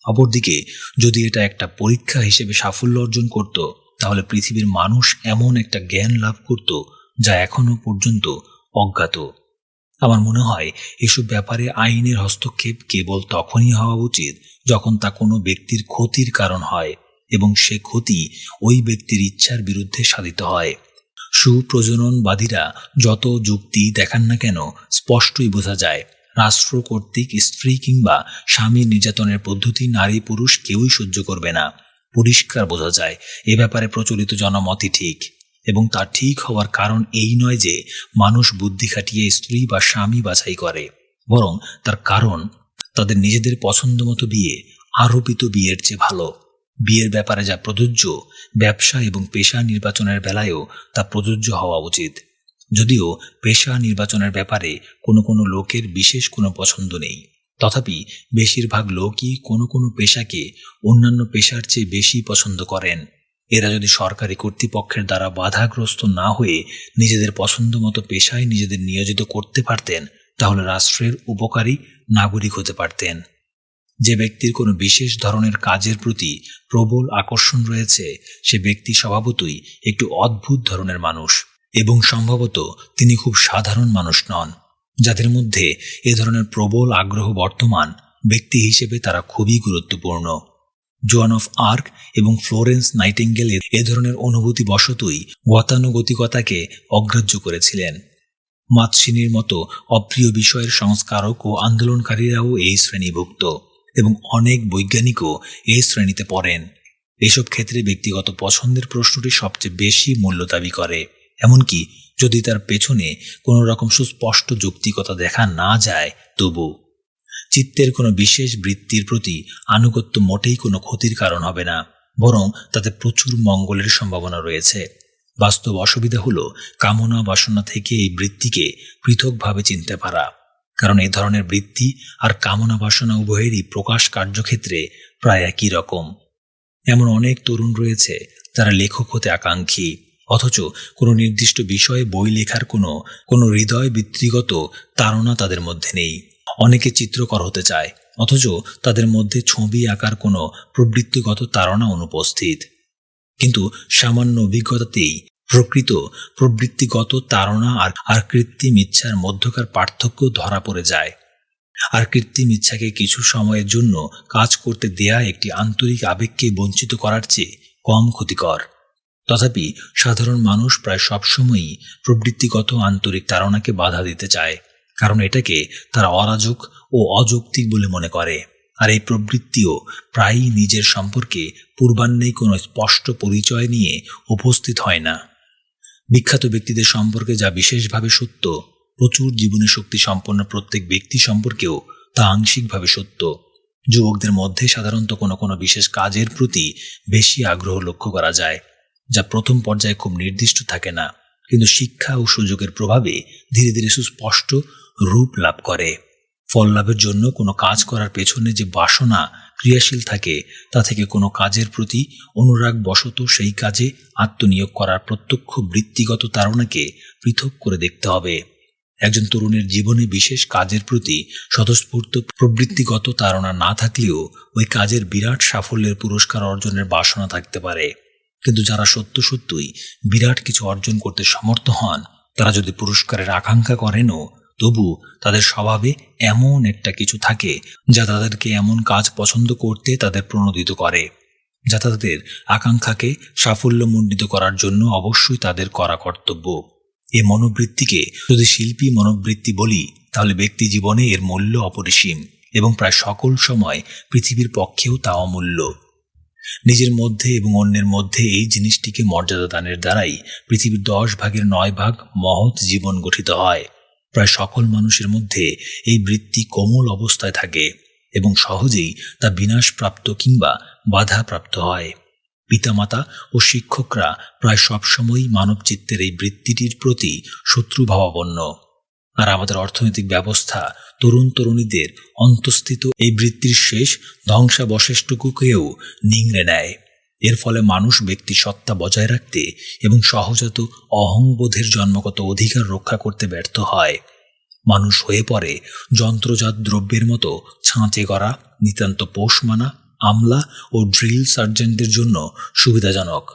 অপরদিকে যদি এটা একটা পরীক্ষা হিসেবে সাফল্য অর্জন করত তাহলে পৃথিবীর মানুষ এমন একটা জ্ঞান লাভ করত যা এখনো পর্যন্ত অজ্ঞাত। আমার মনে হয় এসব ব্যাপারে আইনের হস্তক্ষেপ কেবল তখনই হওয়া উচিত যখন তা কোনো ব্যক্তির ক্ষতির কারণ হয় এবং সে ক্ষতি ওই ব্যক্তির ইচ্ছার বিরুদ্ধে সাধিত হয়। সুপ্রজননবাদীরা যত যুক্তি দেখান না কেন, স্পষ্টই বোঝা যায় রাষ্ট্র কর্তৃক স্ত্রী কিংবা স্বামী নির্যাতনের পদ্ধতি নারী পুরুষ কেউই সহ্য করবে না। পরিষ্কার বোঝা যায় এ ব্যাপারে প্রচলিত জনমতই ঠিক, এবং তা ঠিক হওয়ার কারণ এই নয় যে মানুষ বুদ্ধি খাটিয়ে স্ত্রী বা স্বামী বাছাই করে, বরং তার কারণ তাদের নিজেদের পছন্দ মতো বিয়ে আরোপিত বিয়ের চেয়ে ভালো। বিয়ের ব্যাপারে যা প্রযোজ্য, ব্যবসা এবং পেশা নির্বাচনের বেলায়ও তা প্রযোজ্য হওয়া উচিত। যদিও পেশা নির্বাচনের ব্যাপারে কোনো কোনো লোকের বিশেষ কোনো পছন্দ নেই, তথাপি বেশিরভাগ লোকই কোনো কোনো পেশাকে অন্যান্য পেশার চেয়ে বেশি পছন্দ করেন। এরা যদি সরকারি কর্তৃপক্ষের দ্বারা বাধাগ্রস্ত না হয়ে নিজেদের পছন্দ মতো পেশায় নিজেদের নিয়োজিত করতে পারতেন তাহলে রাষ্ট্রের উপকারী নাগরিক হতে পারতেন। যে ব্যক্তির কোনো বিশেষ ধরনের কাজের প্রতি প্রবল আকর্ষণ রয়েছে সে ব্যক্তি স্বভাবতই একটু অদ্ভুত ধরনের মানুষ, এবং সম্ভবত তিনি খুব সাধারণ মানুষ নন। যাদের মধ্যে এ ধরনের প্রবল আগ্রহ বর্তমান, ব্যক্তি হিসেবে তারা খুবই গুরুত্বপূর্ণ। জোয়ান অফ আর্ক এবং ফ্লোরেন্স নাইটিঙ্গেল এ ধরনের অনুভূতি বশতই গতানুগতিকতাকে অগ্রাহ্য করেছিলেন। মাতসিনীর মতো অপ্রিয় বিষয়ের সংস্কারক ও আন্দোলনকারীরাও এই শ্রেণীভুক্ত, এবং অনেক বৈজ্ঞানিকও এই শ্রেণীতে পড়েন। এসব ক্ষেত্রে ব্যক্তিগত পছন্দের প্রশ্নটি সবচেয়ে বেশি মূল্য দাবি করে, এমনকি যদি তার পেছনে কোনো রকম সুস্পষ্ট যৌক্তিকতা দেখা না যায় তবু। চিত্তের কোনো বিশেষ বৃত্তির প্রতি আনুগত্য মোটেই কোনো ক্ষতির কারণ হবে না, বরং তাতে প্রচুর মঙ্গলের সম্ভাবনা রয়েছে। বাস্তব অসুবিধা হলো কামনা বাসনা থেকে এই বৃত্তিকে পৃথকভাবে চিনতে পারা, কারণ এই ধরনের বৃত্তি আর কামনা বাসনা উভয়েরই প্রকাশ কার্যক্ষেত্রে প্রায় একই রকম। এমন অনেক তরুণ রয়েছে যারা লেখক হতে আকাঙ্ক্ষী, অথচ কোনো নির্দিষ্ট বিষয়ে বই লেখার কোনো হৃদয় বৃত্তিগত তাড়না তাদের মধ্যে নেই। অনেকে চিত্রকর হতে চায়, অথচ তাদের মধ্যে ছবি আঁকার কোনো প্রবৃত্তিগত তাড়না অনুপস্থিত। কিন্তু সামান্য অভিজ্ঞতাতেই প্রকৃত প্রবৃত্তিগত তাড়না আর কৃত্রিম ইচ্ছার মধ্যকার পার্থক্য ধরা পড়ে যায়। আর কৃত্রিম ইচ্ছাকে কিছু সময়ের জন্য কাজ করতে দেয়া একটি আন্তরিক আবেগকে বঞ্চিত করার চেয়ে কম ক্ষতিকর। তথাপি সাধারণ মানুষ প্রায় সবসময়ই প্রবৃত্তিগত আন্তরিক তাড়নাকে বাধা দিতে চায়, কারণ এটাকে তারা অরাজক ও অযৌক্তিক বলে মনে করে। আর এই প্রবৃত্তিও প্রায়ই নিজের সম্পর্কে পূর্বান্নেই কোনো স্পষ্ট পরিচয় নিয়ে উপস্থিত হয় না। বিখ্যাত ব্যক্তিদের সম্পর্কে যা বিশেষভাবে সত্য, প্রচুর জীবনী শক্তি সম্পন্ন প্রত্যেক ব্যক্তি সম্পর্কেও তা আংশিকভাবে সত্য। যুবকদের মধ্যে সাধারণত কোনো কোনো বিশেষ কাজের প্রতি বেশি আগ্রহ লক্ষ্য করা যায়, যা প্রথম পর্যায়ে খুব নির্দিষ্ট থাকে না, কিন্তু শিক্ষা ও সুযোগের প্রভাবে ধীরে ধীরে সুস্পষ্ট রূপ লাভ করে। ফল লাভের জন্য কোনো কাজ করার পেছনে যে বাসনা ক্রিয়াশীল থাকে তা থেকে কোনো কাজের প্রতি অনুরাগ বশত সেই কাজে আত্মনিয়োগ করার প্রত্যক্ষ বৃত্তিগত তাড়নাকে পৃথক করে দেখতে হবে। একজন তরুণের জীবনে বিশেষ কাজের প্রতি স্বতঃস্ফূর্ত প্রবৃত্তিগত তাড়না না থাকলেও ওই কাজের বিরাট সাফল্যের পুরস্কার অর্জনের বাসনা থাকতে পারে। কিন্তু যারা সত্যই বিরাট কিছু অর্জন করতে সমর্থ হন, তারা যদি পুরস্কারের আকাঙ্ক্ষা করেনও, তবু তাদের স্বভাবে এমন একটা কিছু থাকে যা তাদেরকে এমন কাজ পছন্দ করতে তাদের প্রণোদিত করে, যা তাদের আকাঙ্ক্ষাকে সাফল্যমণ্ডিত করার জন্য অবশ্যই তাদের করা কর্তব্য। এই মনোবৃত্তিকে যদি শিল্পী মনোবৃত্তি বলি তাহলে ব্যক্তি জীবনে এর মূল্য অপরিসীম, এবং প্রায় সকল সময় পৃথিবীর পক্ষেও তা অমূল্য। নিজের মধ্যে এবং অন্যের মধ্যে এই জিনিসটিকে মর্যাদা দানের দ্বারাই পৃথিবীর 10 ভাগের 9 ভাগ মহৎ জীবন গঠিত হয়। প্রায় সকল মানুষের মধ্যে এই বৃত্তি কোমল অবস্থায় থাকে এবং সহজেই তা বিনাশপ্রাপ্ত কিংবা বাধাপ্রাপ্ত হয়। পিতামাতা ও শিক্ষকরা প্রায় সবসময়ই মানব চিত্তের এই বৃত্তিটির প্রতি শত্রুভাবাপন্ন। আর আমাদের অর্থনৈতিক ব্যবস্থা তরুণ তরুণীদের অন্তঃস্থিত এই বৃত্তির শেষ ধ্বংসাবশেষটুকুকেও নিংড়ে নেয়। এর ফলে মানুষ ব্যক্তি সত্তা বজায় রাখতে এবং সহজাত অহংবোধের জন্মগত অধিকার রক্ষা করতে ব্যর্থ হয়। মানুষ হয়ে পড়ে যন্ত্রজাত দ্রব্যের মতো ছাঁচে করা, নিতান্ত পোষ মানা আমলা ও ড্রিল সার্জেন্টদের জন্য সুবিধাজনক।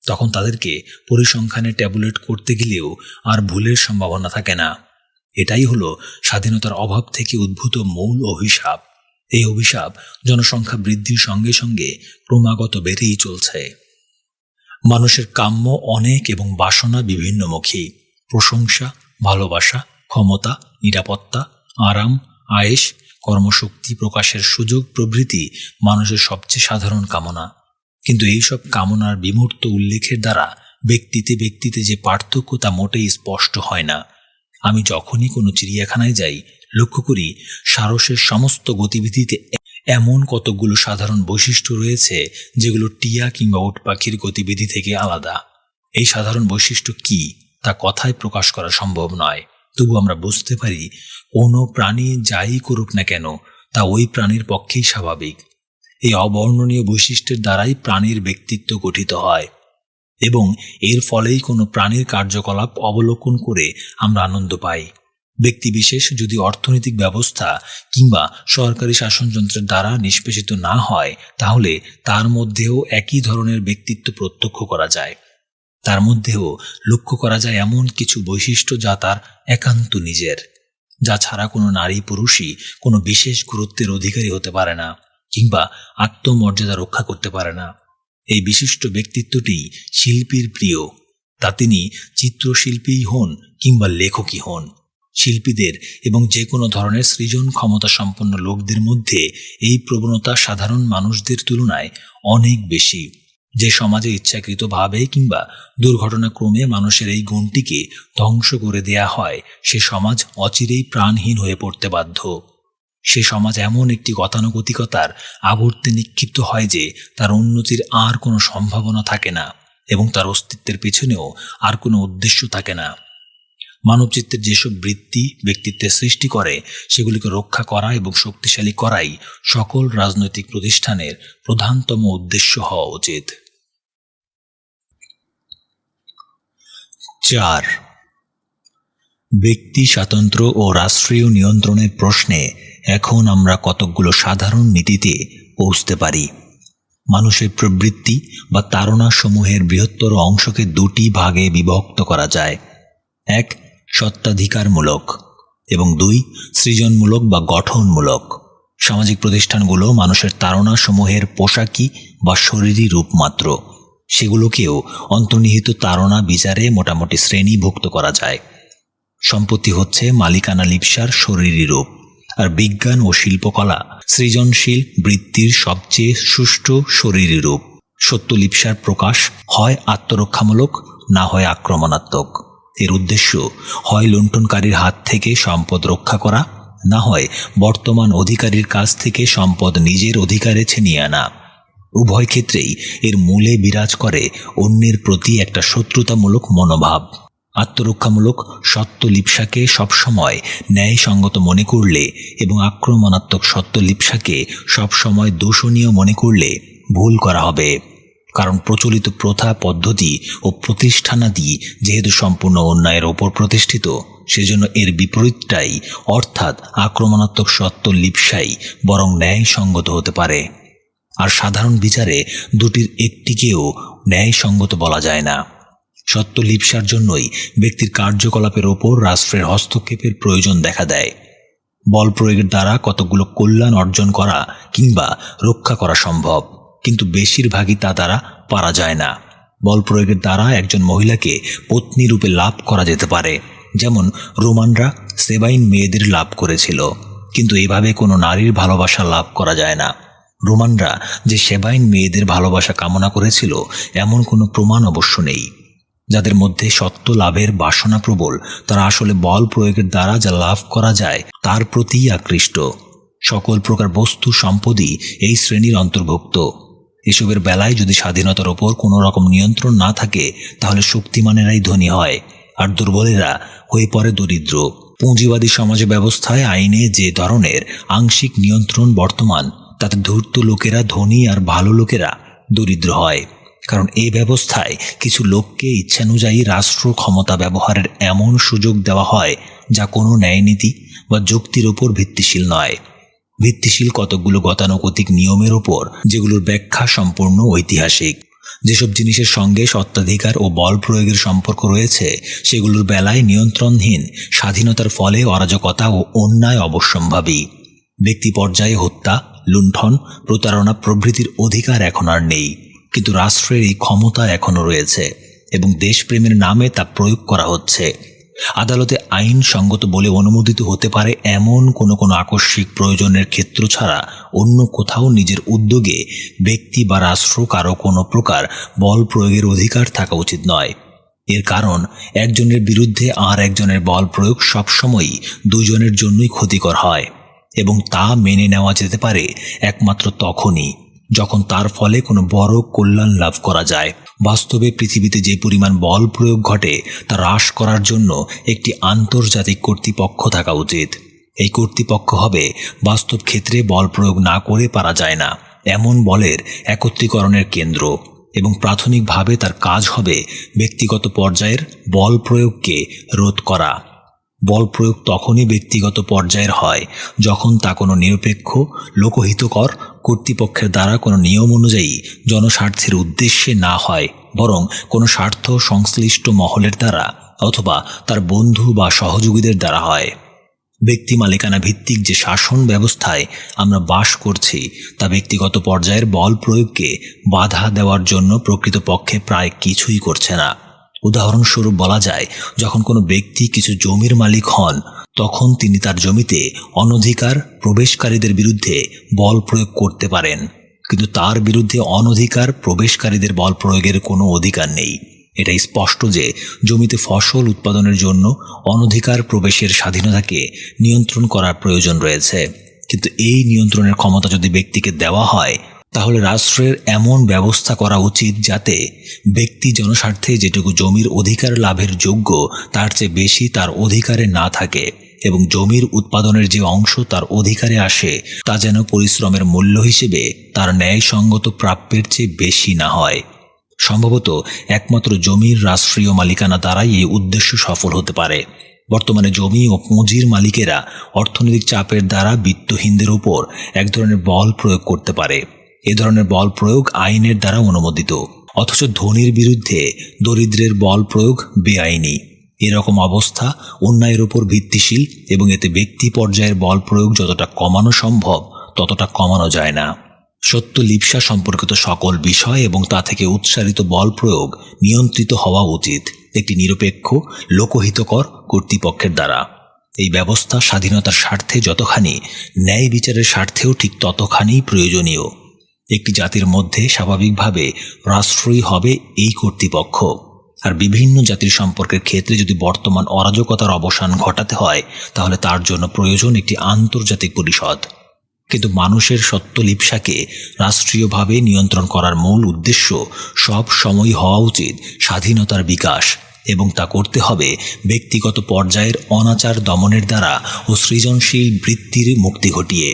তখন তাদেরকে পরিসংখ্যানে ট্যাবুলেট করতে গেলেও আর ভুলের সম্ভাবনা থাকে না। এটাই হলো স্বাধীনতার অভাব থেকে উদ্ভূত মূল অভিশাপ। এই অভিশাপ জনসংখ্যা বৃদ্ধির সঙ্গে সঙ্গে ক্রমাগত বেড়েই চলছে। মানুষের কাম্য অনেক এবং বাসনা বিভিন্নমুখী। প্রশংসা, ভালোবাসা, ক্ষমতা, নিরাপত্তা, আরাম, আয়েশ, কর্মশক্তি প্রকাশের সুযোগ প্রভৃতি মানুষের সবচেয়ে সাধারণ কামনা। কিন্তু এইসব কামনার বিমূর্ত উল্লেখের দ্বারা ব্যক্তিতে ব্যক্তিতে যে পার্থক্য তা মোটেই স্পষ্ট হয় না। আমি যখনই কোনো চিড়িয়াখানায় যাই, লক্ষ্য করি সারসের সমস্ত গতিবিধিতে এমন কতকগুলো সাধারণ বৈশিষ্ট্য রয়েছে যেগুলো টিয়া কিংবা উট পাখির গতিবিধি থেকে আলাদা। এই সাধারণ বৈশিষ্ট্য কি তা কথায় প্রকাশ করা সম্ভব নয়, তবু আমরা বুঝতে পারি কোনো প্রাণী যাই করুক না কেন তা ওই প্রাণীর পক্ষেই স্বাভাবিক। এই অবর্ণনীয় বৈশিষ্ট্যের দ্বারাই প্রাণীর ব্যক্তিত্ব গঠিত হয় এবং এর ফলেই কোনো প্রাণীর কার্যকলাপ অবলোকন করে আমরা আনন্দ পাই। ব্যক্তিবিশেষ যদি অর্থনৈতিক ব্যবস্থা কিংবা সরকারি শাসনযন্ত্রের দ্বারা নিষ্পেষিত না হয়, তাহলে তার মধ্যেও একই ধরনের ব্যক্তিত্ব প্রত্যক্ষ করা যায়। তার মধ্যেও লক্ষ্য করা যায় এমন কিছু বৈশিষ্ট্য যা তার একান্ত নিজের, যা ছাড়া কোনো নারী পুরুষই কোনো বিশেষ গুরুত্বের অধিকারী হতে পারে না কিংবা আত্মমর্যাদা রক্ষা করতে পারে না। এই বিশিষ্ট ব্যক্তিত্বটি শিল্পীর প্রিয়, তা তিনি চিত্রশিল্পীই হন কিংবা লেখকই হন। শিল্পীদের এবং যে কোনো ধরনের সৃজন ক্ষমতা সম্পন্ন লোকদের মধ্যে এই প্রবণতা সাধারণ মানুষদের তুলনায় অনেক বেশি। যে সমাজে ইচ্ছাকৃতভাবে কিংবা দুর্ঘটনাক্রমে মানুষের এই গুণটিকে ধ্বংস করে দেয়া হয়, সে সমাজ অচিরেই প্রাণহীন হয়ে পড়তে বাধ্য। সে সমাজ এমন একটি গতানুগতিকতার আবর্তে নিক্ষিপ্ত হয় যে তার উন্নতির আর কোনো সম্ভাবনা থাকে না এবং তার অস্তিত্বের পেছনেও আর কোনো উদ্দেশ্য থাকে না। মানবচিত্তের যেসব বৃত্তি ব্যক্তিত্বের সৃষ্টি করে, সেগুলিকে রক্ষা করা এবং শক্তিশালী করাই সকল রাজনৈতিক প্রতিষ্ঠানের প্রধানতম উদ্দেশ্য হওয়া উচিত। 4. ব্যক্তি স্বাতন্ত্র্য ও রাষ্ট্রীয় নিয়ন্ত্রণের প্রশ্নে এখন আমরা কতকগুলো সাধারণ নীতিতে পৌঁছতে পারি। মানুষের প্রবৃত্তি বা তাড়না সমূহের বৃহত্তর অংশকে দুটি ভাগে বিভক্ত করা যায়। 1. সত্ত্বাধিকারমূলক এবং 2. সৃজনমূলক বা গঠনমূলক। সামাজিক প্রতিষ্ঠানগুলো মানুষের তাড়না সমূহের পোশাকি বা শরীরী রূপ মাত্র। সেগুলোকেও অন্তর্নিহিত তাড়না বিচারে মোটামুটি শ্রেণীভুক্ত করা যায়। সম্পত্তি হচ্ছে মালিকানা লিপ্সার শরীরী রূপ, আর বিজ্ঞান ও শিল্পকলা সৃজনশীল বৃত্তির সবচেয়ে সুষ্ঠু শরীরী রূপ। সত্য লিপ্সার প্রকাশ হয় আত্মরক্ষামূলক, না হয় আক্রমণাত্মক। এর উদ্দেশ্য হয় লুণ্ঠনকারীর হাত থেকে সম্পদ রক্ষা করা, না হয় বর্তমান অধিকারীর কাছ থেকে সম্পদ নিজের অধিকারে ছিনিয়ে আনা। উভয় ক্ষেত্রেই এর মূলে বিরাজ করে অন্যের প্রতি একটা শত্রুতামূলক মনোভাব। আত্মরক্ষামূলক সত্ত্বলিপ্সাকে সবসময় ন্যায়সঙ্গত মনে করলে এবং আক্রমণাত্মক সত্ত্বলিপ্সাকে সবসময় দূষণীয় মনে করলে ভুল করা হবে। কারণ প্রচলিত প্রথা, পদ্ধতি ও প্রতিষ্ঠানাদি যেহেতু সম্পূর্ণ অন্যায়ের ওপর প্রতিষ্ঠিত, সেজন্য এর বিপরীতটাই অর্থাৎ আক্রমণাত্মক সত্ত্বলিপ্সাই বরং ন্যায়সঙ্গত হতে পারে। আর সাধারণ বিচারে দুটির একটিকেও ন্যায়সঙ্গত বলা যায় না। সত্ত্বলিপ্সার জন্যই ব্যক্তির কার্যকলাপের ওপর রাষ্ট্রের হস্তক্ষেপের প্রয়োজন দেখা দেয়। বল প্রয়োগের দ্বারা কতগুলো কল্যাণ অর্জন করা কিংবা রক্ষা করা সম্ভব, কিন্তু বেশিরভাগই তা দ্বারা পারা যায় না। বল প্রয়োগের দ্বারা একজন মহিলাকে পত্নী রূপে লাভ করা যেতে পারে, যেমন রোমানরা সেবাইন মেয়েদের লাভ করেছিল, কিন্তু এভাবে কোনো নারীর ভালোবাসা লাভ করা যায় না। রোমানরা যে সেবাইন মেয়েদের ভালোবাসা কামনা করেছিল এমন কোনো প্রমাণ অবশ্য নেই। যাদের মধ্যে সত্য লাভের বাসনা প্রবল, তারা আসলে বল প্রয়োগের দ্বারা যা লাভ করা যায় তার প্রতিই আকৃষ্ট। সকল প্রকার বস্তু সম্পদই এই শ্রেণীর অন্তর্ভুক্ত। এসবের বেলায় যদি স্বাধীনতার ওপর কোনো রকম নিয়ন্ত্রণ না থাকে, তাহলে শক্তিমানেরাই ধনী হয় আর দুর্বলেরা হয়ে পড়ে দরিদ্র। পুঁজিবাদী সমাজ ব্যবস্থায় আইনে যে ধরনের আংশিক নিয়ন্ত্রণ বর্তমান, তাতে ধূর্ত লোকেরা ধনী আর ভালো লোকেরা দরিদ্র হয়। কারণ এই ব্যবস্থায় কিছু লোককে ইচ্ছানুযায়ী রাষ্ট্র ক্ষমতা ব্যবহারের এমন সুযোগ দেওয়া হয় যা কোনো ন্যায়নীতি বা যুক্তির ওপর ভিত্তিশীল নয়। ভিত্তিশীল কতকগুলো গতানুগতিক নিয়মের ওপর, যেগুলোর ব্যাখ্যা সম্পূর্ণ ঐতিহাসিক। যেসব জিনিসের সঙ্গে সত্ত্বাধিকার ও বল প্রয়োগের সম্পর্ক রয়েছে, সেগুলোর বেলায় নিয়ন্ত্রণহীন স্বাধীনতার ফলে অরাজকতা ও অন্যায় অবশ্যম্ভাবী। ব্যক্তি পর্যায়ে হত্যা, লুণ্ঠন, প্রতারণা প্রভৃতির অধিকার এখন আর নেই, কিন্তু রাষ্ট্রের এই ক্ষমতা এখনও রয়েছে এবং দেশপ্রেমের নামে তা প্রয়োগ করা হচ্ছে। আদালতে আইন সঙ্গত বলে অনুমোদিত হতে পারে এমন কোনো আকস্মিক প্রয়োজনের ক্ষেত্র ছাড়া অন্য কোথাও নিজের উদ্যোগে ব্যক্তি বা রাষ্ট্র কারো কোনো প্রকার বল প্রয়োগের অধিকার থাকা উচিত নয়। এর কারণ, একজনের বিরুদ্ধে আর একজনের বল প্রয়োগ সবসময়ই দুজনের জন্যই ক্ষতিকর হয় এবং তা মেনে নেওয়া যেতে পারে একমাত্র তখনই যখন তার ফলে কোনো বড় কল্যাণ লাভ করা যায়। বাস্তবে পৃথিবীতে যে পরিমাণ বল প্রয়োগ ঘটে তা হ্রাস করার জন্য একটি আন্তর্জাতিক কর্তৃপক্ষ থাকা উচিত। এই কর্তৃপক্ষ হবে বাস্তব ক্ষেত্রে বল প্রয়োগ না করে পারা যায় না এমন বলের একত্রীকরণের কেন্দ্র, এবং প্রাথমিকভাবে তার কাজ হবে ব্যক্তিগত পর্যায়ের বল প্রয়োগকে রোধ করা। বল প্রয়োগ তখনই ব্যক্তিগত পর্যায়ের হয় যখন তা কোনো নিরপেক্ষ লোকহিতকর কর্তৃপক্ষের দ্বারা কোনো নিয়ম অনুযায়ী জনস্বার্থের উদ্দেশ্যে না হয়, বরং কোনো স্বার্থ সংশ্লিষ্ট মহলের দ্বারা অথবা তার বন্ধু বা সহযোগীদের দ্বারা হয়। ব্যক্তি মালিকানা ভিত্তিক যে শাসন ব্যবস্থায় আমরা বাস করছি, তা ব্যক্তিগত পর্যায়ের বল প্রয়োগকে বাধা দেওয়ার জন্য প্রকৃতপক্ষে প্রায় কিছুই করছে না। উদাহরণস্বরূপ বলা যায়, যখন কোনো ব্যক্তি কিছু জমির মালিক হন, তখন তিনি তার জমিতে অনধিকার প্রবেশকারীদের বিরুদ্ধে বল প্রয়োগ করতে পারেন, কিন্তু তার বিরুদ্ধে অনধিকার প্রবেশকারীদের বল প্রয়োগের কোনো অধিকার নেই। এটা স্পষ্ট যে জমিতে ফসল উৎপাদনের জন্য অনধিকার প্রবেশের স্বাধীনতাকে নিয়ন্ত্রণ করার প্রয়োজন রয়েছে, কিন্তু এই নিয়ন্ত্রণের ক্ষমতা যদি ব্যক্তিকে দেওয়া হয়, তাহলে রাষ্ট্রের এমন ব্যবস্থা করা উচিত যাতে ব্যক্তি জনস্বার্থে যেটুকু জমির অধিকার লাভের যোগ্য তার চেয়ে বেশি তার অধিকারে না থাকে, এবং জমির উৎপাদনের যে অংশ তার অধিকারে আসে তা যেন পরিশ্রমের মূল্য হিসেবে তার ন্যায়সঙ্গত প্রাপ্যের চেয়ে বেশি না হয়। সম্ভবত একমাত্র জমির রাষ্ট্রীয় মালিকানা দ্বারাই এই উদ্দেশ্য সফল হতে পারে। বর্তমানে জমি ও পুঁজির মালিকেরা অর্থনৈতিক চাপের দ্বারা বিত্তহীনদের উপর এক ধরনের বল প্রয়োগ করতে পারে। এ ধরনের বল প্রয়োগ আইনের দ্বারা অনুমোদিত, অথচ ধনীর বিরুদ্ধে দরিদ্রের বল প্রয়োগ বেআইনি। এরকম অবস্থা অন্যায়ের উপর ভিত্তিশীল এবং এতে ব্যক্তি পর্যায়ের বল প্রয়োগ যতটা কমানো সম্ভব ততটা কমানো যায় না। সত্য লিপ্সা সম্পর্কিত সকল বিষয় এবং তা থেকে উৎসারিত বল প্রয়োগ নিয়ন্ত্রিত হওয়া উচিত একটি নিরপেক্ষ লোকহিতকর কর্তৃপক্ষের দ্বারা। এই ব্যবস্থা স্বাধীনতার স্বার্থে যতখানি, ন্যায় বিচারের স্বার্থেও ঠিক ততখানি প্রয়োজনীয়। একটি জাতির মধ্যে স্বাভাবিকভাবে রাষ্ট্রই হবে এই কর্তৃপক্ষ, আর বিভিন্ন জাতির সম্পর্কের ক্ষেত্রে যদি বর্তমান অরাজকতার অবসান ঘটাতে হয়, তাহলে তার জন্য প্রয়োজন একটি আন্তর্জাতিক পরিষদ। কিন্তু মানুষের সত্যলিপ্সাকে রাষ্ট্রীয়ভাবে নিয়ন্ত্রণ করার মূল উদ্দেশ্য সব সময় হওয়া উচিত স্বাধীনতার বিকাশ, এবং তা করতে হবে ব্যক্তিগত পর্যায়ের অনাচার দমনের দ্বারা ও সৃজনশীল বৃত্তির মুক্তি ঘটিয়ে।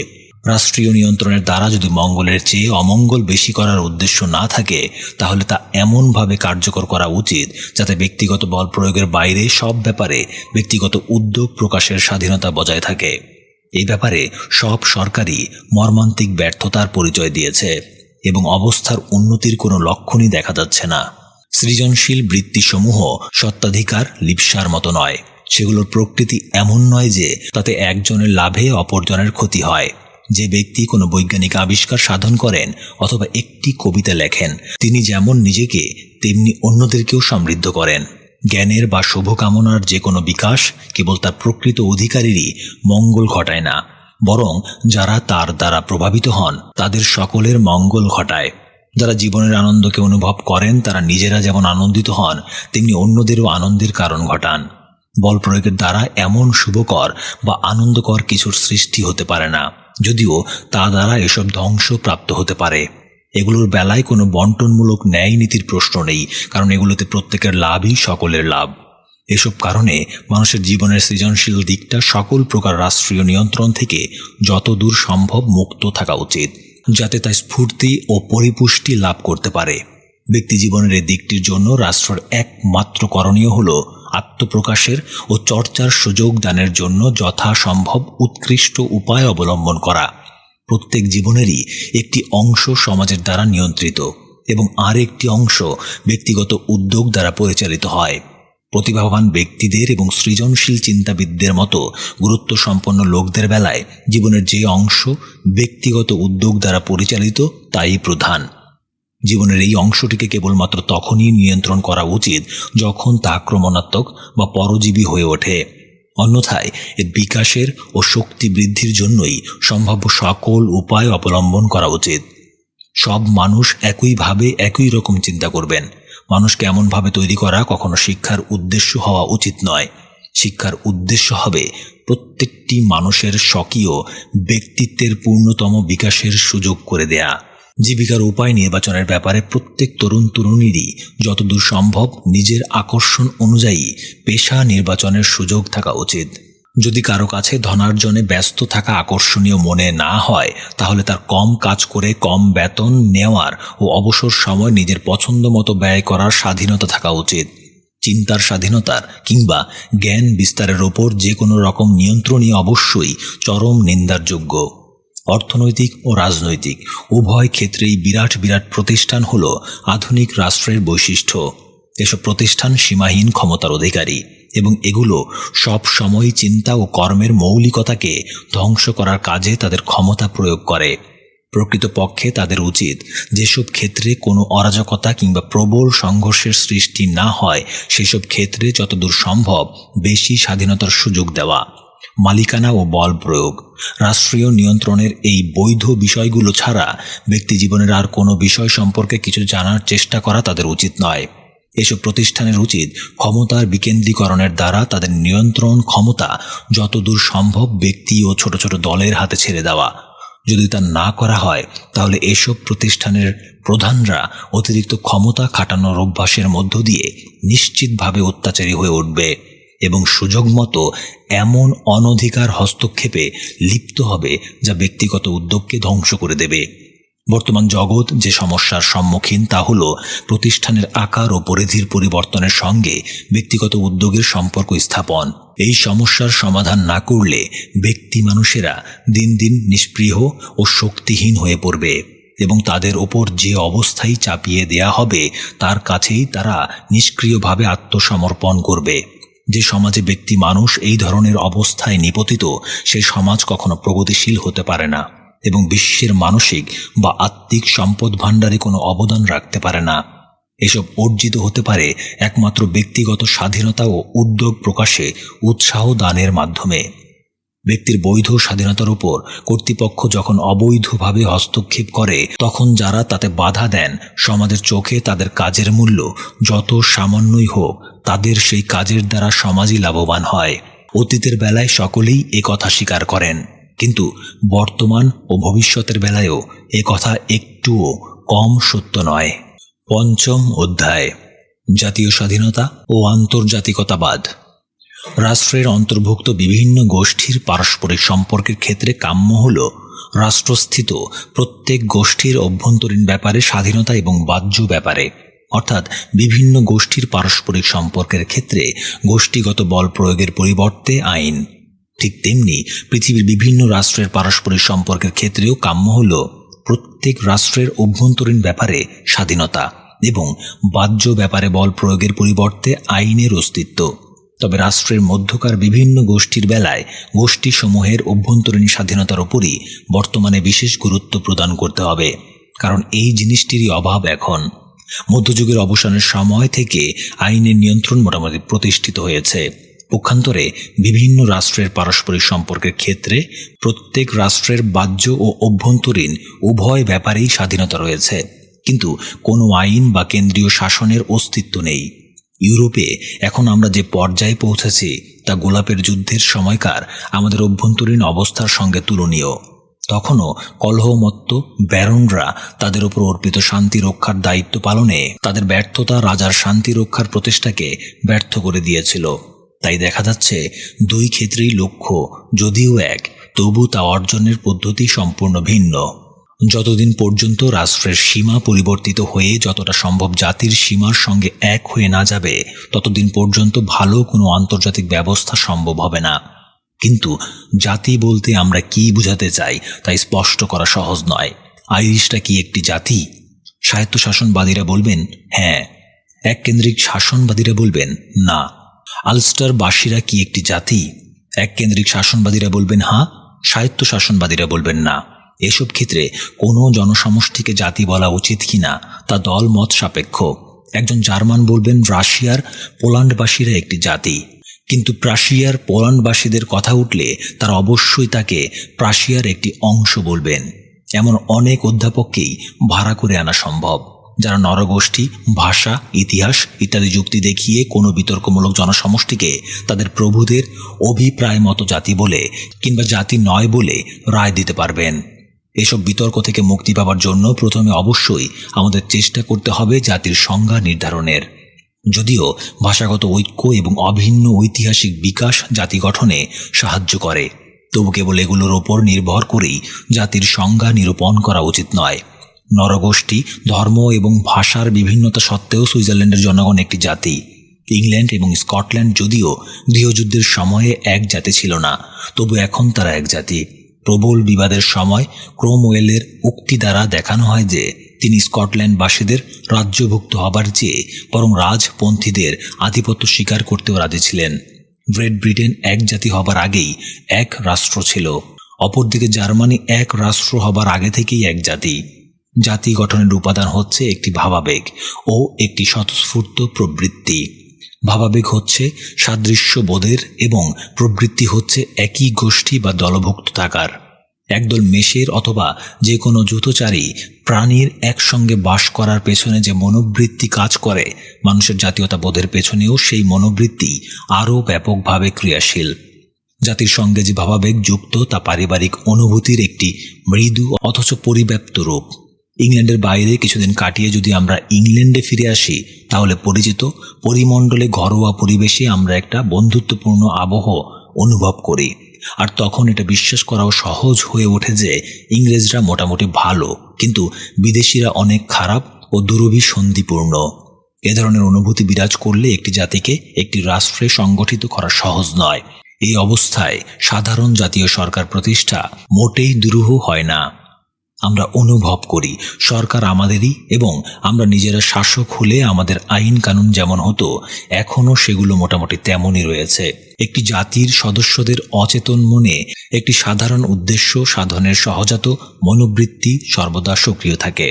রাষ্ট্রীয় নিয়ন্ত্রণের দ্বারা যদি মঙ্গলের চেয়ে অমঙ্গল বেশি করার উদ্দেশ্য না থাকে, তাহলে তা এমনভাবে কার্যকর করা উচিত যাতে ব্যক্তিগত বল প্রয়োগের বাইরে সব ব্যাপারে ব্যক্তিগত উদ্যোগ প্রকাশের স্বাধীনতা বজায় থাকে। এই ব্যাপারে সব সরকারই মর্মান্তিক ব্যর্থতার পরিচয় দিয়েছে এবং অবস্থার উন্নতির কোনো লক্ষণই দেখা যাচ্ছে না। সৃজনশীল বৃত্তিসমূহ সত্ত্বাধিকার লিপ্সার মতো নয়। সেগুলোর প্রকৃতি এমন নয় যে তাতে একজনের লাভে অপরজনের ক্ষতি হয়। যে ব্যক্তি কোনো বৈজ্ঞানিক আবিষ্কার সাধন করেন অথবা একটি কবিতা লেখেন, তিনি যেমন নিজেকে তেমনি অন্যদেরকেও সমৃদ্ধ করেন। জ্ঞানের বা শুভকামনার যে কোনো বিকাশ কেবল তার প্রকৃত অধিকারীরই মঙ্গল ঘটায় না, বরং যারা তার দ্বারা প্রভাবিত হন তাদের সকলের মঙ্গল ঘটায়। যারা জীবনের আনন্দকে অনুভব করেন তারা নিজেরা যেমন আনন্দিত হন তেমনি অন্যদেরও আনন্দের কারণ ঘটান। বল প্রয়োগের দ্বারা এমন শুভকর বা আনন্দকর কিছুর সৃষ্টি হতে পারে না, যদিও তা দ্বারা এসব ধ্বংস প্রাপ্ত হতে পারে। এগুলোর বেলায় কোনো বন্টনমূলক ন্যায় নীতির প্রশ্ন নেই, কারণ এগুলোতে প্রত্যেকের লাভই সকলের লাভ। এসব কারণে মানুষের জীবনের সৃজনশীল দিকটা সকল প্রকার রাষ্ট্রীয় নিয়ন্ত্রণ থেকে যতদূর সম্ভব মুক্ত থাকা উচিত, যাতে তা স্ফূর্তি ও পরিপুষ্টি লাভ করতে পারে। ব্যক্তি জীবনের এই দিকটির জন্য রাষ্ট্রের একমাত্র করণীয় হল আত্মপ্রকাশের ও চর্চার সুযোগ দানের জন্য যথাসম্ভব উৎকৃষ্ট উপায় অবলম্বন করা। প্রত্যেক জীবনেরই একটি অংশ সমাজের দ্বারা নিয়ন্ত্রিত এবং আরেকটি অংশ ব্যক্তিগত উদ্যোগ দ্বারা পরিচালিত হয়। প্রতিভাবান ব্যক্তিদের এবং সৃজনশীল চিন্তাবিদদের মতো গুরুত্বসম্পন্ন লোকদের বেলায় জীবনের যে অংশ ব্যক্তিগত উদ্যোগ দ্বারা পরিচালিত তাই প্রধান। জীবনের এই অংশটিকে কেবলমাত্র তখনই নিয়ন্ত্রণ করা উচিত যখন তা আক্রমণাত্মক বা পরজীবী হয়ে ওঠে। অন্যথায় এর বিকাশের ও শক্তি বৃদ্ধির জন্যই সম্ভাব্য সকল উপায় অবলম্বন করা উচিত। সব মানুষ একইভাবে একই রকম চিন্তা করবেন। মানুষকে এমনভাবে তৈরি করা কখনো শিক্ষার উদ্দেশ্য হওয়া উচিত নয়। শিক্ষার উদ্দেশ্য হবে প্রত্যেকটি মানুষের স্বকীয় ব্যক্তিত্বের পূর্ণতম বিকাশের সুযোগ করে দেয়া। জীবিকার উপায় নির্বাচনের ব্যাপারে প্রত্যেক তরুণ তরুণীরই যতদূর সম্ভব নিজের আকর্ষণ অনুযায়ী পেশা নির্বাচনের সুযোগ থাকা উচিত। যদি কারো কাছে ধনার্জনে ব্যস্ত থাকা আকর্ষণীয় মনে না হয়, তাহলে তার কম কাজ করে কম বেতন নেওয়ার ও অবসর সময় নিজের পছন্দ মতো ব্যয় করার স্বাধীনতা থাকা উচিত। চিন্তার স্বাধীনতার কিংবা জ্ঞান বিস্তারের ওপর যে কোনো রকম নিয়ন্ত্রণই অবশ্যই চরম নিন্দার যোগ্য। অর্থনৈতিক ও রাজনৈতিক উভয় ক্ষেত্রেই বিরাট বিরাট প্রতিষ্ঠান হল আধুনিক রাষ্ট্রের বৈশিষ্ট্য। এসব প্রতিষ্ঠান সীমাহীন ক্ষমতার অধিকারী এবং এগুলো সব সময় চিন্তা ও কর্মের মৌলিকতাকে ধ্বংস করার কাজে তাদের ক্ষমতা প্রয়োগ করে। প্রকৃতপক্ষে তাদের উচিত যেসব ক্ষেত্রে কোনো অরাজকতা কিংবা প্রবল সংঘর্ষের সৃষ্টি না হয় সেসব ক্ষেত্রে যতদূর সম্ভব বেশি স্বাধীনতার সুযোগ দেওয়া। মালিকানা ও বল প্রয়োগ, রাষ্ট্রীয় নিয়ন্ত্রণের এই বৈধ বিষয়গুলো ছাড়া ব্যক্তি জীবনের আর কোনো বিষয় সম্পর্কে কিছু জানার চেষ্টা করা তাদের উচিত নয়। এসব প্রতিষ্ঠানের উচিত ক্ষমতার বিকেন্দ্রীকরণের দ্বারা তাদের নিয়ন্ত্রণ ক্ষমতা যতদূর সম্ভব ব্যক্তি ও ছোট ছোট দলের হাতে ছেড়ে দেওয়া। যদি তা না করা হয় তাহলে এসব প্রতিষ্ঠানের প্রধানরা অতিরিক্ত ক্ষমতা খাটানোর অভ্যাসের মধ্য দিয়ে নিশ্চিতভাবে অত্যাচারী হয়ে উঠবে এবং সুযোগ মতো এমন অনধিকার হস্তক্ষেপে লিপ্ত হবে যা ব্যক্তিগত উদ্যোগকে ধ্বংস করে দেবে। বর্তমান জগৎ যে সমস্যার সম্মুখীন তা হল প্রতিষ্ঠানের আকার ও পরিধির পরিবর্তনের সঙ্গে ব্যক্তিগত উদ্যোগের সম্পর্ক স্থাপন। এই সমস্যার সমাধান না করলে ব্যক্তি মানুষেরা দিন দিন নিষ্পৃহ ও শক্তিহীন হয়ে পড়বে এবং তাদের ওপর যে অবস্থায় চাপিয়ে দেয়া হবে তার কাছেই তারা নিষ্ক্রিয়ভাবে আত্মসমর্পণ করবে। যে সমাজে ব্যক্তি মানুষ এই ধরনের অবস্থায় নিপতিত সে সমাজ কখনো প্রগতিশীল হতে পারে না এবং বিশ্বের মানসিক বা আত্মিক সম্পদ ভাণ্ডারে কোনো অবদান রাখতে পারে না। এসব অর্জিত হতে পারে একমাত্র ব্যক্তিগত স্বাধীনতা ও উদ্যোগ প্রকাশে উৎসাহ দানের মাধ্যমে। ব্যক্তির বৈধ স্বাধীনতার উপর কর্তৃপক্ষ যখন অবৈধভাবে হস্তক্ষেপ করে তখন যারা তাতে বাধা দেন সমাজের চোখে তাদের কাজের মূল্য যত সামান্যই হোক তাদের সেই কাজের দ্বারা সমাজই লাভবান হয়। অতীতের বেলায় সকলেই এ কথা স্বীকার করেন, কিন্তু বর্তমান ও ভবিষ্যতের বেলায়ও এ কথা একটুও কম সত্য নয়। পঞ্চম অধ্যায়, জাতীয় স্বাধীনতা ও আন্তর্জাতিকতাবাদ। রাষ্ট্রের অন্তর্ভুক্ত বিভিন্ন গোষ্ঠীর পারস্পরিক সম্পর্কের ক্ষেত্রে কাম্য হল রাষ্ট্রস্থিত প্রত্যেক গোষ্ঠীর অভ্যন্তরীণ ব্যাপারে স্বাধীনতা এবং বাহ্য ব্যাপারে, অর্থাৎ বিভিন্ন গোষ্ঠীর পারস্পরিক সম্পর্কের ক্ষেত্রে গোষ্ঠীগত বল প্রয়োগের পরিবর্তে আইন। ঠিক তেমনি পৃথিবীর বিভিন্ন রাষ্ট্রের পারস্পরিক সম্পর্কের ক্ষেত্রেও কাম্য হল প্রত্যেক রাষ্ট্রের অভ্যন্তরীণ ব্যাপারে স্বাধীনতা এবং বাহ্য ব্যাপারে বল প্রয়োগের পরিবর্তে আইনের অস্তিত্ব। তবে রাষ্ট্রের মধ্যকার বিভিন্ন গোষ্ঠীর বেলায় গোষ্ঠীসমূহের অভ্যন্তরীণ স্বাধীনতার উপরই বর্তমানে বিশেষ গুরুত্ব প্রদান করতে হবে, কারণ এই জিনিসটিরই অভাব এখন। মধ্যযুগের অবসানের সময় থেকে আইনের নিয়ন্ত্রণ মোটামুটি প্রতিষ্ঠিত হয়েছে। পক্ষান্তরে বিভিন্ন রাষ্ট্রের পারস্পরিক সম্পর্কের ক্ষেত্রে প্রত্যেক রাষ্ট্রের বাহ্য ও অভ্যন্তরীণ উভয় ব্যাপারেই স্বাধীনতা রয়েছে, কিন্তু কোনো আইন বা কেন্দ্রীয় শাসনের অস্তিত্ব নেই। ইউরোপে এখন আমরা যে পর্যায়ে পৌঁছেছি তা গোলাপের যুদ্ধের সময়কার আমাদের অভ্যন্তরীণ অবস্থার সঙ্গে তুলনীয়। তখনও কলহমত্ত ব্যারনরা তাদের উপর অর্পিত শান্তি রক্ষার দায়িত্ব পালনে তাদের ব্যর্থতা রাজার শান্তি রক্ষার প্রচেষ্টাকে ব্যর্থ করে দিয়েছিল। তাই দেখা যাচ্ছে দুই ক্ষেত্রেই লক্ষ্য যদিও এক, তবু তা অর্জনের পদ্ধতি সম্পূর্ণ ভিন্ন। যতদিন পর্যন্ত রাষ্ট্রের সীমা পরিবর্তিত হয়ে যতটা সম্ভব জাতির সীমার সঙ্গে এক হয়ে না যাবে, ততদিন পর্যন্ত ভালো কোনো আন্তর্জাতিক ব্যবস্থা সম্ভব হবে না। কিন্তু জাতি বলতে আমরা কি বোঝাতে চাই তাই স্পষ্ট করা সহজ নয়। আইরিশটা কি একটি জাতি? স্বায়ত্তশাসনবাদীরা বলবেন হ্যাঁ, এককেন্দ্রিক শাসনবাদীরা বলবেন না। আলস্টারবাসীরা কি একটি জাতি? এককেন্দ্রিক শাসনবাদীরা বলবেন হ্যাঁ, স্বায়ত্তশাসনবাদীরা বলবেন না। এসব ক্ষেত্রে কোনো জনসমষ্টিকে জাতি বলা উচিত কিনা তা দল মত সাপেক্ষ। একজন জার্মান বলবেন রাশিয়ার পোল্যান্ডবাসীরা একটি জাতি, কিন্তু প্রাশিয়ার পোল্যান্ডবাসীদের কথা উঠলে তারা অবশ্যই তাকে প্রাশিয়ার একটি অংশ বলবেন। এমন অনেক অধ্যাপককেই ভাড়া করে আনা সম্ভব, যারা নরগোষ্ঠী, ভাষা, ইতিহাস ইত্যাদি যুক্তি দেখিয়ে কোনো বিতর্কমূলক জনসমষ্টিকে তাদের প্রভুদের অভিপ্রায় মতো জাতি বলে কিংবা জাতি নয় বলে রায় দিতে পারবেন। এসব বিতর্ক থেকে মুক্তি পাওয়ার জন্য প্রথমে অবশ্যই আমাদের চেষ্টা করতে হবে জাতির সংজ্ঞা নির্ধারণের। যদিও ভাষাগত ঐক্য এবং অভিন্ন ঐতিহাসিক বিকাশ জাতি গঠনে সাহায্য করে, তবু কেবল এগুলোর ওপর নির্ভর করেই জাতির সংজ্ঞা নিরূপণ করা উচিত নয়। নরগোষ্ঠী, ধর্ম এবং ভাষার বিভিন্নতা সত্ত্বেও সুইজারল্যান্ডের জনগণ একটি জাতি। ইংল্যান্ড এবং স্কটল্যান্ড যদিও গৃহযুদ্ধের সময়ে এক জাতি ছিল না, তবু এখন তারা এক জাতি। প্রবল বিবাদের সময় ক্রোমওয়েলের উক্তি দ্বারা দেখানো হয় যে তিনি স্কটল্যান্ডবাসীদের রাজ্যভুক্ত হবার চেয়ে বরং রাজপন্থীদের আধিপত্য স্বীকার করতেও রাজি ছিলেন। গ্রেট ব্রিটেন এক জাতি হবার আগেই এক রাষ্ট্র ছিল, অপরদিকে জার্মানি এক রাষ্ট্র হবার আগে থেকেই এক জাতি। জাতি গঠনের উপাদান হচ্ছে একটি ভাবাবেগ ও একটি স্বতঃস্ফূর্ত প্রবৃত্তি। ভাবাবেগ হচ্ছে সাদৃশ্যবোধের এবং প্রবৃত্তি হচ্ছে একই গোষ্ঠী বা দলভুক্ত থাকার। একদল মেষের অথবা যে কোনো জুতোচারী প্রাণীর একসঙ্গে বাস করার পেছনে যে মনোবৃত্তি কাজ করে, মানুষের জাতীয়তা বোধের পেছনেও সেই মনোবৃত্তি আরও ব্যাপকভাবে ক্রিয়াশীল। জাতির সঙ্গে যে ভাবাবেগ যুক্ত তা পারিবারিক অনুভূতির একটি মৃদু অথচ পরিব্যাপ্ত রূপ। ইংল্যান্ডের বাইরে কিছুদিন কাটিয়ে যদি আমরা ইংল্যান্ডে ফিরে আসি, তাহলে পরিচিত পরিমণ্ডলে ঘরোয়া পরিবেশে আমরা একটা বন্ধুত্বপূর্ণ আবহ অনুভব করি। আর তখন এটা বিশ্বাস করাও সহজ হয়ে ওঠে যে ইংরেজরা মোটামুটি ভালো, কিন্তু বিদেশিরা অনেক খারাপ ও দুরভিসন্ধিপূর্ণ। এ ধরনের অনুভূতি বিরাজ করলে একটি জাতিকে একটি রাষ্ট্রে সংগঠিত করা সহজ নয়। এই অবস্থায় সাধারণ জাতীয় সরকার প্রতিষ্ঠা মোটেই দুরূহ হয় না। আমরা অনুভব করি সরকার আমাদেরই এবং আমরা নিজেরা শাসক হলে আমাদের আইন কানুন যেমন হতো এখনও সেগুলো মোটামুটি তেমনই রয়েছে। একটি জাতির সদস্যদের অচেতন মনে একটি সাধারণ উদ্দেশ্য সাধনের সহজাত মনোবৃত্তি সর্বদা সক্রিয় থাকে।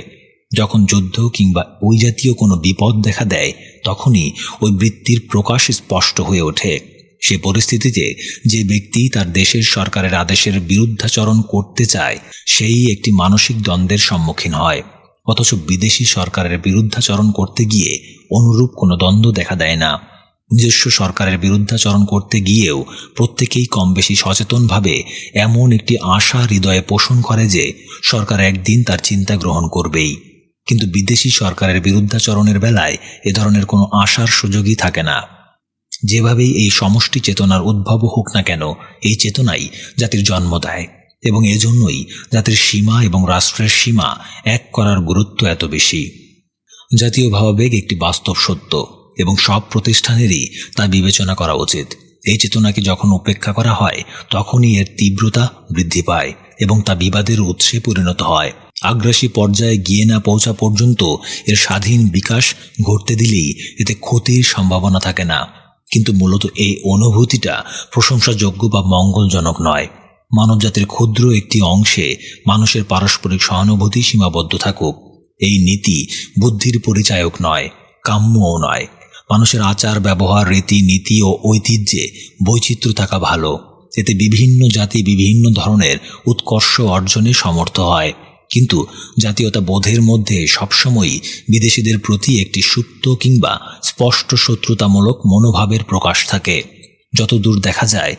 যখন যুদ্ধ কিংবা ওই জাতীয় কোনো বিপদ দেখা দেয়, তখনই ওই বৃত্তির প্রকাশ স্পষ্ট হয়ে ওঠে। সে পরিস্থিতিতে যে ব্যক্তি তার দেশের সরকারের আদেশের বিরুদ্ধাচরণ করতে চায়, সেই একটি মানসিক দ্বন্দ্বের সম্মুখীন হয়। অথচ বিদেশি সরকারের বিরুদ্ধাচরণ করতে গিয়ে অনুরূপ কোনো দ্বন্দ্ব দেখা দেয় না। নিজস্ব সরকারের বিরুদ্ধাচরণ করতে গিয়েও প্রত্যেকেই কম বেশি সচেতনভাবে এমন একটি আশা হৃদয়ে পোষণ করে যে সরকার একদিন তার চিন্তা গ্রহণ করবেই। কিন্তু বিদেশি সরকারের বিরুদ্ধাচরণের বেলায় এ ধরনের কোনো আশার সুযোগই থাকে না। যেভাবেই এই সমষ্টি চেতনার উদ্ভব হোক না কেন, এই চেতনাই জাতির জন্ম দেয় এবং এজন্যই জাতির সীমা এবং রাষ্ট্রের সীমা এক করার গুরুত্ব এত বেশি। জাতীয় ভাবাবেগ একটি বাস্তব সত্য এবং সব প্রতিষ্ঠানেরই তা বিবেচনা করা উচিত। এই চেতনাকে যখন উপেক্ষা করা হয়, তখনই এর তীব্রতা বৃদ্ধি পায় এবং তা বিবাদের উৎসে পরিণত হয়। আগ্রাসী পর্যায়ে গিয়ে না পৌঁছা পর্যন্ত এর স্বাধীন বিকাশ ঘটতে দিলেই এতে ক্ষতির সম্ভাবনা থাকে না। কিন্তু মূলত এই অনুভূতিটা প্রশংসাযোগ্য বা মঙ্গলজনক নয়। মানবজাতির ক্ষুদ্র একটি অংশে মানুষের পারস্পরিক সহানুভূতি সীমাবদ্ধ থাকুক, এই নীতি বুদ্ধির পরিচায়ক নয়, কাম্যও নয়। মানুষের আচার ব্যবহার, রীতি নীতি ও ঐতিহ্যে বৈচিত্র্য থাকা ভালো। এতে বিভিন্ন জাতি বিভিন্ন ধরনের উৎকর্ষ অর্জনে সমর্থ হয়। কিন্তু জাতীয়তা বোধের মধ্যে সবসময়ই বিদেশিদের প্রতি একটি সুপ্ত কিংবা স্পষ্ট শত্রুতামূলক মনোভাবের প্রকাশ থাকে। যতদূর দেখা যায়,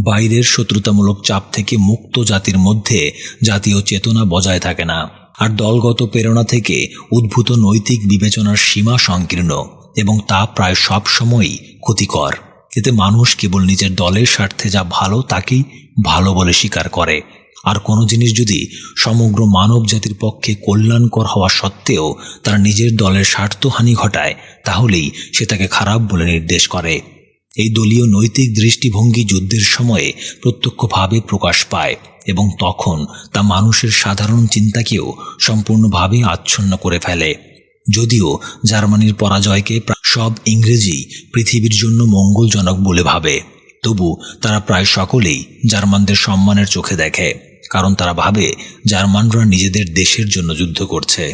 বাইরের শত্রুতামূলক চাপ থেকে মুক্ত জাতির মধ্যে জাতীয় চেতনা বজায় থাকে না, আর দলগত প্রেরণা থেকে উদ্ভূত নৈতিক বিবেচনার সীমা সংকীর্ণ এবং তা প্রায় সব সময়ই ক্ষতিকর। এতে মানুষ কেবল নিজের দলের স্বার্থে যা ভালো তাকেই ভালো বলে স্বীকার করে, আর কোনো জিনিস যদি সমগ্র মানব জাতির পক্ষে কল্যাণকর হওয়া সত্ত্বেও তার নিজের দলের স্বার্থহানি ঘটায়, তাহলেই সে তাকে খারাপ বলে নির্দেশ করে। এই দলীয় নৈতিক দৃষ্টিভঙ্গি যুদ্ধের সময়ে প্রত্যক্ষভাবে প্রকাশ পায় এবং তখন তা মানুষের সাধারণ চিন্তাকেও সম্পূর্ণভাবে আচ্ছন্ন করে ফেলে। যদিও জার্মানির পরাজয়কে সব ইংরেজি পৃথিবীর জন্য মঙ্গলজনক বলে ভাবে, তবু তারা প্রায় সকলেই জার্মানদের সম্মানের চোখে দেখে, কারণ তারা ভাবে জার্মানরা নিজেদের দেশের জন্য যুদ্ধ করছে।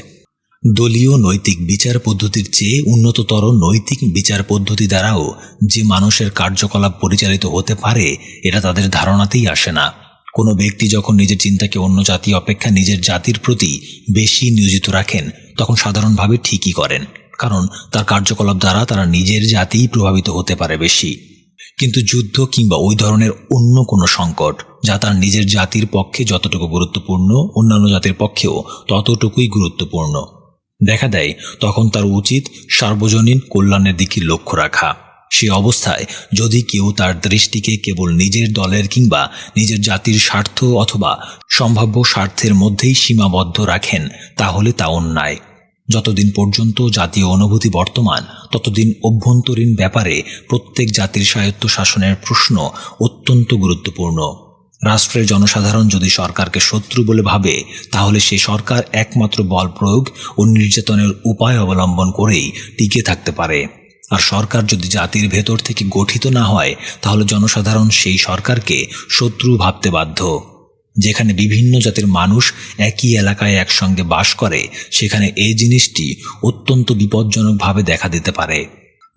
দলীয় নৈতিক বিচার পদ্ধতির চেয়ে উন্নততর নৈতিক বিচার পদ্ধতি দ্বারাও যে মানুষের কার্যকলাপ পরিচালিত হতে পারে, এটা তাদের ধারণাতেই আসে না। কোনো ব্যক্তি যখন নিজের চিন্তাকে অন্য জাতি অপেক্ষা নিজের জাতির প্রতি বেশি নিয়োজিত রাখেন, তখন সাধারণভাবে ঠিকই করেন, কারণ তার কার্যকলাপ দ্বারা তারা নিজের জাতিই প্রভাবিত হতে পারে বেশি। কিন্তু যুদ্ধ কিংবা ওই ধরনের অন্য কোনো সংকট যা তার নিজের জাতির পক্ষে যতটুকু গুরুত্বপূর্ণ, অন্যান্য জাতির পক্ষেও ততটুকুই গুরুত্বপূর্ণ দেখা দেয়, তখন তার উচিত সার্বজনীন কল্যাণের দিকে লক্ষ্য রাখা। সে অবস্থায় যদি কেউ তার দৃষ্টিকে কেবল নিজের দলের কিংবা নিজের জাতির স্বার্থ অথবা সম্ভাব্য স্বার্থের মধ্যেই সীমাবদ্ধ রাখেন, তাহলে তা অন্যায়। যতদিন পর্যন্ত জাতীয় অনুভূতি বর্তমান, ততদিন অভ্যন্তরীণ ব্যাপারে প্রত্যেক জাতির স্বায়ত্ত শাসনের প্রশ্ন অত্যন্ত গুরুত্বপূর্ণ। রাষ্ট্রের জনসাধারণ যদি সরকারকে শত্রু বলে ভাবে, তাহলে সে সরকার একমাত্র বল প্রয়োগ ও নির্যাতনের উপায় অবলম্বন করেই টিকে থাকতে পারে। আর সরকার যদি জাতির ভেতর থেকে গঠিত না হয়, তাহলে জনসাধারণ সেই সরকারকে শত্রু ভাবতে বাধ্য। যেখানে বিভিন্ন জাতির মানুষ একই এলাকায় একসঙ্গে বাস করে, সেখানে এই জিনিসটি অত্যন্ত বিপজ্জনকভাবে দেখা দিতে পারে।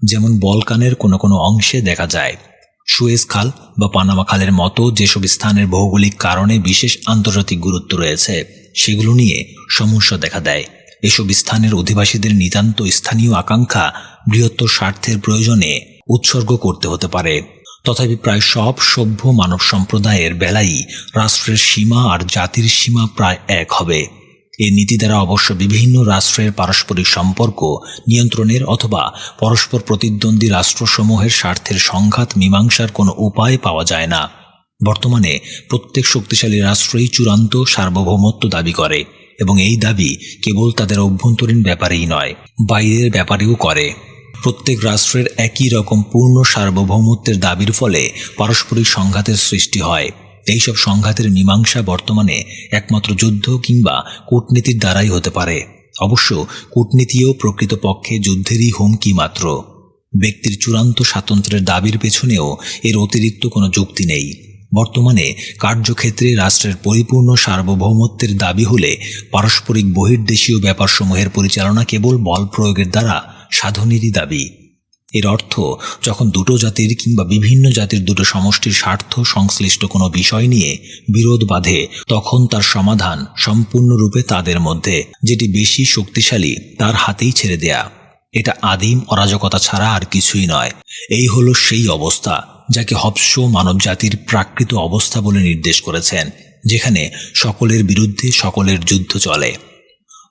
যেমন বলকানের কোনো কোনো অংশে দেখা যায়। সুয়েজ খাল বা পানামা খালের মতো যেসব স্থানের ভৌগোলিক কারণে বিশেষ আন্তর্জাতিক গুরুত্ব রয়েছে, সেগুলো নিয়ে সমস্যা দেখা দেয়। এসব স্থানের অধিবাসীদের নিতান্ত স্থানীয় আকাঙ্ক্ষা বৃহত্তর স্বার্থের প্রয়োজনে উৎসর্গ করতে হতে পারে। তথাপি প্রায় সব সভ্য মানব সম্প্রদায়ের বেলাই রাষ্ট্রের সীমা আর জাতির সীমা প্রায় এক হবে। এই নীতি দ্বারা অবশ্য বিভিন্ন রাষ্ট্রের পারস্পরিক সম্পর্ক নিয়ন্ত্রণের অথবা পরস্পর প্রতিদ্বন্দ্বী রাষ্ট্রসমূহের স্বার্থের সংঘাত মীমাংসার কোনো উপায় পাওয়া যায় না। বর্তমানে প্রত্যেক শক্তিশালী রাষ্ট্রই চূড়ান্ত সার্বভৌমত্ব দাবি করে, এবং এই দাবি কেবল তাদের অভ্যন্তরীণ ব্যাপারেই নয়, বাইরের ব্যাপারেও করে। প্রত্যেক রাষ্ট্রের একই রকম পূর্ণ সার্বভৌমত্বের দাবির ফলে পারস্পরিক সংঘাতের সৃষ্টি হয়। এইসব সংঘাতের মীমাংসা বর্তমানে একমাত্র যুদ্ধ কিংবা কূটনীতির দ্বারাই হতে পারে। অবশ্য কূটনীতিও প্রকৃতপক্ষে যুদ্ধেরই হুমকি মাত্র। ব্যক্তির চূড়ান্ত স্বাতন্ত্র্যের দাবির পেছনেও এর অতিরিক্ত কোনো যুক্তি নেই। বর্তমানে কার্যক্ষেত্রে রাষ্ট্রের পরিপূর্ণ সার্বভৌমত্বের দাবি হলে পারস্পরিক বহির্দেশীয় ব্যাপারসমূহের পরিচালনা কেবল বল প্রয়োগের দ্বারা সাধনেরই দাবি। এর অর্থ, যখন দুটো জাতির কিংবা বিভিন্ন জাতির দুটো সমষ্টির স্বার্থ সংশ্লিষ্ট কোনো বিষয় নিয়ে বিরোধ বাধে, তখন তার সমাধান সম্পূর্ণরূপে তাদের মধ্যে যেটি বেশি শক্তিশালী তার হাতেই ছেড়ে দেয়া। এটা আদিম অরাজকতা ছাড়া আর কিছুই নয়। এই হলো সেই অবস্থা যাকে হবস মানব জাতির প্রাকৃত অবস্থা বলে নির্দেশ করেছেন, যেখানে সকলের বিরুদ্ধে সকলের যুদ্ধ চলে।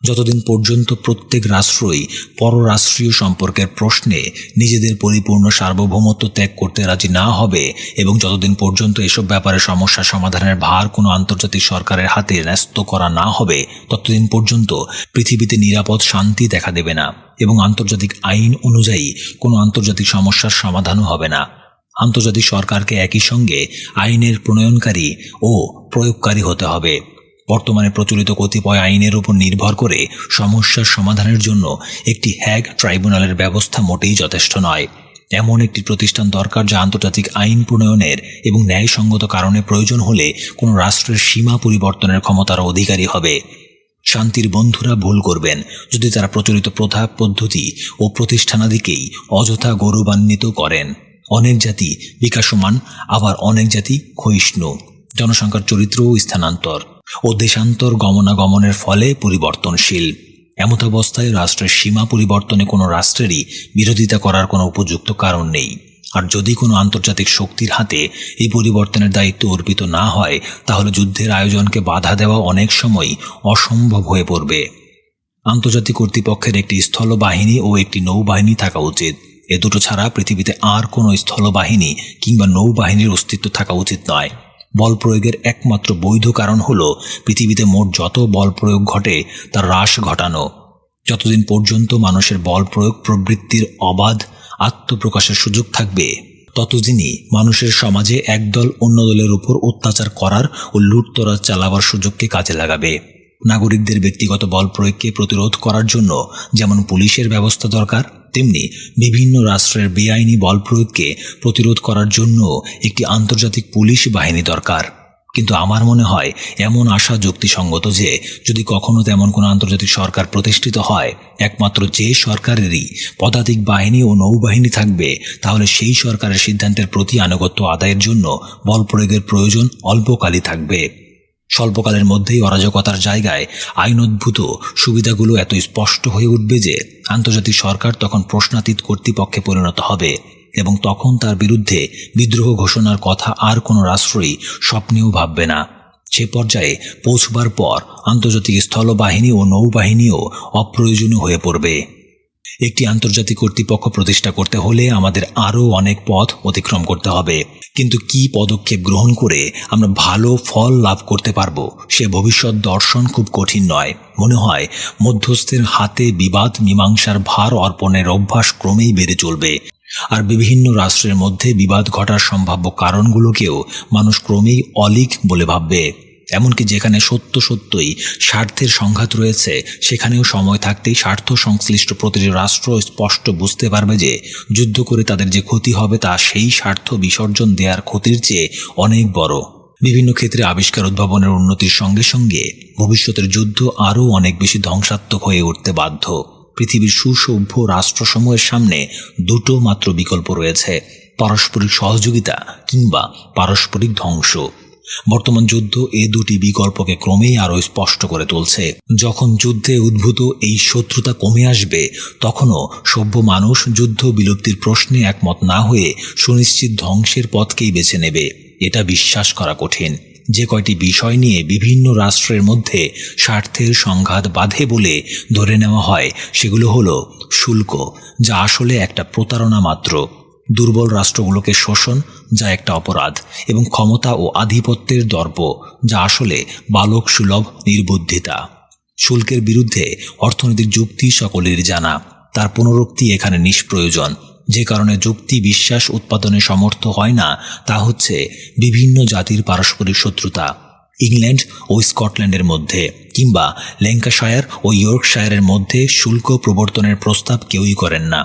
যতদিন পর্যন্ত প্রত্যেক রাষ্ট্রই পররাষ্ট্রীয় সম্পর্কের প্রশ্নে নিজেদের পরিপূর্ণ সার্বভৌমত্ব ত্যাগ করতে রাজি না হবে, এবং যতদিন পর্যন্ত এসব ব্যাপারে সমস্যা সমাধানের ভার কোনো আন্তর্জাতিক সরকারের হাতে ন্যস্ত করা না হবে, ততদিন পর্যন্ত পৃথিবীতে নিরাপদ শান্তি দেখা দেবে না, এবং আন্তর্জাতিক আইন অনুযায়ী কোনো আন্তর্জাতিক সমস্যার সমাধানও হবে না। আন্তর্জাতিক সরকারকে একই সঙ্গে আইনের প্রণয়নকারী ও প্রয়োগকারী হতে হবে। বর্তমানে প্রচলিত কতিপয় আইনের উপর নির্ভর করে সমস্যার সমাধানের জন্য একটি হ্যাগ ট্রাইব্যুনালের ব্যবস্থা মোটেই যথেষ্ট নয়। এমন একটি প্রতিষ্ঠান দরকার যা আন্তর্জাতিক আইন প্রণয়নের এবং ন্যায়সঙ্গত কারণে প্রয়োজন হলে কোনো রাষ্ট্রের সীমা পরিবর্তনের ক্ষমতার অধিকারী হবে। শান্তির বন্ধুরা ভুল করবেন যদি তারা প্রচলিত প্রথা, পদ্ধতি ও প্রতিষ্ঠানাদিকেই অযথা গৌরবান্বিত করেন। অনেক জাতি বিকাশমান, আবার অনেক জাতি ক্ষয়িষ্ণু। জনসংখ্যার চরিত্র ও স্থানান্তর ও দেশান্তর গমনাগমনের ফলে পরিবর্তনশীল। এমতাবস্থায় রাষ্ট্রের সীমা পরিবর্তনে কোনো রাষ্ট্রেরই বিরোধিতা করার কোনো উপযুক্ত কারণ নেই। আর যদি কোনো আন্তর্জাতিক শক্তির হাতে এই পরিবর্তনের দায়িত্ব অর্পিত না হয়, তাহলে যুদ্ধের আয়োজনকে বাধা দেওয়া অনেক সময় অসম্ভব হয়ে পড়বে। আন্তর্জাতিক কর্তৃপক্ষের একটি স্থলবাহিনী ও একটি নৌবাহিনী থাকা উচিত। এ দুটো ছাড়া পৃথিবীতে আর কোনো স্থলবাহিনী কিংবা নৌবাহিনীর অস্তিত্ব থাকা উচিত নয়। বল প্রয়োগের একমাত্র বৈধ কারণ হল পৃথিবীতে মোট যত বল প্রয়োগ ঘটে তার হ্রাস ঘটানো। যতদিন পর্যন্ত মানুষের বল প্রয়োগ প্রবৃত্তির অবাধ আত্মপ্রকাশের সুযোগ থাকবে, ততদিনই মানুষের সমাজে একদল অন্য দলের উপর অত্যাচার করার ও লুটতরাজ চালাবার সুযোগকে কাজে লাগাবে। নাগরিকদের ব্যক্তিগত বল প্রয়োগকে প্রতিরোধ করার জন্য যেমন পুলিশের ব্যবস্থা দরকার, তেমনি বিভিন্ন রাষ্ট্রের বেআইনি বল প্রয়োগকে প্রতিরোধ করার জন্য একটি আন্তর্জাতিক পুলিশ বাহিনী দরকার। কিন্তু আমার মনে হয় এমন আশা যুক্তিসঙ্গত যে যদি কখনো তেমন কোনো আন্তর্জাতিক সরকার প্রতিষ্ঠিত হয়, একমাত্র যে সরকারেরই পদাতিক বাহিনী ও নৌবাহিনী থাকবে, তাহলে সেই সরকারের সিদ্ধান্তের প্রতি আনুগত্য আদায়ের জন্য বল প্রয়োগের প্রয়োজন অল্পকালই থাকবে। স্বল্পকালের মধ্যেই অরাজকতার জায়গায় আইনোদ্ভূত সুবিধাগুলো এত স্পষ্ট হয়ে উঠবে যে আন্তর্জাতিক সরকার তখন প্রশ্নাতীত কর্তৃপক্ষে পরিণত হবে এবং তখন তার বিরুদ্ধে বিদ্রোহ ঘোষণার কথা আর কোনো রাষ্ট্রই স্বপ্নেও ভাববে না। সে পর্যায়ে পৌঁছবার পর আন্তর্জাতিক স্থলবাহিনী ও নৌবাহিনীও অপ্রয়োজনীয় হয়ে পড়বে। একটি আন্তর্জাতিক কর্তৃপক্ষ প্রতিষ্ঠা করতে হলে আমাদের আরও অনেক পথ অতিক্রম করতে হবে। কিন্তু কি পদক্ষেপ গ্রহণ করে আমরা ভালো ফল লাভ করতে পারবো সে ভবিষ্যৎ দর্শন খুব কঠিন নয়। মনে হয় মধ্যস্থের হাতে বিবাদ মীমাংসার ভার অর্পণের অভ্যাস ক্রমেই বেড়ে চলবে, আর বিভিন্ন রাষ্ট্রের মধ্যে বিবাদ ঘটার সম্ভাব্য কারণগুলোকেও মানুষ ক্রমেই অলীক বলে ভাববে। এমনকি যেখানে সত্যই স্বার্থের সংঘাত রয়েছে, সেখানেও সময় থাকতেই স্বার্থ সংশ্লিষ্ট প্রতিটি রাষ্ট্র স্পষ্ট বুঝতে পারবে যে যুদ্ধ করে তাদের যে ক্ষতি হবে তা সেই স্বার্থ বিসর্জন দেওয়ার ক্ষতির চেয়ে অনেক বড়। বিভিন্ন ক্ষেত্রে আবিষ্কার উদ্ভাবনের উন্নতির সঙ্গে সঙ্গে ভবিষ্যতের যুদ্ধ আরও অনেক বেশি ধ্বংসাত্মক হয়ে উঠতে বাধ্য। পৃথিবীর সুসভ্য রাষ্ট্রসমূহের সামনে দুটো মাত্র বিকল্প রয়েছে: পারস্পরিক সহযোগিতা কিংবা পারস্পরিক ধ্বংস। বর্তমান যুদ্ধ এ দুটি বিকল্পকে ক্রমেই আরও স্পষ্ট করে তুলছে। যখন যুদ্ধে উদ্ভূত এই শত্রুতা কমে আসবে, তখনও সভ্য মানুষ যুদ্ধ বিলুপ্তির প্রশ্নে একমত না হয়ে সুনিশ্চিত ধ্বংসের পথকেই বেছে নেবে। এটা বিশ্বাস করা কঠিন। যে কয়টি বিষয় নিয়ে বিভিন্ন রাষ্ট্রের মধ্যে স্বার্থের সংঘাত বাধে বলে ধরে নেওয়া হয়, সেগুলো হলো শুল্ক, যা আসলে একটা প্রতারণা মাত্র; দুর্বল রাষ্ট্রগুলোকে শোষণ, যা একটা অপরাধ; এবং ক্ষমতা ও আধিপত্যের দর্প, যা আসলে বালক সুলভ নির্বুদ্ধিতা। শুল্কের বিরুদ্ধে অর্থনৈতিক যুক্তি সকলেরই জানা, তার পুনরুক্তি এখানে নিষ্প্রয়োজন। যে কারণে যুক্তি বিশ্বাস উৎপাদনে সমর্থ হয় না তা হচ্ছে বিভিন্ন জাতির পারস্পরিক শত্রুতা। ইংল্যান্ড ও স্কটল্যান্ডের মধ্যে কিংবা ল্যাঙ্কাশায়ার ও ইয়র্কশায়ারের মধ্যে শুল্ক প্রবর্তনের প্রস্তাব কেউই করেন না।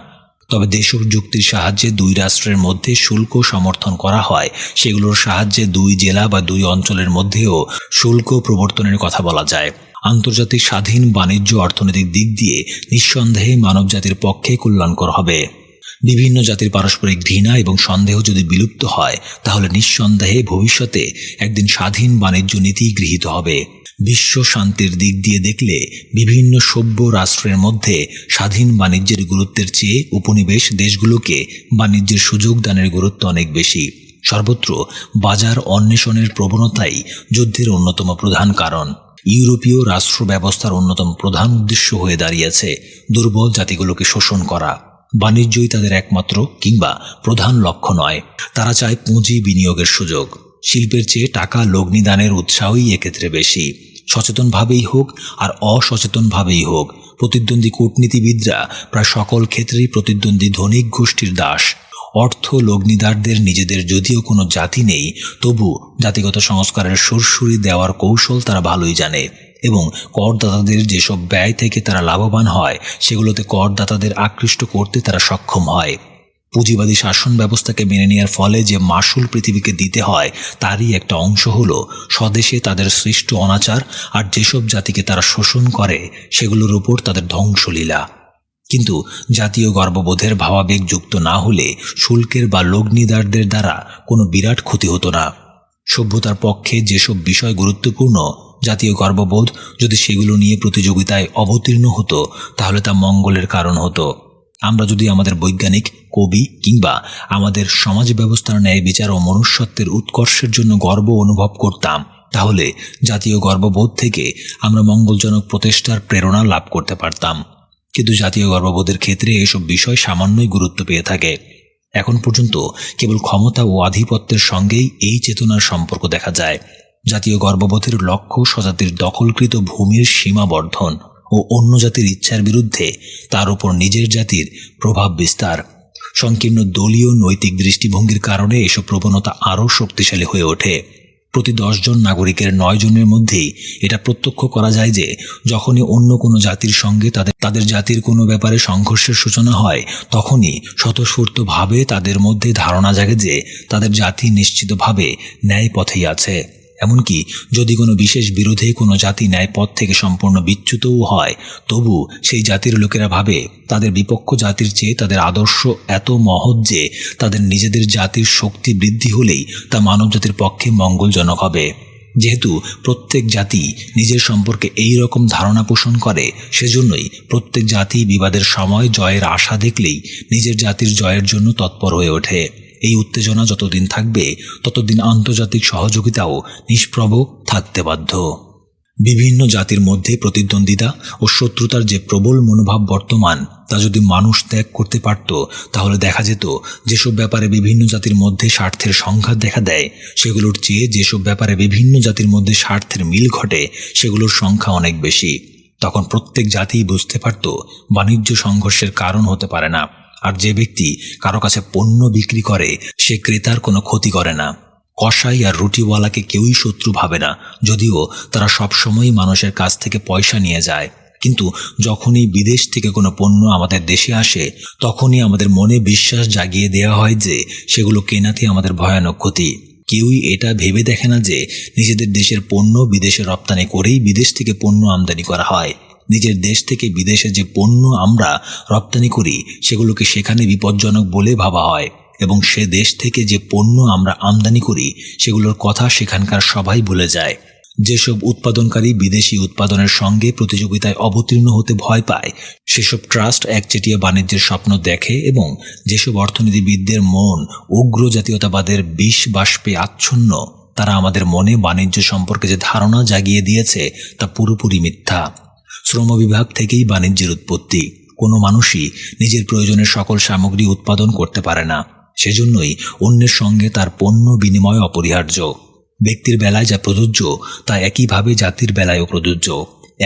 তবে দেশক যুক্তির সাহায্যে দুই রাষ্ট্রের মধ্যে শুল্ক সমর্থন করা হয়, সেগুলোর সাহায্যে দুই জেলা বা দুই অঞ্চলের মধ্যেও শুল্ক প্রবর্তনের কথা বলা যায়। আন্তর্জাতিক স্বাধীন বাণিজ্য অর্থনৈতিক দিক দিয়ে নিঃসন্দেহে মানবজাতির পক্ষে কল্যাণকর হবে। বিভিন্ন জাতির পারস্পরিক ঘৃণা এবং সন্দেহ যদি বিলুপ্ত হয়, তাহলে নিঃসন্দেহে ভবিষ্যতে একদিন স্বাধীন বাণিজ্য নীতি গৃহীত হবে। বিশ্ব শান্তির দিক দিয়ে দেখলে বিভিন্ন সভ্য রাষ্ট্রের মধ্যে স্বাধীন বাণিজ্যের গুরুত্বের চেয়ে উপনিবেশ দেশগুলোকে বাণিজ্যের সুযোগ দানের গুরুত্ব অনেক বেশি। সর্বত্র বাজার অন্বেষণের প্রবণতাই যুদ্ধের অন্যতম প্রধান কারণ। ইউরোপীয় রাষ্ট্র ব্যবস্থার অন্যতম প্রধান উদ্দেশ্য হয়ে দাঁড়িয়েছে দুর্বল জাতিগুলোকে শোষণ করা। বাণিজ্যই তাদের একমাত্র কিংবা প্রধান লক্ষ্য নয়। তারা চায় পুঁজি বিনিয়োগের সুযোগ। শিল্পের চেয়ে টাকা লগ্নিদানের উৎসাহই এক্ষেত্রে বেশি। সচেতনভাবেই হোক আর অসচেতনভাবেই হোক, প্রতিদ্বন্দ্বী কূটনীতিবিদরা প্রায় সকল ক্ষেত্রেই প্রতিদ্বন্দ্বী ধনিক গোষ্ঠীর দাস। অর্থ লগ্নিদারদের নিজেদের যদিও কোনো জাতি নেই, তবু জাতিগত সংস্কারের সুরসুরি দেওয়ার কৌশল তারা ভালোই জানে এবং করদাতাদের যেসব ব্যয় থেকে তারা লাভবান হয়, সেগুলোতে করদাতাদের আকৃষ্ট করতে তারা সক্ষম হয়। পুঁজিবাদী শাসন ব্যবস্থাকে মেনে নেওয়ার ফলে যে মাসুল পৃথিবীকে দিতে হয় তারই একটা অংশ হলো স্বদেশে তাদের সৃষ্ট অনাচার, আর যেসব জাতিকে তারা শোষণ করে সেগুলোর উপর তাদের ধ্বংসলীলা। কিন্তু জাতীয় গর্ববোধের ভাবাবেগ যুক্ত না হলে শুল্কের বা লগ্নিদারদের দ্বারা কোনো বিরাট ক্ষতি হতো না। সভ্যতার পক্ষে যেসব বিষয় গুরুত্বপূর্ণ, জাতীয় গর্ববোধ যদি সেগুলো নিয়ে প্রতিযোগিতায় অবতীর্ণ হতো তাহলে তা মঙ্গলের কারণ হতো। আমরা যদি আমাদের বৈজ্ঞানিক, কবি কিংবা আমাদের সমাজ ব্যবস্থার ন্যায় বিচার ও মনুষ্যত্বের উৎকর্ষের জন্য গর্ব অনুভব করতাম, তাহলে জাতীয় গর্ববোধ থেকে আমরা মঙ্গলজনক প্রচেষ্টার প্রেরণা লাভ করতে পারতাম। কিন্তু জাতীয় গর্ববোধের ক্ষেত্রে এসব বিষয় সামান্যই গুরুত্ব পেয়ে থাকে। এখন পর্যন্ত কেবল ক্ষমতা ও আধিপত্যের সঙ্গেই এই চেতনার সম্পর্ক দেখা যায়। জাতীয় গর্ববোধের লক্ষ্য স্বজাতির দখলকৃত ভূমির সীমাবর্ধন ও অন্য জাতির ইচ্ছার বিরুদ্ধে তার উপর নিজের জাতির প্রভাব বিস্তার। সংকীর্ণ দলীয় নৈতিক দৃষ্টিভঙ্গির কারণে এসব প্রবণতা আরও শক্তিশালী হয়ে ওঠে। প্রতি 10 জন নাগরিকের 9 জনের মধ্যেই এটা প্রত্যক্ষ করা যায় যে যখনই অন্য কোনো জাতির সঙ্গে তাদের জাতির কোনো ব্যাপারে সংঘর্ষের সূচনা হয়, তখনই স্বতঃস্ফূর্তভাবে তাদের মধ্যে ধারণা জাগে যে তাদের জাতি নিশ্চিতভাবে ন্যায় পথেই আছে। এমনকি যদি কোনো বিশেষ বিরোধে কোনো জাতি ন্যায় পথ থেকে সম্পূর্ণ বিচ্যুতও হয়, তবু সেই জাতির লোকেরা ভাবে তাদের বিপক্ষ জাতির চেয়ে তাদের আদর্শ এত মহৎ যে তাদের নিজেদের জাতির শক্তি বৃদ্ধি হলেই তা মানবজাতির পক্ষে মঙ্গলজনক হবে। যেহেতু প্রত্যেক জাতি নিজের সম্পর্কে এই রকম ধারণা পোষণ করে, সেজন্যই প্রত্যেক জাতি বিবাদের সময় জয়ের আশা দেখলেই নিজের জাতির জয়ের জন্য তৎপর হয়ে ওঠে। এই উত্তেজনা যতদিন থাকবে ততদিন আন্তর্জাতিক সহযোগিতাও নিষ্প্রভ থাকতে বাধ্য। বিভিন্ন জাতির মধ্যে প্রতিদ্বন্দ্বিতা ও শত্রুতার যে প্রবল মনোভাব বর্তমান, তা যদি মানুষ ত্যাগ করতে পারত তাহলে দেখা যেত যেসব ব্যাপারে বিভিন্ন জাতির মধ্যে স্বার্থের সংঘাত দেখা দেয় সেগুলোর চেয়ে যেসব ব্যাপারে বিভিন্ন জাতির মধ্যে স্বার্থের মিল ঘটে সেগুলোর সংখ্যা অনেক বেশি। তখন প্রত্যেক জাতিই বুঝতে পারত বাণিজ্য সংঘর্ষের কারণ হতে পারে না, আর যে ব্যক্তি কারো কাছে পণ্য বিক্রি করে সে ক্রেতার কোনো ক্ষতি করে না। কসাই আর রুটিওয়ালাকে কেউই শত্রু ভাবে না, যদিও তারা সবসময়ই মানুষের কাছ থেকে পয়সা নিয়ে যায়। কিন্তু যখনই বিদেশ থেকে কোনো পণ্য আমাদের দেশে আসে তখনই আমাদের মনে বিশ্বাস জাগিয়ে দেওয়া হয় যে সেগুলো কেনাতে আমাদের ভয়ানক ক্ষতি। কেউই এটা ভেবে দেখে না যে নিজেদের দেশের পণ্য বিদেশে রপ্তানি করেই বিদেশ থেকে পণ্য আমদানি করা হয়। নিজের দেশ থেকে বিদেশে যে পণ্য আমরা রপ্তানি করি সেগুলোকে সেখানে বিপজ্জনক বলে ভাবা হয়, এবং সে দেশ থেকে যে পণ্য আমরা আমদানি করি সেগুলোর কথা সেখানকার সবাই ভুলে যায়। যেসব উৎপাদনকারী বিদেশি উৎপাদনের সঙ্গে প্রতিযোগিতায় অবতীর্ণ হতে ভয় পায়, সেসব ট্রাস্ট একচেটিয়া বাণিজ্যের স্বপ্ন দেখে, এবং যেসব অর্থনীতিবিদদের মন উগ্র জাতীয়তাবাদের বিষ বাষ্পে আচ্ছন্ন, তারা আমাদের মনে বাণিজ্য সম্পর্কে যে ধারণা জাগিয়ে দিয়েছে তা পুরোপুরি মিথ্যা। শ্রম বিভাগ থেকেই বাণিজ্যের উৎপত্তি। কোনো মানুষই নিজের প্রয়োজনের সকল সামগ্রী উৎপাদন করতে পারে না, সেজন্যই অন্যের সঙ্গে তার পণ্য বিনিময় অপরিহার্য। ব্যক্তির বেলায় যা প্রযোজ্য তা একইভাবে জাতির বেলায়ও প্রযোজ্য।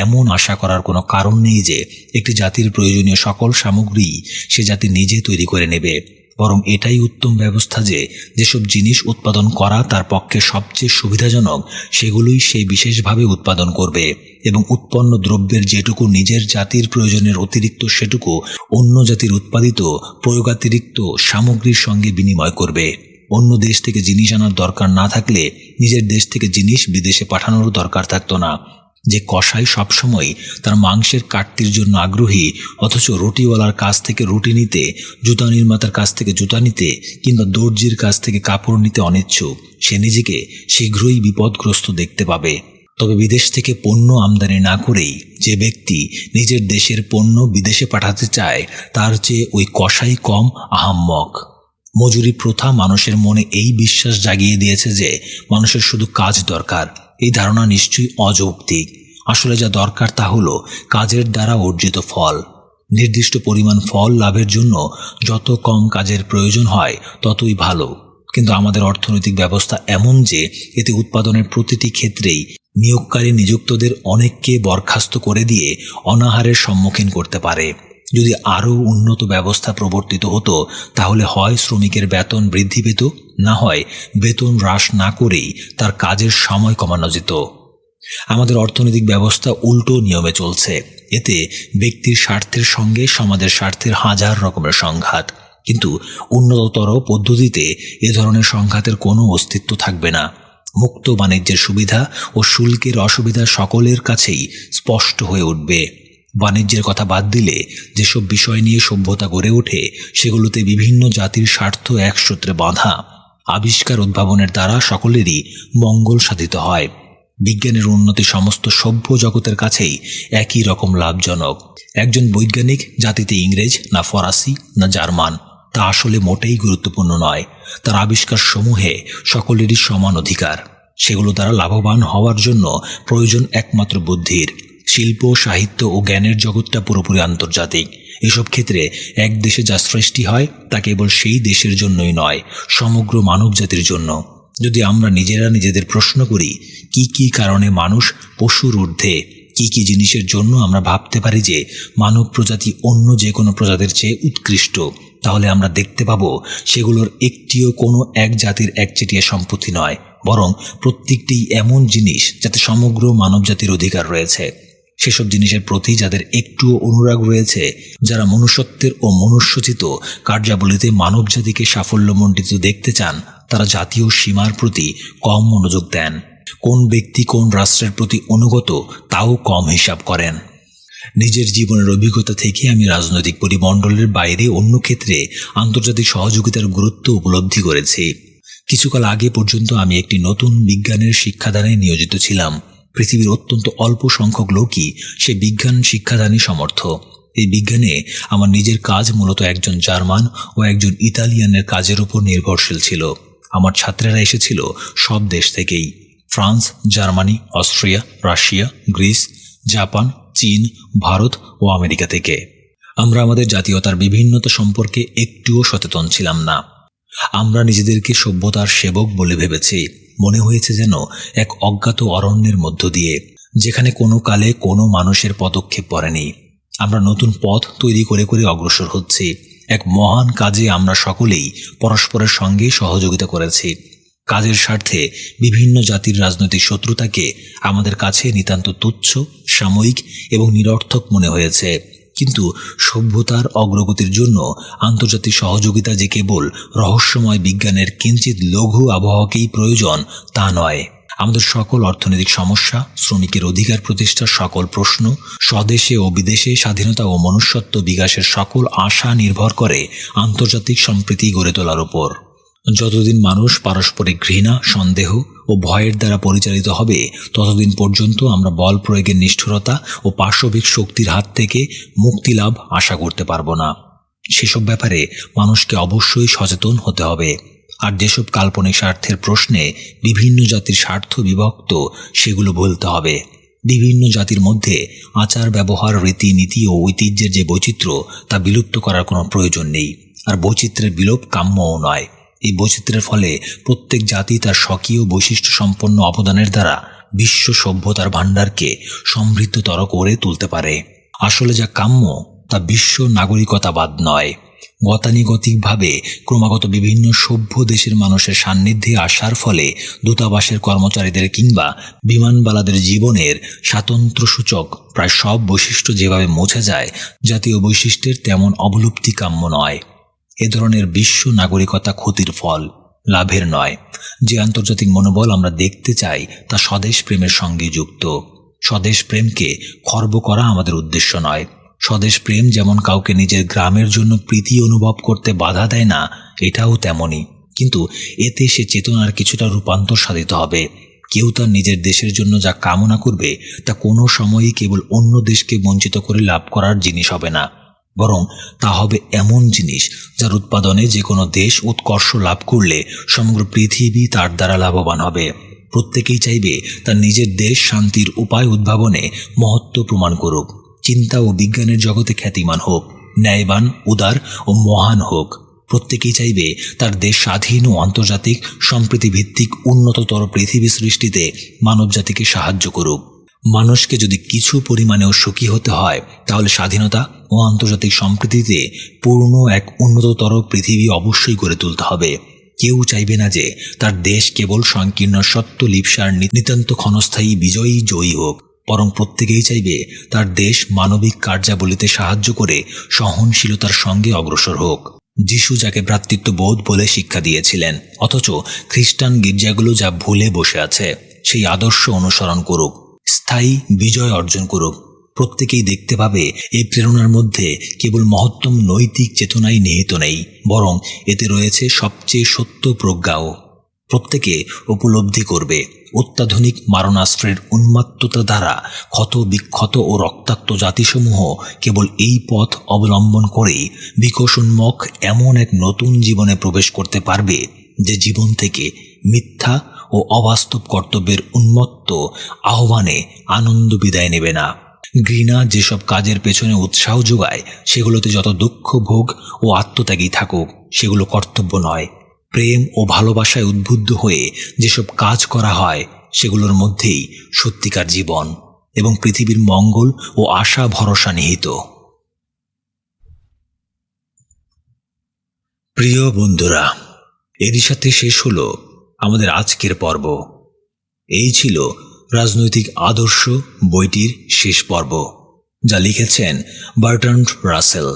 এমন আশা করার কোনো কারণ নেই যে একটি জাতির প্রয়োজনীয় সকল সামগ্রী সে জাতি নিজে তৈরি করে নেবে, বরং এটাই উত্তম ব্যবস্থা যে যেসব জিনিস উৎপাদন করা তার পক্ষে সবচেয়ে সুবিধাজনক সেগুলোই সে বিশেষভাবে উৎপাদন করবে, এবং উৎপন্ন দ্রব্যের যেটুকু নিজের জাতির প্রয়োজনের অতিরিক্ত সেটুকু অন্য জাতির উৎপাদিত প্রয়োগাতিরিক্ত সামগ্রীর সঙ্গে বিনিময় করবে। অন্য দেশ থেকে জিনিস আনার দরকার না থাকলে নিজের দেশ থেকে জিনিস বিদেশে পাঠানোর দরকার থাকতো না। যে কসাই সবসময় তার মাংসের কাটতির জন্য আগ্রহী, অথচ রুটিওয়ালার কাছ থেকে রুটি নিতে, জুতা নির্মাতার কাছ থেকে জুতা নিতে কিংবা দর্জির কাছ থেকে কাপড় নিতে অনিচ্ছুক, সে নিজেকে শীঘ্রই বিপদগ্রস্ত দেখতে পাবে। তবে বিদেশ থেকে পণ্য আমদানি না করেই যে ব্যক্তি নিজের দেশের পণ্য বিদেশে পাঠাতে চায় তার চেয়ে ওই কসাই কম আহাম্মক। মজুরি প্রথা মানুষের মনে এই বিশ্বাস জাগিয়ে দিয়েছে যে মানুষের শুধু কাজ দরকার। এই ধারণা নিশ্চয়ই অযৌক্তিক। আসলে যা দরকার তা হলো কাজের দ্বারা অর্জিত ফল। নির্দিষ্ট পরিমাণ ফল লাভের জন্য যত কম কাজের প্রয়োজন হয় ততই ভালো। কিন্তু আমাদের অর্থনৈতিক ব্যবস্থা এমন যে এতে উৎপাদনের প্রতিটি ক্ষেত্রেই নিয়োগকারী নিযুক্তদের অনেককে বরখাস্ত করে দিয়ে অনাহারের সম্মুখীন করতে পারে। যদি আরও উন্নত ব্যবস্থা প্রবর্তিত হতো তাহলে হয় শ্রমিকের বেতন বৃদ্ধি পেত, না হয় বেতন হ্রাস না করেই তার কাজের সময় কমানো যেত। আমাদের অর্থনৈতিক ব্যবস্থা উল্টো নিয়মে চলছে। এতে ব্যক্তির স্বার্থের সঙ্গে সমাজের স্বার্থের হাজার রকমের সংঘাত। কিন্তু উন্নততর পদ্ধতিতে এ ধরনের সংঘাতের কোনো অস্তিত্ব থাকবে না। মুক্ত বাণিজ্যের সুবিধা ও শুল্কের অসুবিধা সকলের কাছেই স্পষ্ট হয়ে উঠবে। বাণিজ্যের কথা বাদ দিলে যেসব বিষয় নিয়ে সভ্যতা গড়ে ওঠে সেগুলোতে বিভিন্ন জাতির স্বার্থ এক সূত্রে বাঁধা। আবিষ্কার উদ্ভাবনের দ্বারা সকলেরই মঙ্গল সাধিত হয়। বিজ্ঞানের উন্নতি সমস্ত সভ্য জগতের কাছেই একই রকম লাভজনক। একজন বৈজ্ঞানিক জাতিতে ইংরেজ না ফরাসি না জার্মান তা আসলে মোটেই গুরুত্বপূর্ণ নয়। তার আবিষ্কার সমূহে সকলেরই সমান অধিকার। সেগুলো দ্বারা লাভবান হওয়ার জন্য প্রয়োজন একমাত্র বুদ্ধির। শিল্প, সাহিত্য ও জ্ঞানের জগৎটা পুরোপুরি আন্তর্জাতিক। এসব ক্ষেত্রে এক দেশে যা সৃষ্টি হয় তা কেবল সেই দেশের জন্যই নয়, সমগ্র মানবজাতির জন্য। যদি আমরা নিজেরা নিজেদের প্রশ্ন করি কি কি কারণে মানুষ পশুর ঊর্ধ্বে, কি কি জিনিসের জন্য আমরা ভাবতে পারি যে মানব প্রজাতি অন্য যে কোনো প্রজাতির চেয়ে উৎকৃষ্ট, তাহলে আমরা দেখতে পাবো সেগুলোর একটিও কোনো এক জাতির একচেটিয়া সম্পত্তি নয়, বরং প্রত্যেকটি এমন জিনিস যাতে সমগ্র মানবজাতির অধিকার রয়েছে। সেসব জিনিসের প্রতি যাদের একটুও অনুরাগ রয়েছে, যারা মনুষ্যত্বের ও মনুষ্যচিত কার্যাবলীতে মানবজাতিকে সাফল্যমণ্ডিত দেখতে চান, তারা জাতীয় সীমার প্রতি কম মনোযোগ দেন। কোন ব্যক্তি কোন রাষ্ট্রের প্রতি অনুগত তাও কম হিসাব করেন। নিজের জীবনের অভিজ্ঞতা থেকে আমি রাজনৈতিক পরিমণ্ডলের বাইরে অন্য ক্ষেত্রে আন্তর্জাতিক সহযোগিতার গুরুত্ব উপলব্ধি করেছি। কিছুকাল আগে পর্যন্ত আমি একটি নতুন বিজ্ঞানের শিক্ষাদানে নিয়োজিত ছিলাম। পৃথিবীর অত্যন্ত অল্প সংখ্যক লোকই সে বিজ্ঞান শিক্ষাদানে সমর্থ। এই বিজ্ঞানে আমার নিজের কাজ মূলত একজন জার্মান ও একজন ইতালিয়ানের কাজের উপর নির্ভরশীল ছিল। আমার ছাত্রেরা এসেছিল সব দেশ থেকেই, France, Germany, Austria, Russia, Greece, Japan, চীন, ভারত ও আমেরিকা থেকে। আমরা আমাদের জাতীয়তার বিভিন্নতা সম্পর্কে একটুও সচেতন ছিলাম না। আমরা নিজেদেরকে সভ্যতার সেবক বলে ভেবেছি। মনে হয়েছে যেন এক অজ্ঞাত অরণ্যের মধ্য দিয়ে, যেখানে কোনো কালে কোনো মানুষের পদক্ষেপ পড়েনি। আমরা নতুন পথ তৈরি করে করে অগ্রসর হচ্ছি। এক মহান কাজে আমরা সকলেই পরস্পরের সঙ্গে সহযোগিতা করেছি। কাজের স্বার্থে বিভিন্ন জাতির রাজনৈতিক শত্রুতাকে আমাদের কাছে নিতান্ত তুচ্ছ, সাময়িক এবং নিরর্থক মনে হয়েছে। কিন্তু সভ্যতার অগ্রগতির জন্য আন্তর্জাতিক সহযোগিতা যে কেবল রহস্যময় বিজ্ঞানের কিঞ্চিত লঘু আবহাওয়াকেই প্রয়োজন তা নয়। আমাদের সকল অর্থনৈতিক সমস্যা, শ্রমিকের অধিকার প্রতিষ্ঠার সকল প্রশ্ন, স্বদেশে ও বিদেশে স্বাধীনতা ও মনুষ্যত্ব বিকাশের সকল আশা নির্ভর করে আন্তর্জাতিক সম্প্রীতি গড়ে তোলার উপর। যতদিন মানুষ পারস্পরিক ঘৃণা, সন্দেহ ও ভয়ের দ্বারা পরিচালিত হবে, ততদিন পর্যন্ত আমরা বল প্রয়োগের নিষ্ঠুরতা ও পাশবিক শক্তির হাত থেকে মুক্তি লাভ আশা করতে পারব না। সেসব ব্যাপারে মানুষকে অবশ্যই সচেতন হতে হবে। আর যেসব কাল্পনিক স্বার্থের প্রশ্নে বিভিন্ন জাতির স্বার্থ বিভক্ত, সেগুলো ভুলতে হবে। বিভিন্ন জাতির মধ্যে আচার, ব্যবহার, রীতিনীতি ও ঐতিহ্যের যে বৈচিত্র্য, তা বিলুপ্ত করার কোনো প্রয়োজন নেই। আর বৈচিত্র্যের বিলোপ কাম্যও নয়। এই বৈচিত্র্যের ফলে প্রত্যেক জাতি তার স্বকীয় বৈশিষ্ট্য সম্পন্ন অবদানের দ্বারা বিশ্ব সভ্যতার ভাণ্ডারকে সমৃদ্ধতর করে তুলতে পারে। আসলে যা কাম্য তা বিশ্ব নাগরিকতাবাদ নয়। গতানুগতিকভাবে ক্রমাগত বিভিন্ন সভ্য দেশের মানুষের সান্নিধ্যে আসার ফলে দূতাবাসের কর্মচারীদের কিংবা বিমানবালাদের জীবনের স্বাতন্ত্র্যসূচক প্রায় সব বৈশিষ্ট্য যেভাবে মুছে যায়, জাতীয় বৈশিষ্ট্যের তেমন অবলুপ্তি কাম্য নয়। এ ধরনের বিশ্ব নাগরিকতা ক্ষতির ফল, লাভের নয়। যে আন্তর্জাতিক মনোবল আমরা দেখতে চাই তা স্বদেশ প্রেমের সঙ্গে যুক্ত। স্বদেশ প্রেমকে খর্ব করা আমাদের উদ্দেশ্য নয়। স্বদেশ প্রেম যেমন কাউকে নিজের গ্রামের জন্য প্রীতি অনুভব করতে বাধা দেয় না, এটাও তেমনই। কিন্তু এতে সে চেতনার কিছুটা রূপান্তর সাধিত হবে। কেউ তার নিজের দেশের জন্য যা কামনা করবে তা কোনো সময়ই কেবল অন্য দেশকে বঞ্চিত করে লাভ করার জিনিস হবে না, বরং তা হবে এমন জিনিস যার উৎপাদনে যে কোনো দেশ উৎকর্ষ লাভ করলে সমগ্র পৃথিবী তার দ্বারা লাভবান হবে। প্রত্যেকেই চাইবে তার নিজের দেশ শান্তির উপায় উদ্ভাবনে মহত্ব প্রমাণ করুক, চিন্তা ও বিজ্ঞানের জগতে খ্যাতিমান হোক, ন্যায়বান, উদার ও মহান হোক। প্রত্যেকেই চাইবে তার দেশ স্বাধীন ও আন্তর্জাতিক সম্প্রীতিভিত্তিক উন্নততর পৃথিবী সৃষ্টিতে মানবজাতিকে সাহায্য করুক। মানুষকে যদি কিছু পরিমাণেও সুখী হতে হয়, তাহলে স্বাধীনতা ও আন্তর্জাতিক সম্প্রীতিতে পূর্ণ এক উন্নততর পৃথিবী অবশ্যই গড়ে তুলতে হবে। কেউ চাইবে না যে তার দেশ কেবল সংকীর্ণ সত্য লিপ্সার নিতান্ত ক্ষণস্থায়ী জয়ী হোক, বরং প্রত্যেকেই চাইবে তার দেশ মানবিক কার্যাবলীতে সাহায্য করে সহনশীলতার সঙ্গে অগ্রসর হোক। যিশু যাকে ভ্রাতৃত্ববোধ বলে শিক্ষা দিয়েছিলেন, অথচ খ্রিস্টান গির্জাগুলো যা ভুলে বসে আছে সেই আদর্শ অনুসরণ করুক, স্থায়ী বিজয় অর্জন করুক। প্রত্যেকেই দেখতে পাবে এই প্রেরণার মধ্যে কেবল মহত্তম নৈতিক চেতনাই নিহিত নেই, বরং এতে রয়েছে সবচেয়ে সত্য প্রজ্ঞাও। প্রত্যেকে উপলব্ধি করবে অত্যাধুনিক মারণাস্ত্রের উন্মাত্ততা দ্বারা ক্ষত বিক্ষত ও রক্তাক্ত জাতিসমূহ কেবল এই পথ অবলম্বন করেই বিকশোন্মুখ এমন এক নতুন জীবনে প্রবেশ করতে পারবে যে জীবন থেকে মিথ্যা ও অবাস্তব কর্তব্যের উন্মত্ত আহ্বানে আনন্দ বিদায় নেবে না। ঘৃণা যেসব কাজের পেছনে উৎসাহ যোগায়, সেগুলোতে যত দুঃখ ভোগ ও আত্মত্যাগী থাকুক, সেগুলো কর্তব্য নয়। প্রেম ও ভালোবাসায় উদ্বুদ্ধ হয়ে যেসব কাজ করা হয়, সেগুলোর মধ্যেই সত্যিকার জীবন এবং পৃথিবীর মঙ্গল ও আশা ভরসা নিহিত। প্রিয় বন্ধুরা, এরই সাথে শেষ হলো আমাদের আজকের পর্ব। এই ছিল রাজনৈতিক আদর্শ বইটির শেষ পর্ব, যা লিখেছেন বার্ট্রান্ড রাসেল।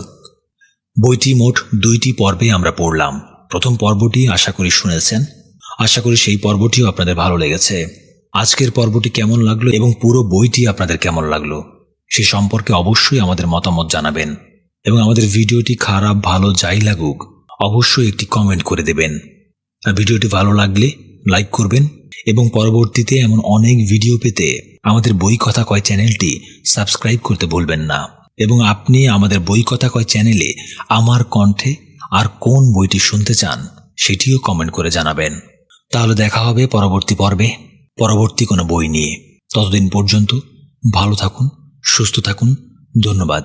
বইটি মোট 2টি পর্বে আমরা পড়লাম। প্রথম পর্বটি আশা করি শুনেছেন। আশা করি সেই পর্বটিও আপনাদের ভালো লেগেছে। আজকের পর্বটি কেমন লাগলো এবং পুরো বইটি আপনাদের কেমন লাগলো সে সম্পর্কে অবশ্যই আমাদের মতামত জানাবেন, এবং আমাদের ভিডিওটি খারাপ ভালো যাই লাগুক অবশ্যই একটি কমেন্ট করে দেবেন। আর ভিডিওটি ভালো লাগলে লাইক করবেন, এবং পরবর্তীতে এমন অনেক ভিডিও পেতে আমাদের বই কথা কয় চ্যানেলটি সাবস্ক্রাইব করতে ভুলবেন না। এবং আপনি আমাদের বই কথা কয় চ্যানেলে আমার কণ্ঠে আর কোন বইটি শুনতে চান সেটিও কমেন্ট করে জানাবেন। তাহলে দেখা হবে পরবর্তী পর্বে, পরবর্তী কোনো বই নিয়ে। ততদিন পর্যন্ত ভালো থাকুন, সুস্থ থাকুন। ধন্যবাদ।